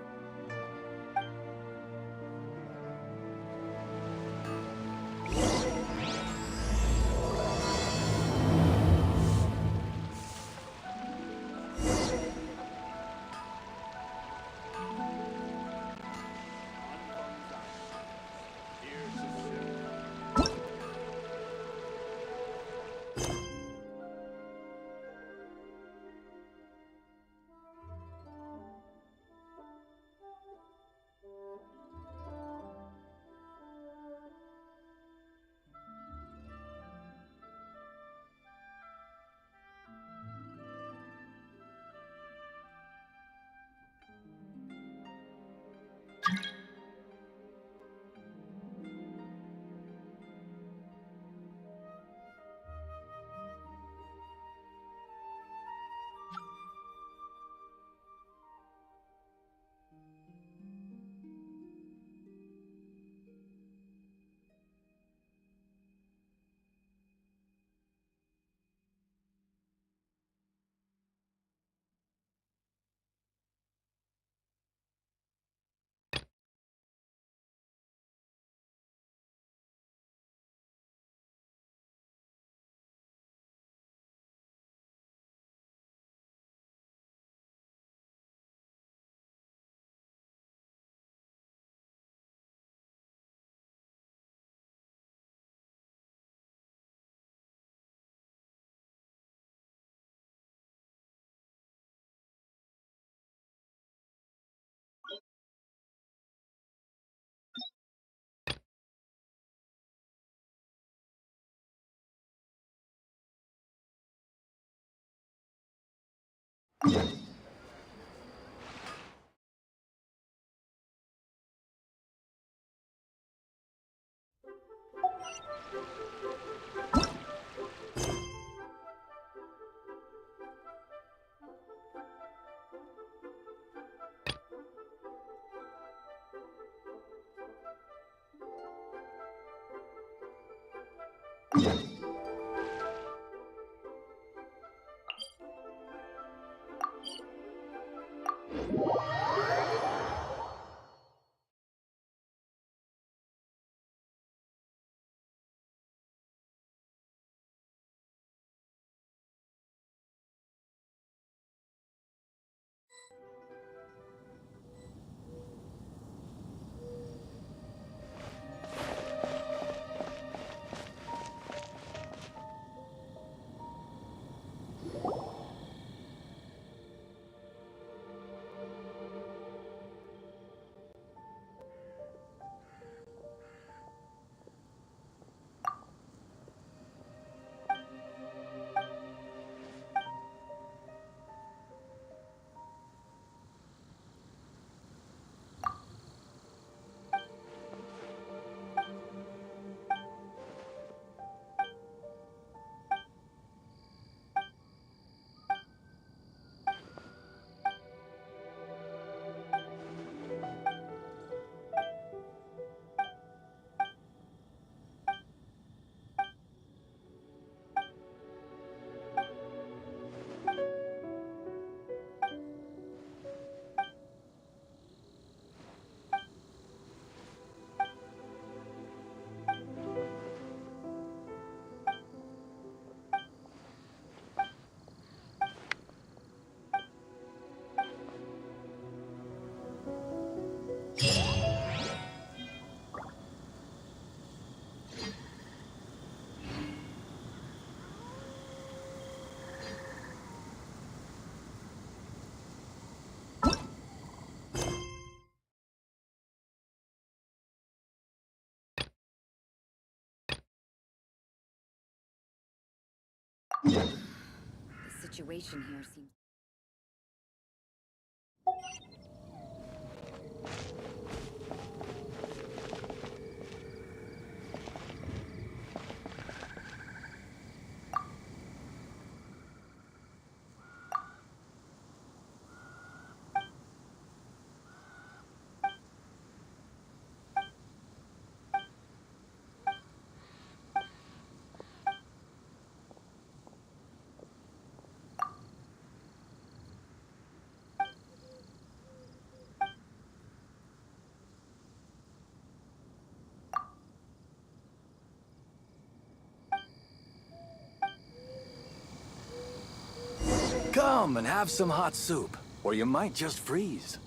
The situation here seems... Come and have some hot soup, or you might just freeze.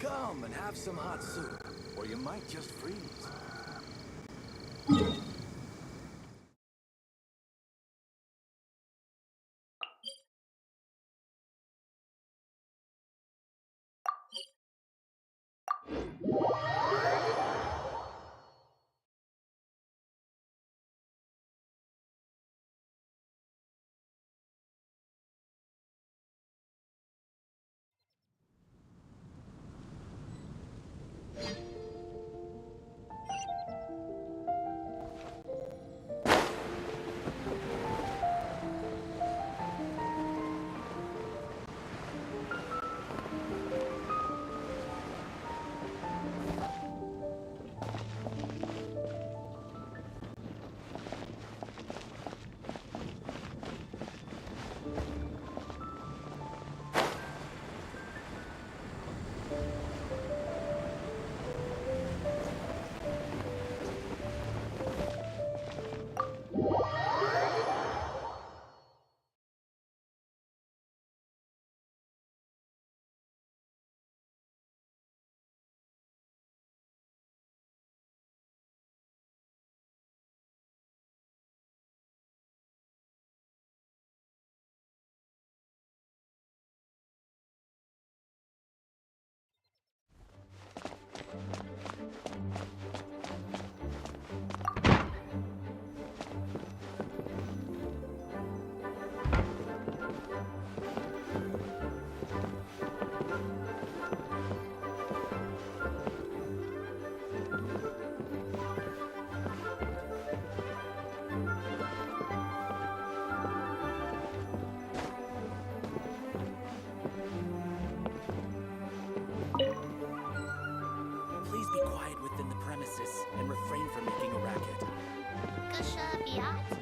Come and have some hot soup, or you might just freeze. Please be quiet within the premises and refrain from making a racket. Gusha Biat?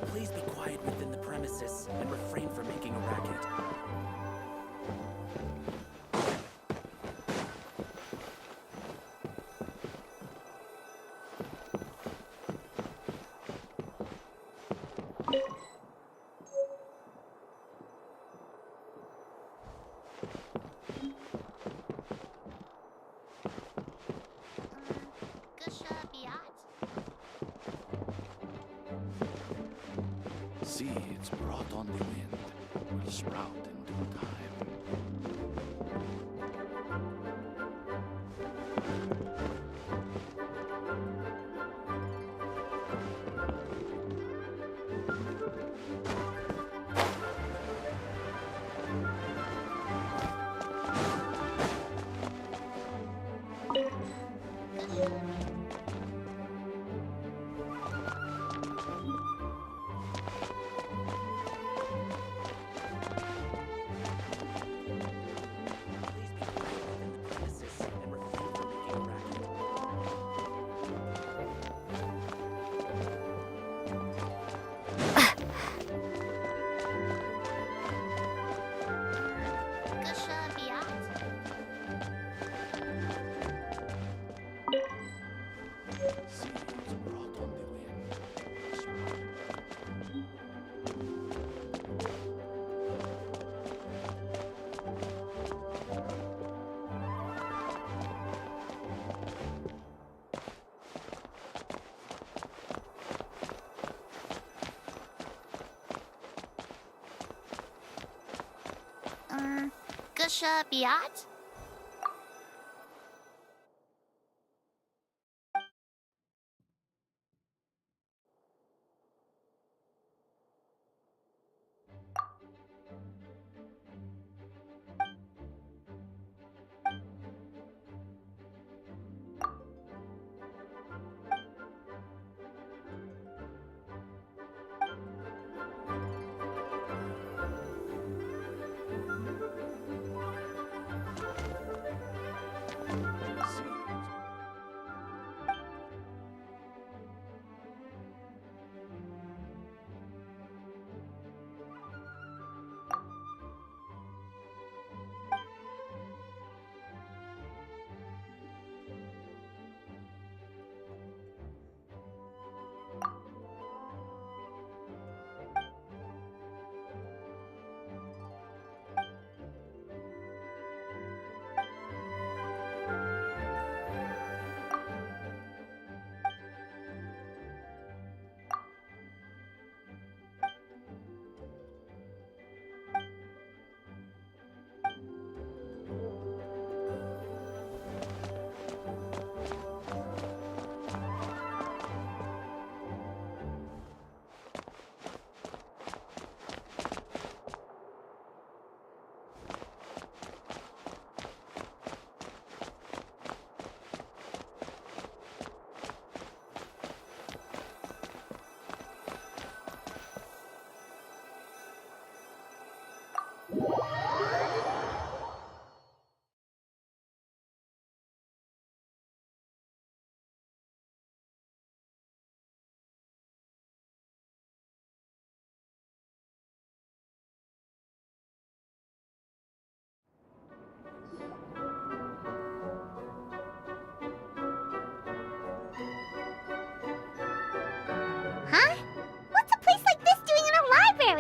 Please be quiet within the premises and refrain from making a racket. Gusha Biat? Seeds brought on the wind will sprout in due time. Gusha Biat? Seeds brought on the wind will sprout. Gusha Biat?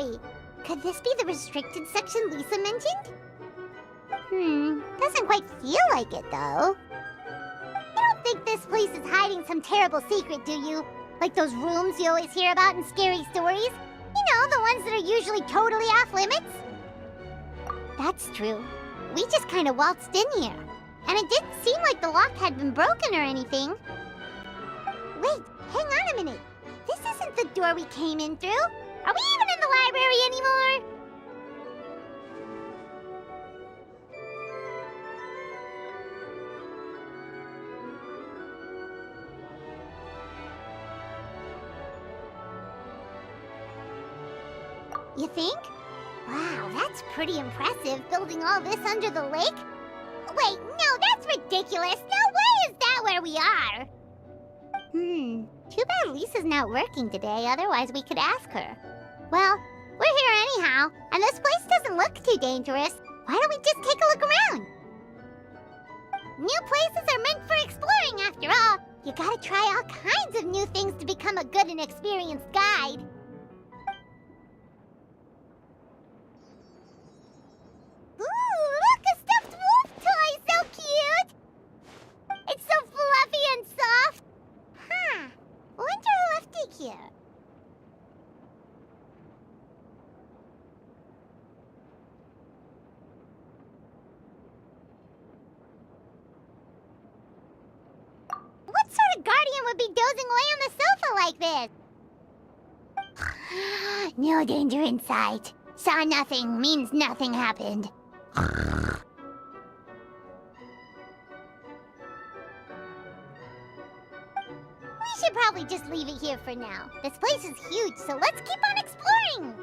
Wait, could this be the restricted section Lisa mentioned? Doesn't quite feel like it, though. You don't think this place is hiding some terrible secret, do you? Like those rooms you always hear about in scary stories? You know, the ones that are usually totally off limits? That's true. We just kind of waltzed in here. And it didn't seem like the lock had been broken or anything. Wait, hang on a minute. This isn't the door we came in through. Are we even in the library anymore? You think? Wow, that's pretty impressive, building all this under the lake. Wait, no, that's ridiculous. No way is that where we are. Too bad Lisa's not working today, otherwise we could ask her. Well, we're here anyhow, and this place doesn't look too dangerous. Why don't we just take a look around? New places are meant for exploring, after all. You gotta try all kinds of new things to become a good and experienced guide. Ooh, look, a stuffed wolf toy! So cute! It's so fluffy and soft. Huh. Wonder who left it here. What sort of guardian would be dozing away on the sofa like this? No danger in sight. Saw nothing means nothing happened. We should probably just leave it here for now. This place is huge, so let's keep on exploring!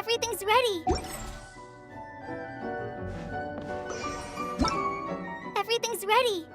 Everything's ready. Everything's ready.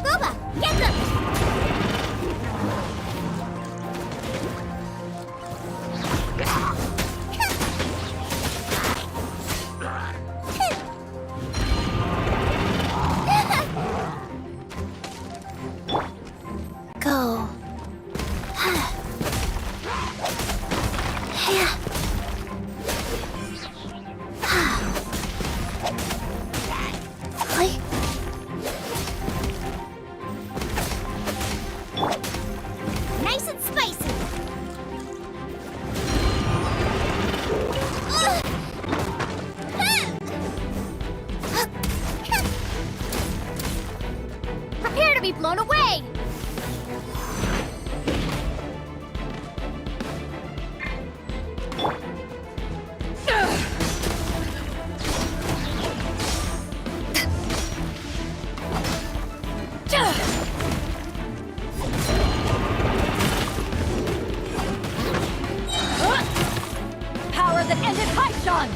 Boba, get them! Go. Nice and spicy. Prepare to be blown away. Power that ended Haishan!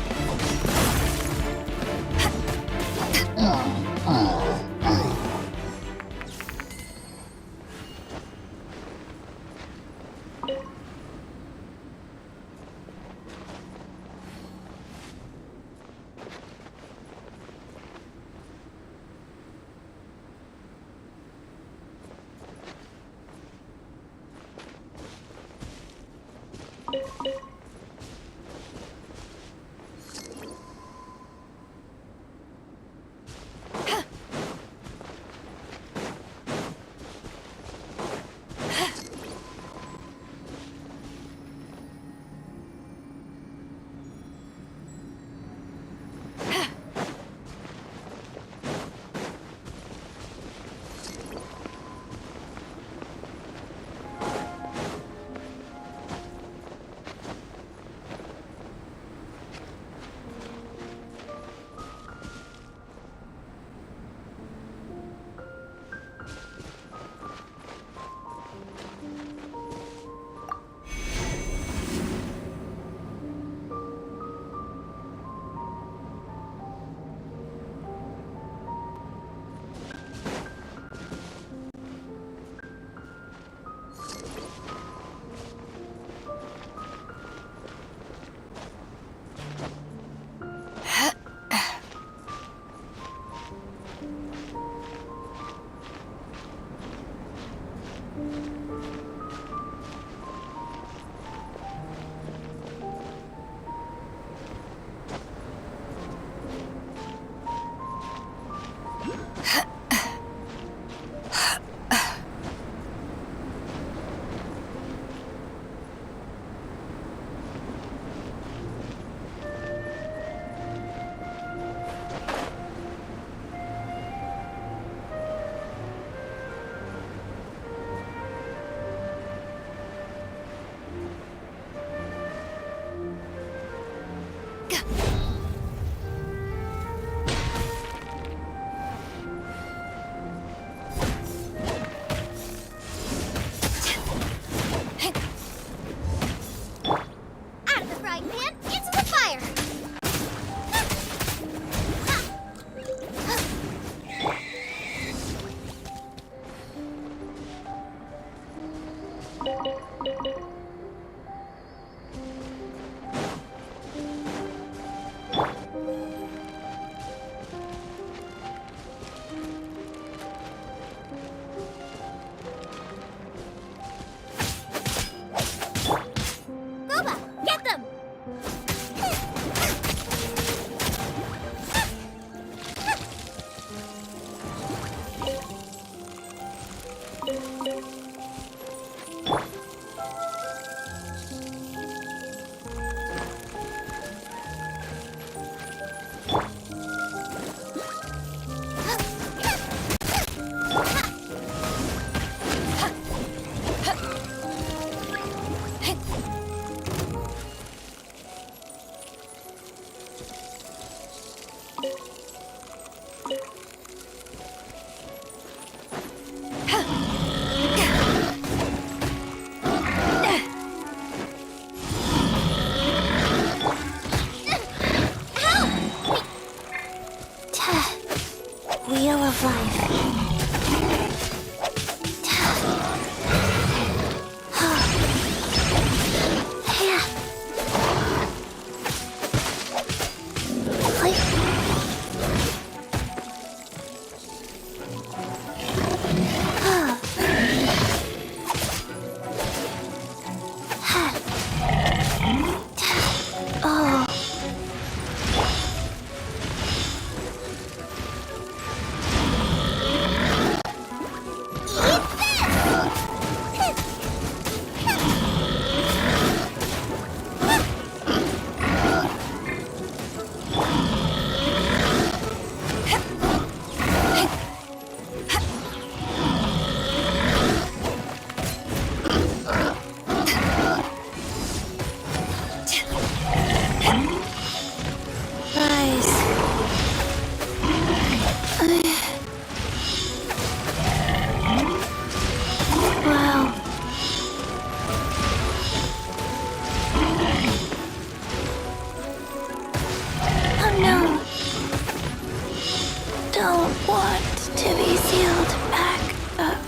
want to be sealed back up.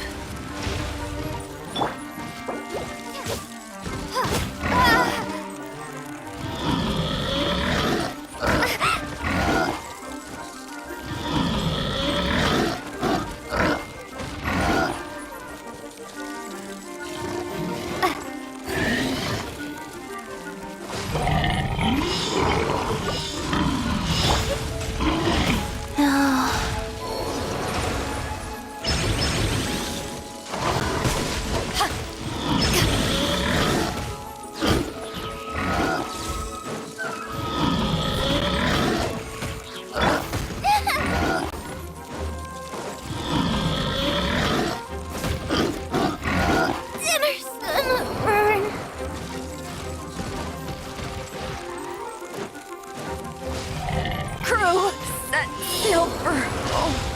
Crew, set sail for home.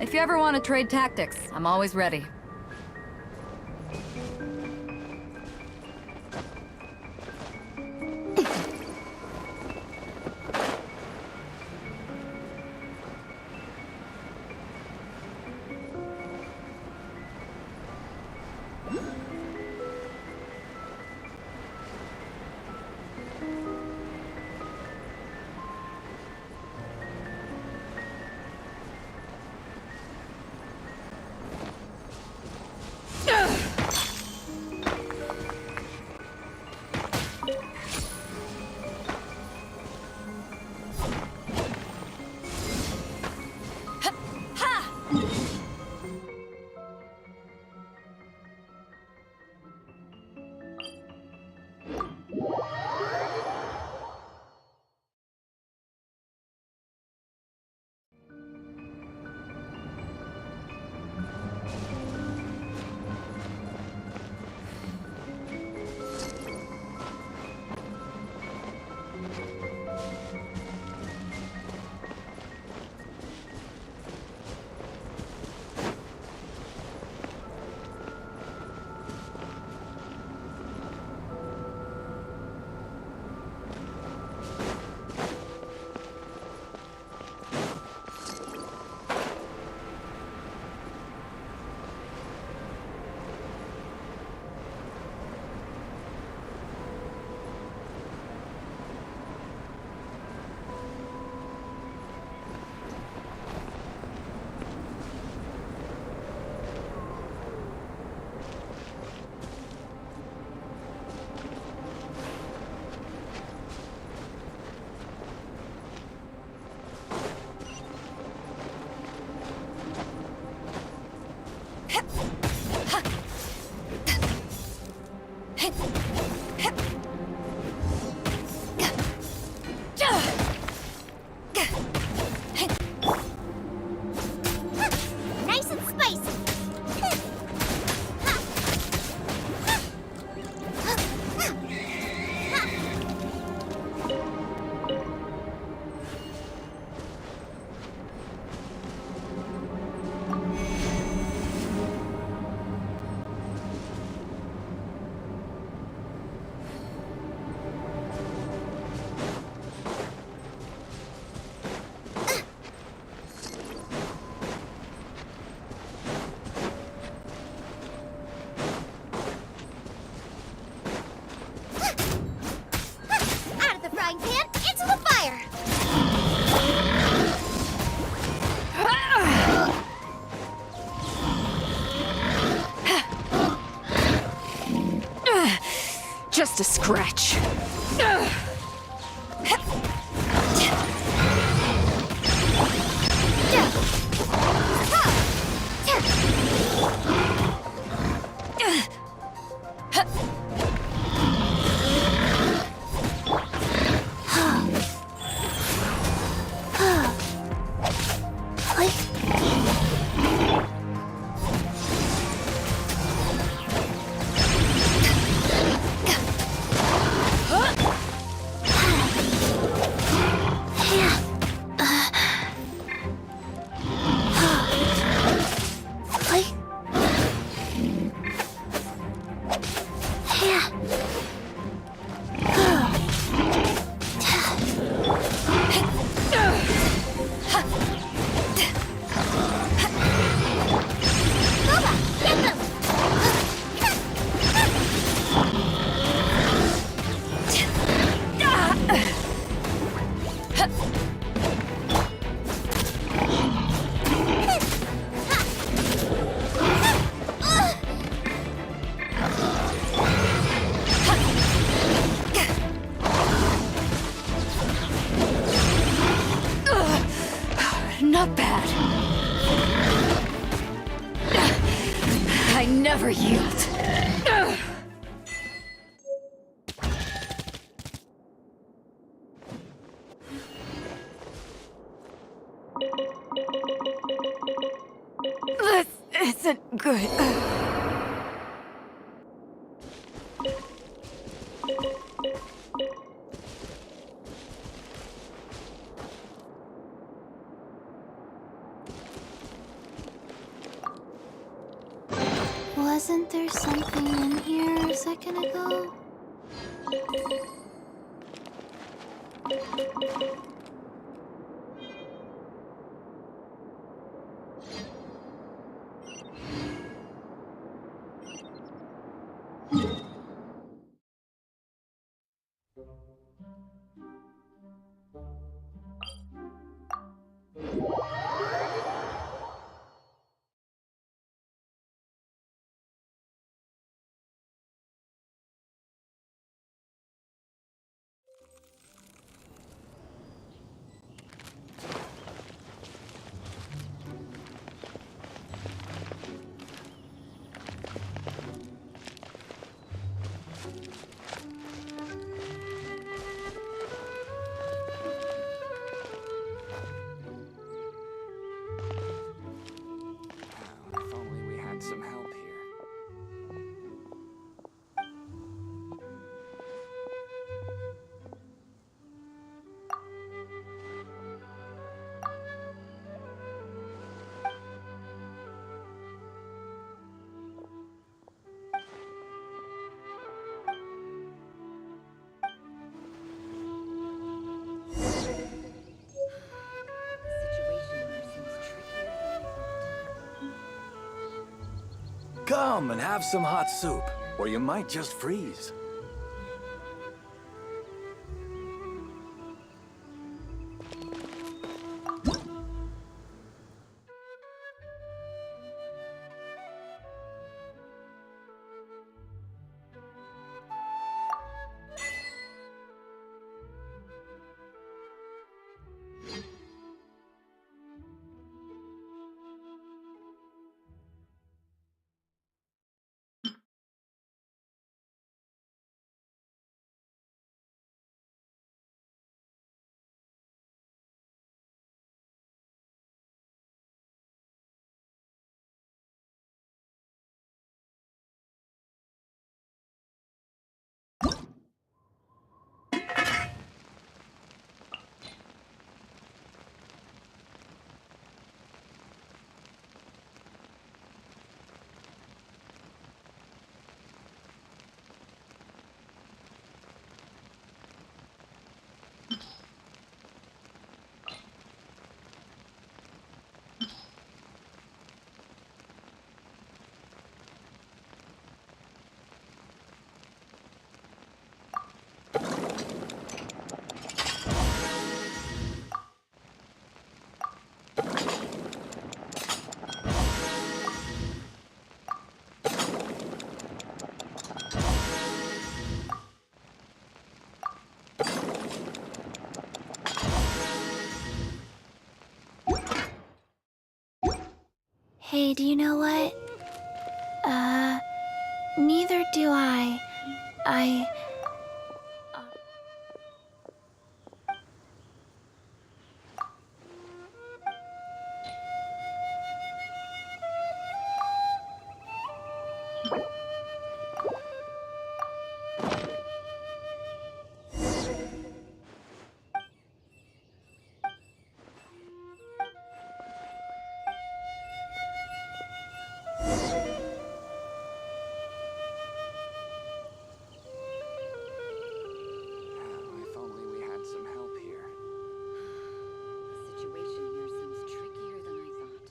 If you ever want to trade tactics, I'm always ready. just a scratch. Not bad. I never yield. This isn't good. Wasn't there something in here a second ago? If only we had some help here. Come and have some hot soup, or you might just freeze. Hey, do you know what? Neither do I. If only we had some help here. The situation here seems trickier than I thought.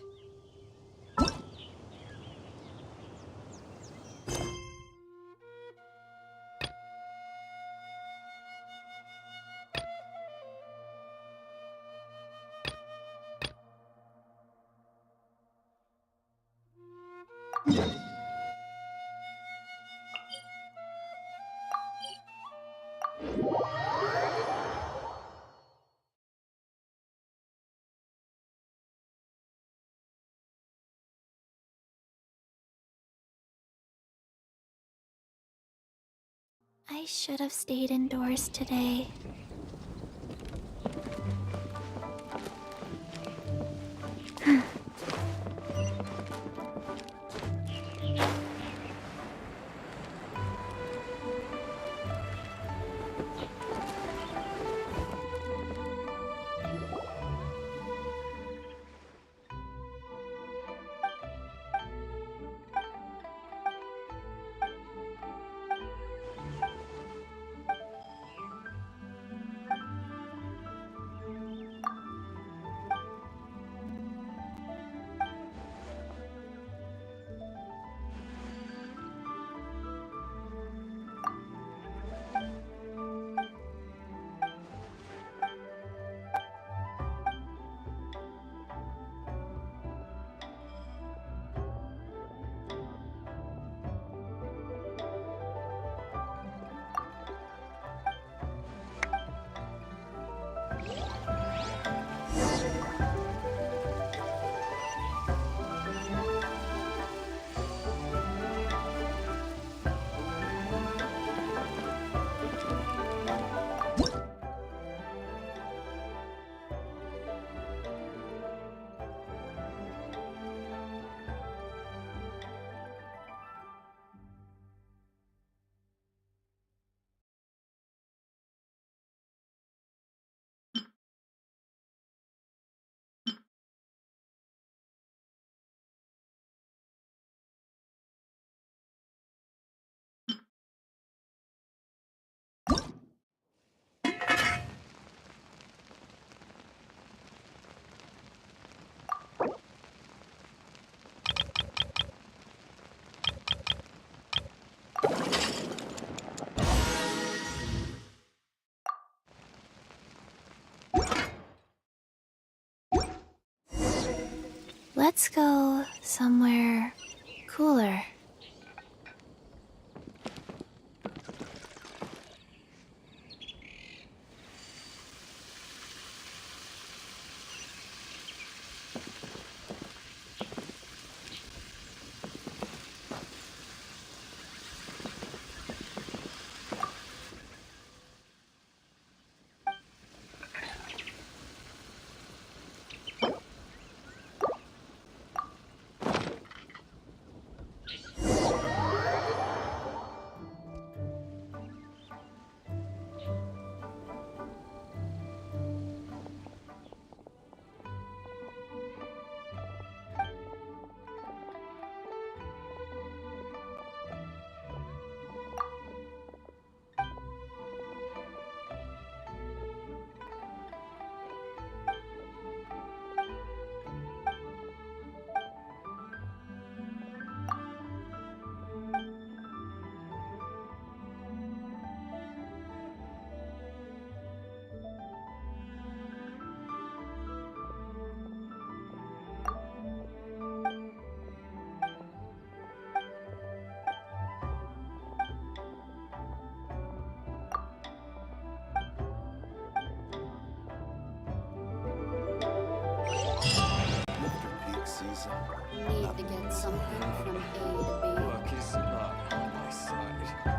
I should have stayed indoors today. Let's go somewhere cooler. citizen. Need to get something from A to B. Luck is not on my side.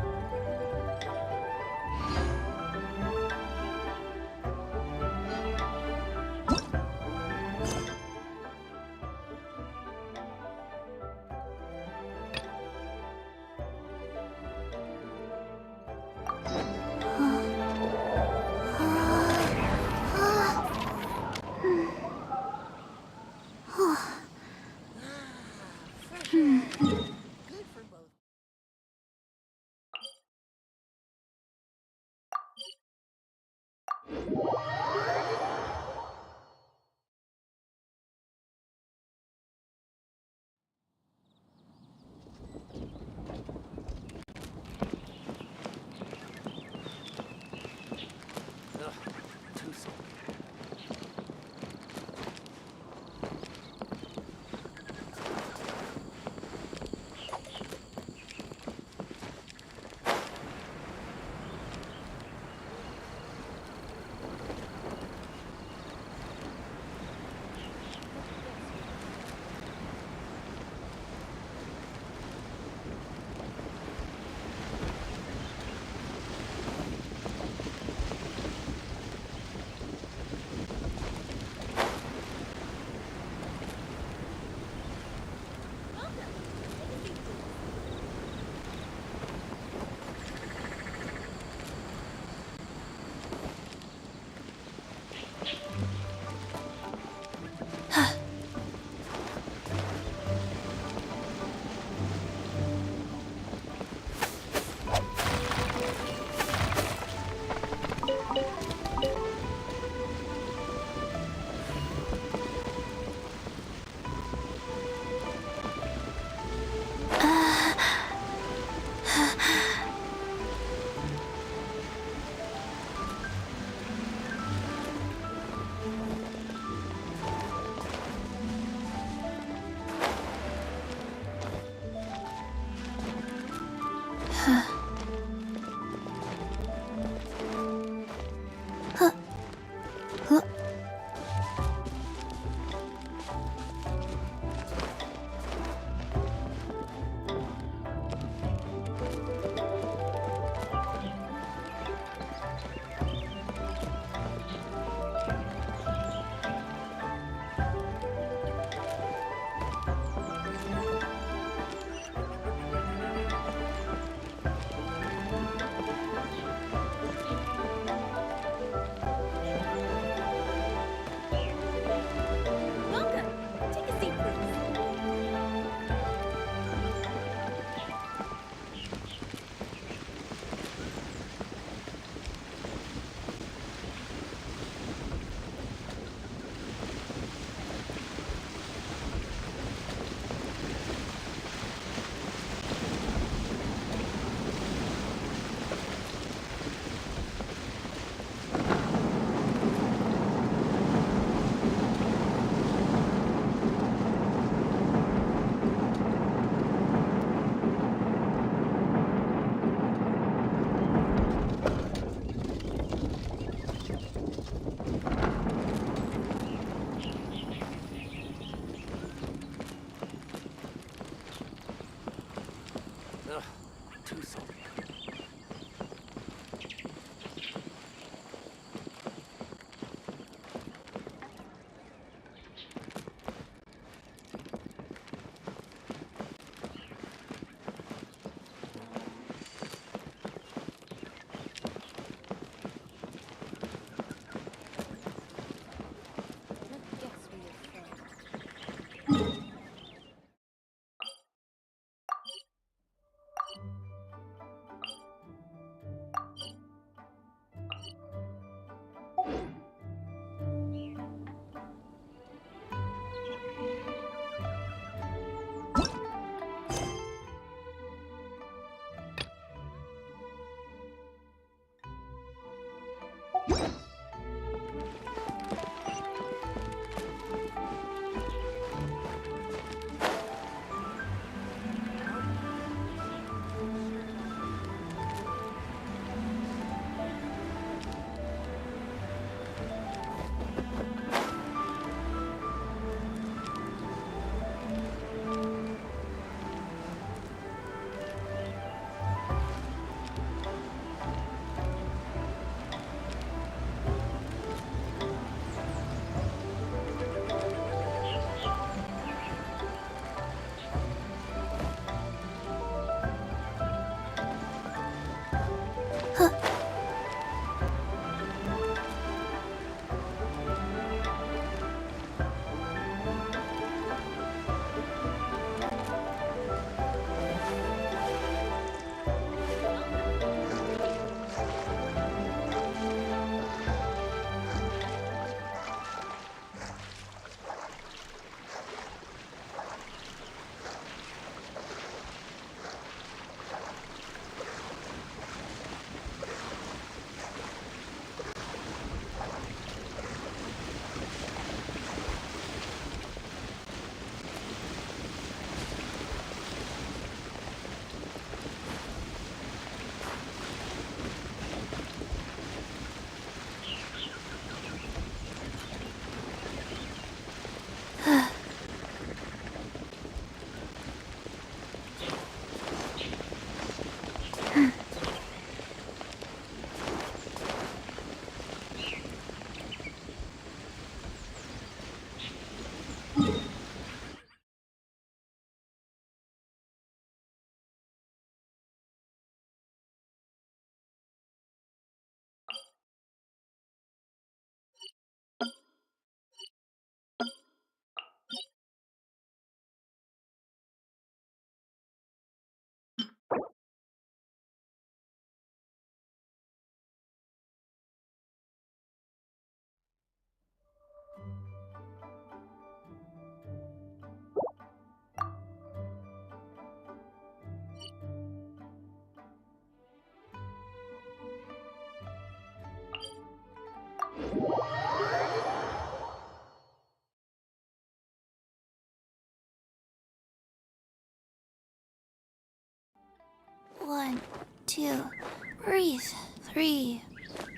breathe. 3,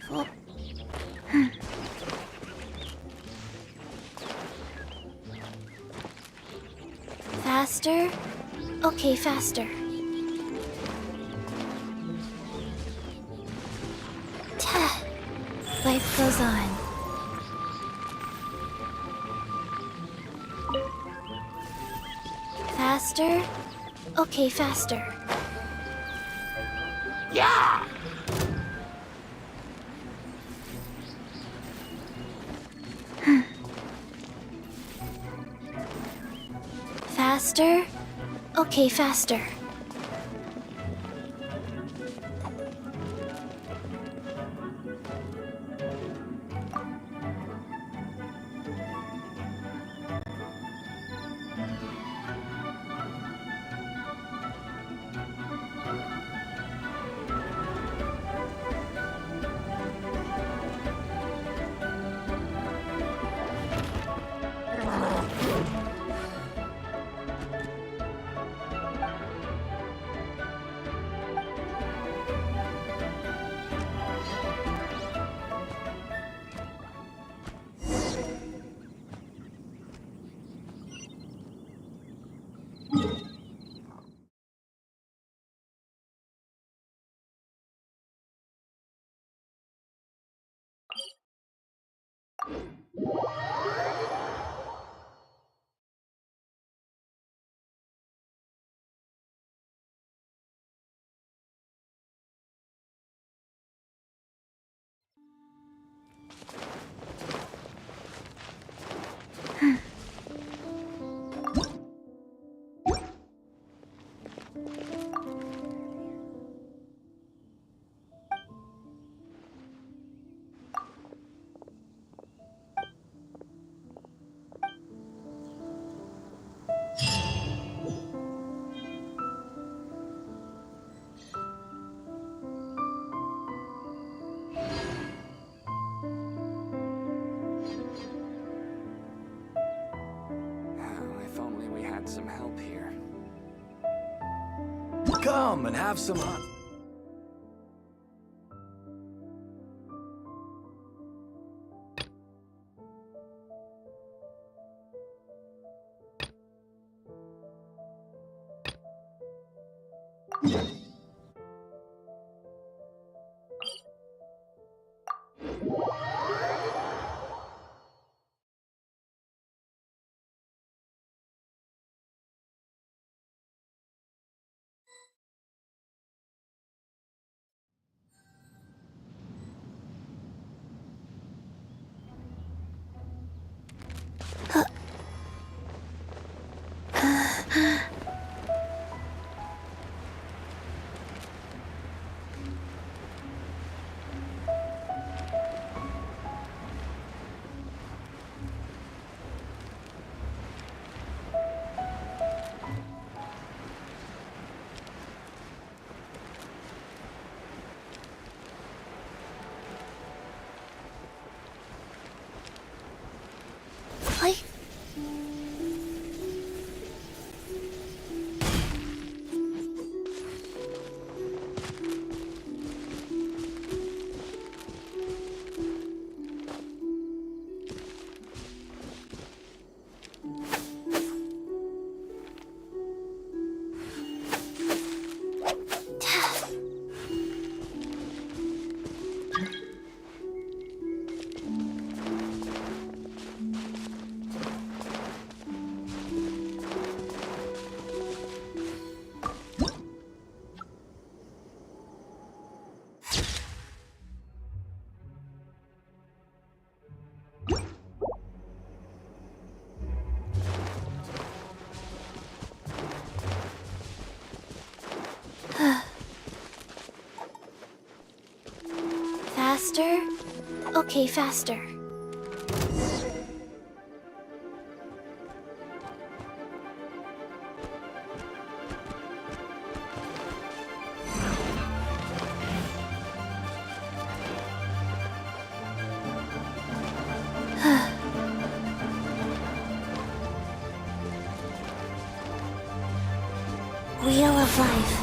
4. Faster? Okay, faster. Life goes on. Faster? Okay, faster. Yeah! Faster? Okay, faster. If only we had some help here. Come and have some hot... Faster? Okay, faster. Wheel of Life.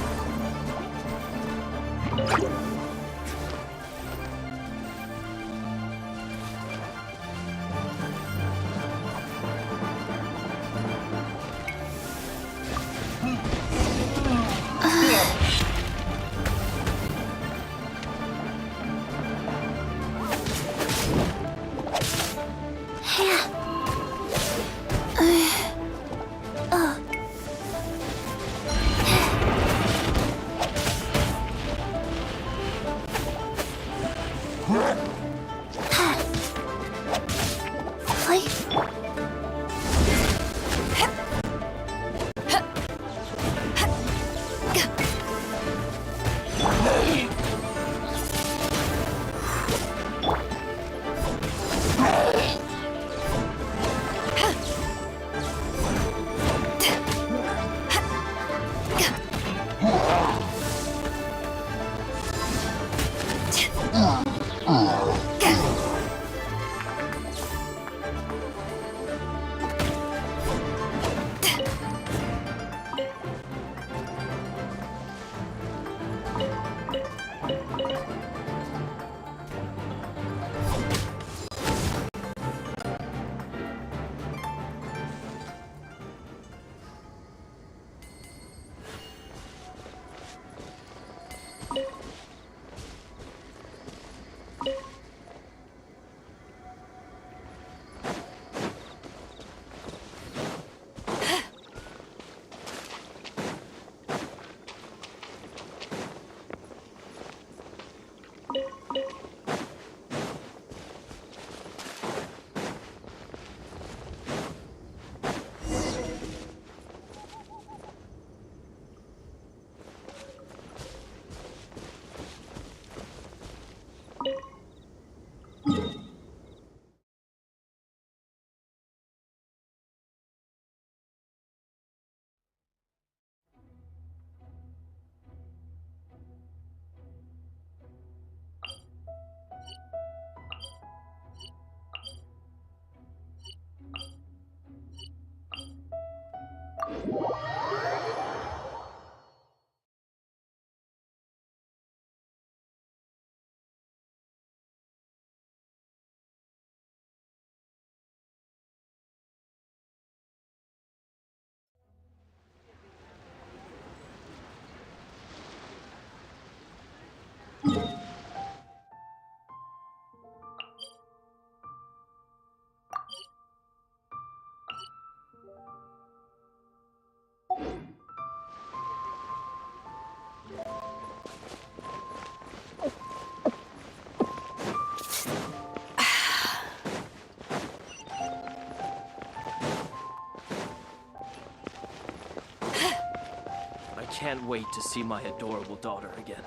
I can't wait to see my adorable daughter again.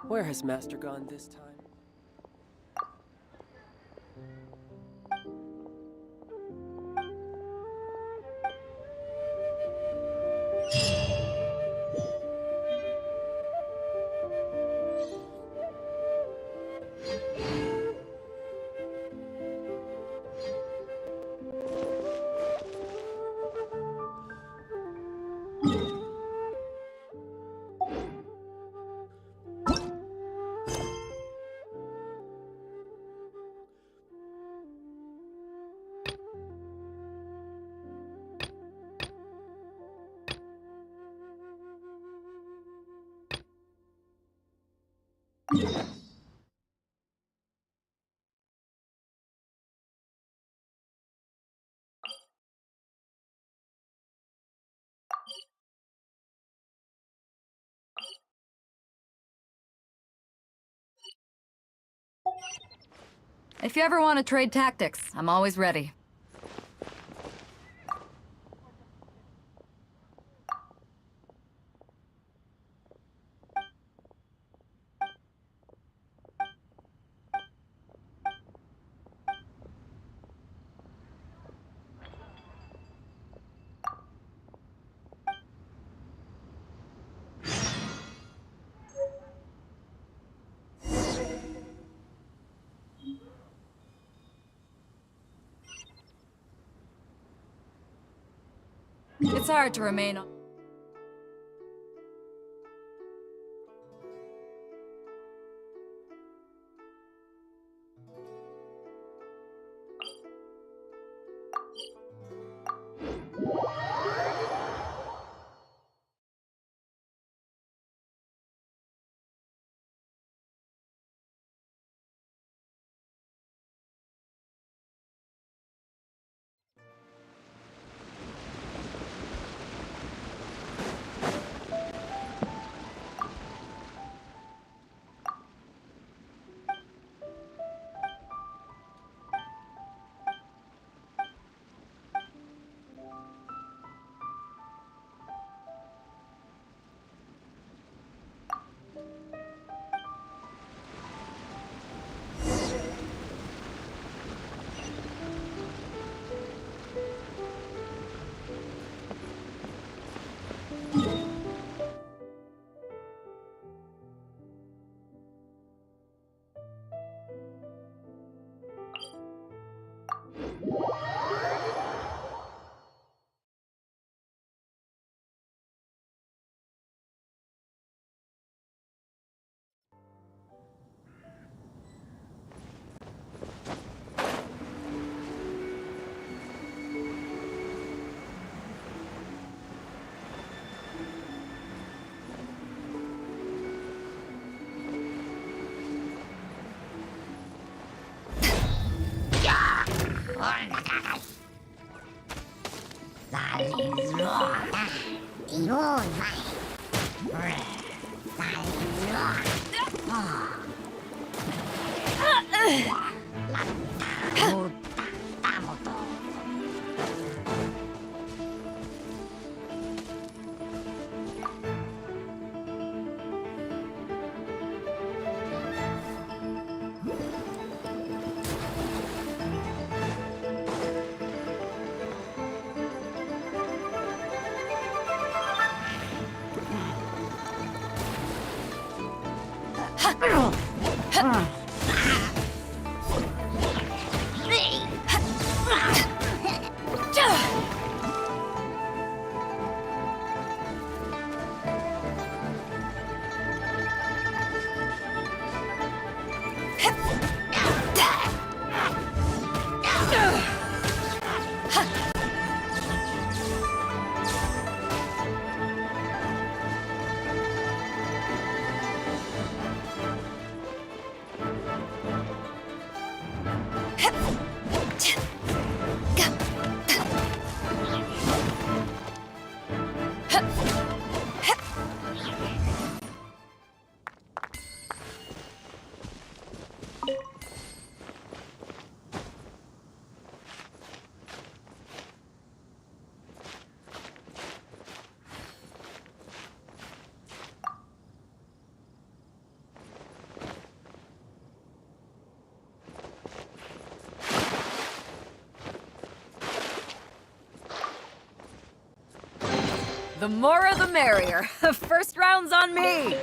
Where has Master gone this time? If you ever want to trade tactics, I'm always ready. It's hard to remain on. The more the merrier. First round's on me!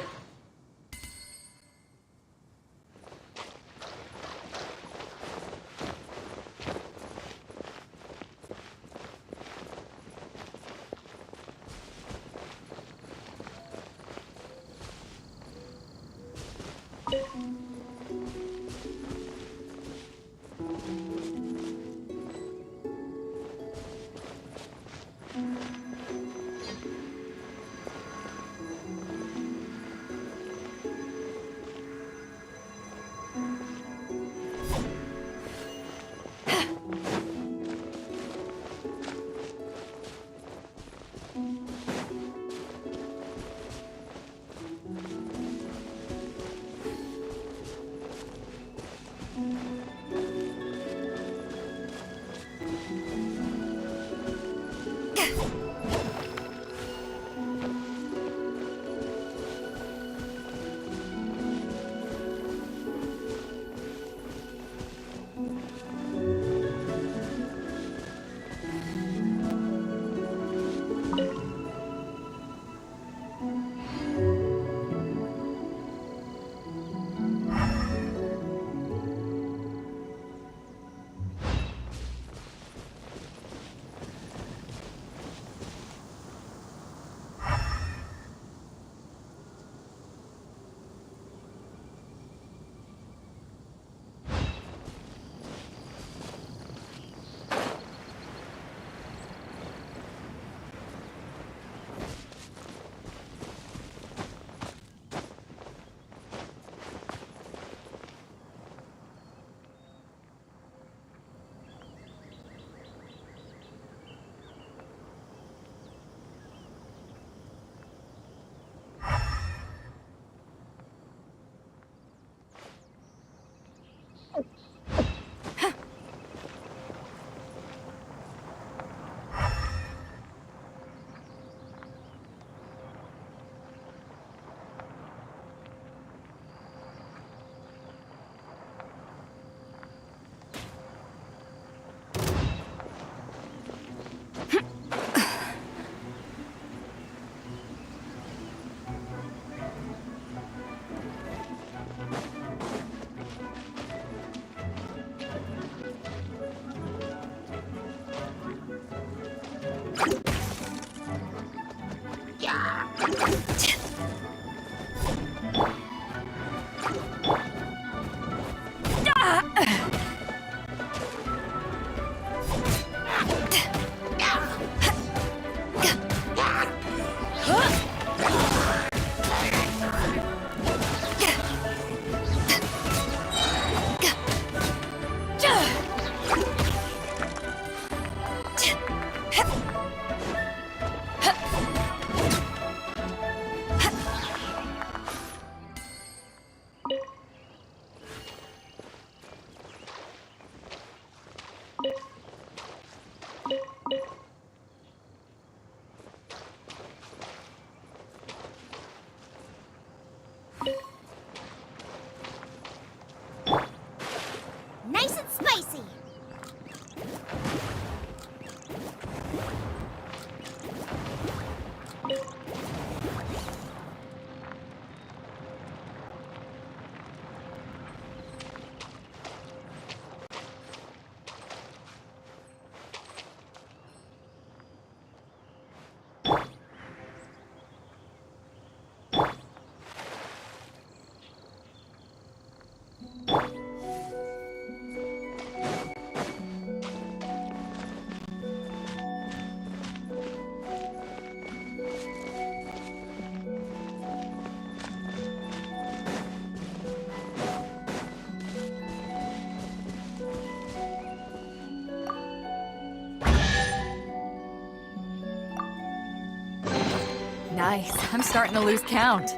Nice. I'm starting to lose count.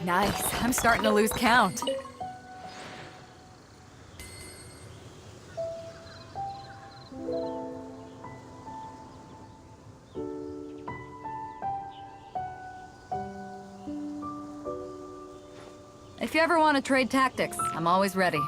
Nice. I'm starting to lose count. If you ever want to trade tactics, I'm always ready.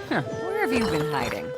Huh, where have you been hiding?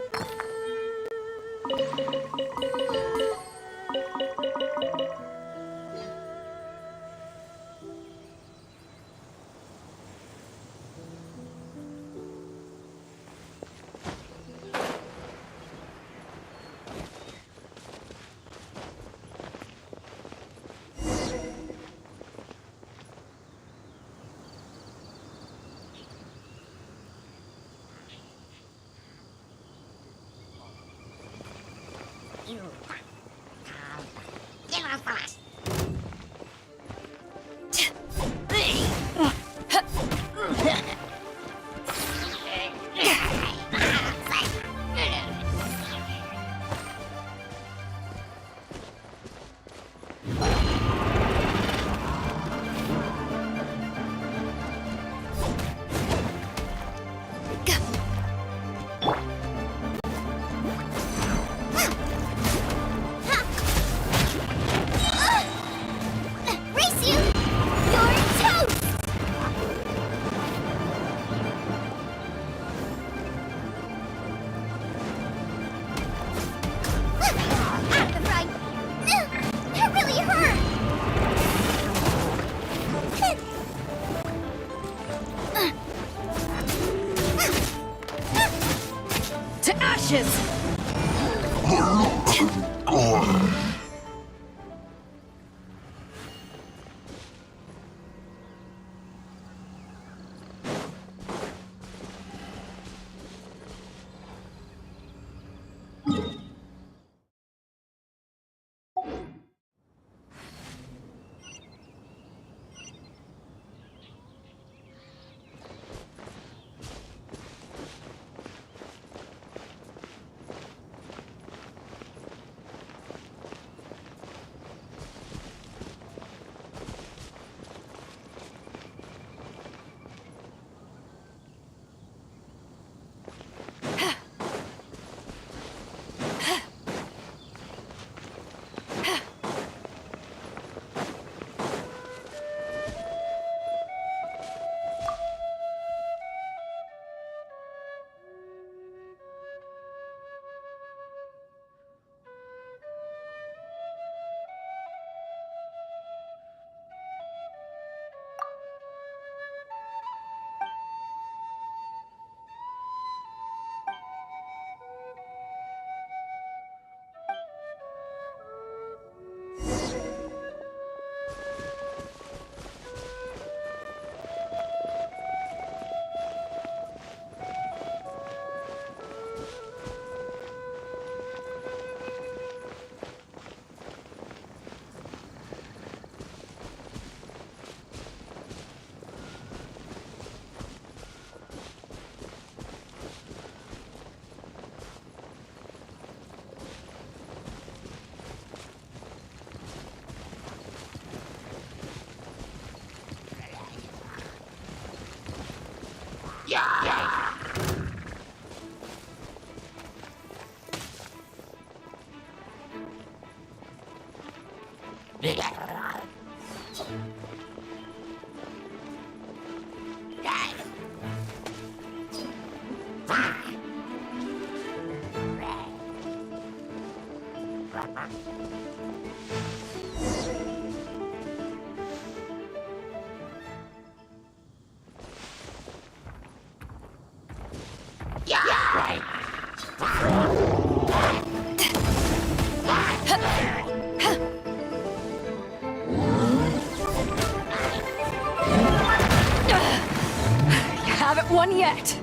Haven't won yet.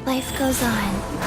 Life goes on.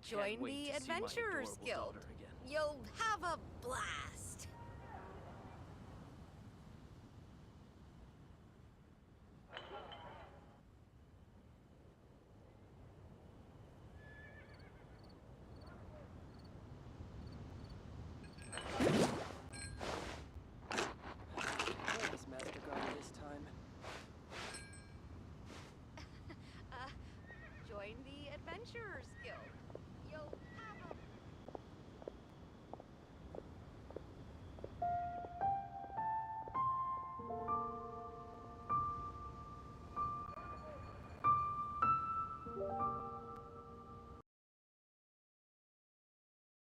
Join the Adventurers Guild. You'll have a blast. This Master Guard this time. Join the Adventurers